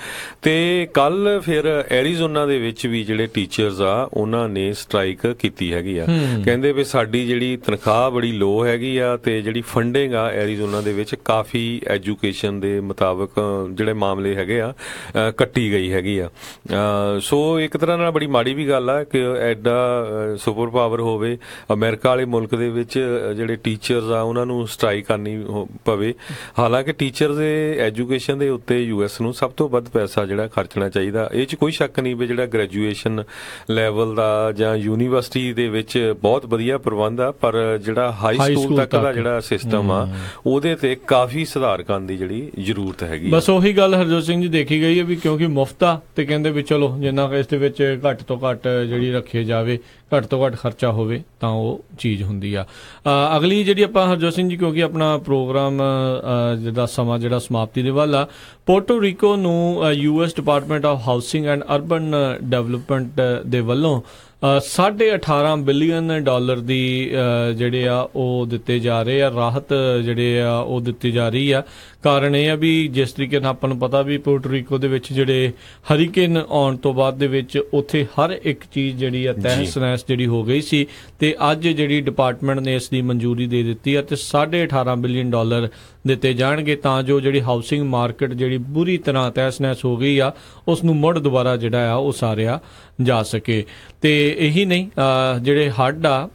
ਤੇ ਕੱਲ ਫਿਰ ਐਰੀਜ਼ੋਨਾ ਦੇ ਵਿੱਚ ਵੀ ਜਿਹੜੇ ਟੀਚਰਸ ਆ ਉਹਨਾਂ ਨੇ ਸਟ੍ਰਾਈਕ ਕੀਤੀ ਹੈਗੀ ਆ। ਕਹਿੰਦੇ ਵੀ ਸਾਡੀ ਜਿਹੜੀ ਤਨਖਾਹ ਬੜੀ ਲੋ ਹੈਗੀ ਆ ਤੇ ਜਿਹੜੀ ਫੰਡਿੰਗ ਆ ਐਰੀਜ਼ੋਨਾ ਦੇ ਵਿੱਚ ਕਾਫੀ ਐਜੂਕੇਸ਼ਨ ਦੇ ਮੁਤਾਬਕ ਜਿਹੜੇ ਮਾਮਲੇ ਹੈਗੇ ਆ ਕੱਟੀ ਗਈ ਹੈਗੀ ਆ। ਸੋ ਇੱਕ ਤਰ੍ਹਾਂ ਨਾਲ ਬੜੀ ਮਾੜੀ ਵੀ ਗੱਲ ਆ ਕਿ ਐਡਾ ਸੁਪਰ ਪਾਵਰ ਹੋਵੇ ਅਮਰੀਕਾ ਵਾਲੇ ਮੁਲਕ ਦੇ ਵਿੱਚ, ਜਿਹੜੇ ਟੀਚਰਸ ਆ ਉਹਨਾਂ ਨੂੰ ਸਟ੍ਰਾਈਕ ਕਰਨੀ ਪਵੇ। ਹਾਲਾਂਕਿ ਟੀਚਰ ਦੇ ਐਜੂਕੇਸ਼ਨ ਦੇ ਉੱਤੇ ਯੂਐਸ ਨੂੰ ਸਭ ਤੋਂ ਵੱਧ ਪੈਸਾ ਜਿਹੜਾ ਖਰਚਣਾ ਚਾਹੀਦਾ, ਇਹ 'ਚ ਕੋਈ ਸ਼ੱਕ ਨਹੀਂ ਵੀ ਜਿਹੜਾ ਗ੍ਰੈਜੂਏਸ਼ਨ ਲੈਵਲ ਦਾ ਜਾਂ ਯੂਨੀਵਰਸਿਟੀ ਦੇ ਵਿੱਚ ਬਹੁਤ ਵਧੀਆ ਪ੍ਰਬੰਧ ਆ, ਪਰ ਜਿਹੜਾ ਹਾਈ ਸਕੂਲ ਤੱਕ ਦਾ ਜਿਹੜਾ ਸਿਸਟਮ ਆ ਉਹਦੇ ਤੇ ਕਾਫੀ ਸੁਧਾਰ ਕਰਨ ਦੀ ਜਿਹੜੀ ਜ਼ਰੂਰਤ ਹੈਗੀ। ਬਸ ਉਹੀ ਗੱਲ ਹਰਜੋਤ ਸਿੰਘ ਜੀ ਦੇਖੀ ਗਈ ਹੈ ਵੀ ਕਿਉਂਕਿ ਮੁਫਤ ਆ ਤੇ ਕਹਿੰਦੇ ਵੀ ਚਲੋ ਜਿੰਨਾ ਇਸ ਦੇ ਵਿੱਚ ਘੱਟ ਤੋਂ ਘੱਟ ਜਿਹੜੀ ਰੱਖੇ ਜਾਵੇ, ਘੱਟ ਤੋਂ ਘੱਟ ਖਰਚਾ ਹੋਵੇ ਤਾਂ ਉਹ ਚੀਜ਼ ਹੁੰਦੀ ਆ। ਅਗਲੀ ਜਿਹੜੀ ਆਪਾਂ ਹਰਜੋਤ ਸਿੰਘ ਜੀ, ਕਿਉਂਕਿ ਆਪਣਾ ਪ੍ਰੋਗਰਾਮ ਜਿਹਦਾ ਸਮਾਂ ਜਿਹੜਾ ਸਮਾਪਤੀ ਦੇ ਵੱਲ ਆ, ਪੋਰਟੋ ਰੀਕੋ ਨੂੰ US department of housing and urban development ਦੇ ਵੱਲੋਂ $18.5 ਬਿਲੀਅਨ ਦੀ ਜਿਹੜੇ ਆ ਉਹ ਦਿੱਤੇ ਜਾ ਰਹੇ ਆ, ਰਾਹਤ ਜਿਹੜੇ ਆ ਉਹ ਦਿੱਤੀ ਜਾ ਰਹੀ ਆ। ਕਾਰਨ ਇਹ ਆ ਵੀ ਜਿਸ ਤਰੀਕੇ ਨਾਲ ਆਪਾਂ ਨੂੰ ਪਤਾ ਵੀ ਪੋਰਟੋ ਰੀਕੋ ਦੇ ਵਿੱਚ ਜਿਹੜੇ ਹਰੀਕੇਨ ਆਉਣ ਤੋਂ ਬਾਅਦ ਦੇ ਵਿੱਚ ਉੱਥੇ ਹਰ ਇੱਕ ਚੀਜ਼ ਜਿਹੜੀ ਆ ਤਹਿਸ ਨਹਿਸ ਜਿਹੜੀ ਹੋ ਗਈ ਸੀ, ਤੇ ਅੱਜ ਜਿਹੜੀ ਡਿਪਾਰਟਮੈਂਟ ਨੇ ਇਸ ਦੀ ਮਨਜ਼ੂਰੀ ਦੇ ਦਿੱਤੀ ਆ ਤੇ $18.5 ਬਿਲੀਅਨ ਦਿੱਤੇ ਜਾਣਗੇ ਤਾਂ ਜੋ ਜਿਹੜੀ ਹਾਊਸਿੰਗ ਮਾਰਕੀਟ ਜਿਹੜੀ ਬੁਰੀ ਤਰ੍ਹਾਂ ਤਹਿਸ ਨਹਿਸ ਹੋ ਗਈ ਆ ਉਸ ਨੂੰ ਮੁੜ ਦੁਬਾਰਾ ਜਿਹੜਾ ਆ ਉਹ ਸਾਰਿਆ ਜਾ ਸਕੇ। ਤੇ ਇਹੀ ਨਹੀਂ, ਜਿਹੜੇ ਹੱਡ ਆ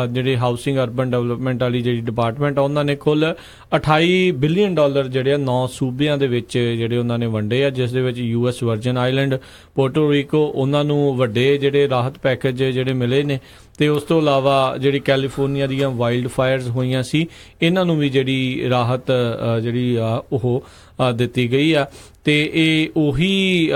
ਜਿਹੜੇ ਹਾਊਸਿੰਗ ਅਰਬਨ ਡਿਵੈਲਪਮੈਂਟ ਵਾਲੀ ਜਿਹੜੀ ਡਿਪਾਰਟਮੈਂਟ ਆ, ਉਹਨਾਂ ਨੇ ਕੁੱਲ $28 ਬਿਲੀਅਨ ਜਿਹੜੇ 9 ਸੂਬਿਆਂ ਦੇ ਵਿੱਚ ਜਿਹੜੇ ਉਹਨਾਂ ਨੇ ਵੰਡੇ ਆ, ਜਿਸ ਦੇ ਵਿੱਚ US Virgin Island, Puerto Rico, ਉਹਨਾਂ ਨੂੰ ਵੱਡੇ ਜਿਹੜੇ ਰਾਹਤ ਪੈਕੇਜ ਜਿਹੜੇ ਮਿਲੇ ਨੇ, ਤੇ ਉਸ ਤੋਂ ਇਲਾਵਾ ਜਿਹੜੀ ਕੈਲੀਫੋਰਨੀਆ ਦੀਆਂ ਵਾਈਲਡ ਫਾਇਰਸ ਹੋਈਆਂ ਸੀ ਇਹਨਾਂ ਨੂੰ ਵੀ ਜਿਹੜੀ ਰਾਹਤ ਜਿਹੜੀ ਆ ਉਹ ਦਿੱਤੀ ਗਈ ਆ ਤੇ ਇਹ ਉਹੀ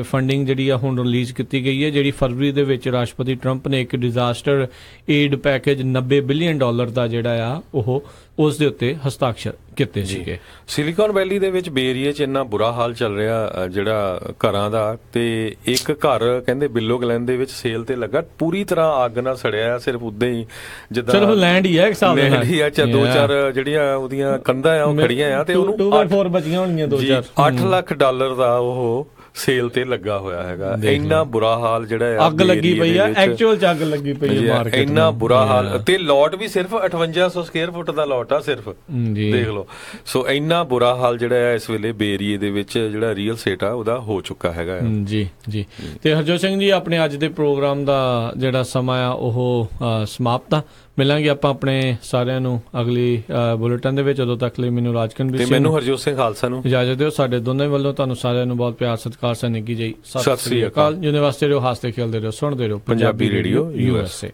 ਫੰਡਿੰਗ ਜਿਹੜੀ ਆ ਹੁਣ ਰਿਲੀਜ਼ ਕੀਤੀ ਗਈ ਹੈ ਜਿਹੜੀ ਫਰਵਰੀ ਦੇ ਵਿੱਚ ਰਾਸ਼ਟਰਪਤੀ ਟਰੰਪ ਨੇ ਇੱਕ ਡਿਜ਼ਾਸਟਰ ਏਡ ਪੈਕੇਜ $90 ਬਿਲੀਅਨ ਦਾ ਜਿਹੜਾ ਆ ਉਹ ਉਸ ਦੇ ਉੱਤੇ ਹਸਤਾਖਰ ਕੀਤੇ ਸੀਗੇ। ਸਿਲੀਕਨ ਵੈਲੀ ਦੇ ਵਿੱਚ ਬੇ ਏਰੀਆ 'ਚ ਇੰਨਾ ਬੁਰਾ ਹਾਲ ਚੱਲ ਰਿਹਾ ਜਿਹੜਾ ਘਰਾਂ ਦਾ, ਤੇ ਇੱਕ ਘਰ ਕਹਿੰਦੇ ਬਿੱਲੋ ਗਲੈਨ ਦੇ ਵਿੱਚ ਸੇਲ ਤੇ ਲੱਗਾ, ਪੂਰੀ ਤਰ੍ਹਾਂ ਅੱਗ ਨਾਲ ਸੜਿਆ, ਸਿਰਫ ਉਦਾਂ ਹੀ ਜਿੱਦਾਂ ਚਲੋ ਲੈਂਡ ਹੀ ਆ ਇੱਕ ਹਿਸਾਬ ਨਾਲ, ਲੈਂਡ ਹੀ ਆ, ਦੋ ਚਾਰ ਜਿਹੜੀਆਂ ਉਹਦੀਆਂ ਕੰਧਾਂ ਆ ਉਹ ਖੜੀਆਂ ਆ ਤੇ ਉਹਨੂੰ 2x4 ਬਚੀਆਂ ਹੋਣੀਆਂ, $8 ਲੱਖ ਦਾ ਉਹ ਸੇਲ ਤੇ ਲੱਗਾ ਹੋਇਆ ਹੈਗਾ। ਇੰਨਾ ਬੁਰਾ ਹਾਲ ਜਿਹੜਾ ਅੱਗ ਲੱਗੀ ਪਈ ਆ, ਐਕਚੁਅਲ ਚ ਅੱਗ ਲੱਗੀ ਪਈ ਹੈ ਮਾਰਕੀਟ, ਇੰਨਾ ਬੁਰਾ ਹਾਲ। ਤੇ ਲੋਟ ਵੀ ਸਿਰਫ 5800 ਸਕੁਅਰ ਫੁੱਟ ਦਾ ਲੋਟ ਆ ਸਿਰਫ, ਦੇਖ ਲਓ। ਸੋ ਇੰਨਾ ਬੁਰਾ ਹਾਲ ਜਿਹੜਾ ਹੈ ਇਸ ਵੇਲੇ ਬੇ ਏਰੀਏ ਦੇ ਵਿੱਚ ਜਿਹੜਾ ਰੀਅਲ ਸਟੇਟ ਆ ਉਹਦਾ ਹੋ ਚੁੱਕਾ ਹੈਗਾ। ਜੀ ਜੀ। ਤੇ ਹਰਜੋਤ ਸਿੰਘ ਜੀ, ਆਪਣੇ ਅੱਜ ਦੇ ਪ੍ਰੋਗਰਾਮ ਦਾ ਜਿਹੜਾ ਸਮਾਂ ਆ ਉਹ ਸਮਾਪਤ ਆ। ਮਿਲਾਂਗੇ ਆਪਾਂ ਆਪਣੇ ਸਾਰਿਆਂ ਨੂੰ ਅਗਲੀ ਬੁਲੇਟਿਨ ਦੇ ਵਿੱਚ। ਉਦੋਂ ਤੱਕ ਲਈ ਮੈਨੂੰ ਰਾਜਕਨਵੀਰ ਸਿੰਘ, ਮੈਨੂੰ ਹਰਜੋਤ ਸਿੰਘ ਖਾਲਸਾ ਨੂੰ ਇਜਾਜ਼ਤ ਦਿਓ। ਸਾਡੇ ਦੋਨਾਂ ਵੱਲੋਂ ਤੁਹਾਨੂੰ ਸਾਰਿਆਂ ਨੂੰ ਬਹੁਤ ਪਿਆਰ ਸਤਿਕਾਰ ਸਨੇਗੀ ਜੀ। ਸਤਿ ਸ੍ਰੀ ਅਕਾਲ। ਜਿਉਂਦੇ ਵਾਸਤੇ ਰਹੋ, ਹੱਸਦੇ ਖੇਲਦੇ ਰਹੋ, ਸੁਣਦੇ ਰਹੋ Punjabi radio USA।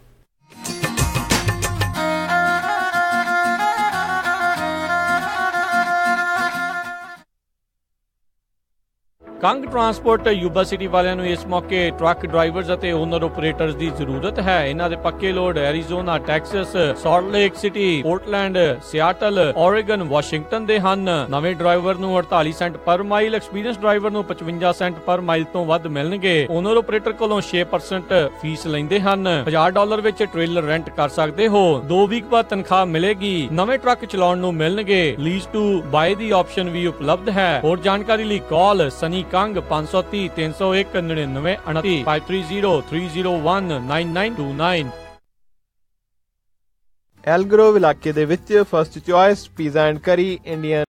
Kang transport Yuba city ਵਾਲਿਆਂ ਨੂੰ ਇਸ ਮੌਕੇ ਟਰੱਕ ਡਰਾਈਵਰਸ ਅਤੇ ਓਨਰ ਆਪਰੇਟਰਸ ਦੀ ਜ਼ਰੂਰਤ ਹੈ। ਇਹਨਾਂ ਦੇ ਪੱਕੇ load Arizona, Texas, salt lake city, Portland, Seattle, Oregon, Washington ਦੇ ਹਨ। ਨਵੇਂ ਡਰਾਈਵਰ ਨੂੰ 48 ਸੈਂਟ ਪਰ ਮਾਈਲ, ਐਕਸਪੀਰੀਅੰਸ ਡਰਾਈਵਰ ਨੂੰ 55 ਸੈਂਟ ਪਰ ਮਾਈਲ ਤੋਂ ਵੱਧ ਮਿਲਣਗੇ। ਓਨਰ ਆਪਰੇਟਰ ਕੋਲੋਂ 6% ਫੀਸ ਲੈਂਦੇ ਹਨ। $1000 ਵਿੱਚ ਟ੍ਰੇਲਰ ਰੈਂਟ ਕਰ ਸਕਦੇ ਹੋ। 2 ਵੀਕ ਬਾਅਦ ਤਨਖਾਹ ਮਿਲੇਗੀ। ਨਵੇਂ ਟਰੱਕ ਚਲਾਉਣ ਨੂੰ ਮਿਲਣਗੇ। Lease to bye the option ਵੀ ਉਪਲਬਧ ਹੈ। ਹੋਰ ਜਾਣਕਾਰੀ ਲਈ ਕਾਲ ਸਨੀ ਕੰਗ 530 301 99 29 530 301 9929। ਐਲਗਰੋਵ ਇਲਾਕੇ ਦੇ ਵਿੱਚ ਫਸਟ ਚੁਆਇਸ ਪੀਜ਼ਾ ਐਂਡ ਕਰੀ, ਇੰਡੀਅਨ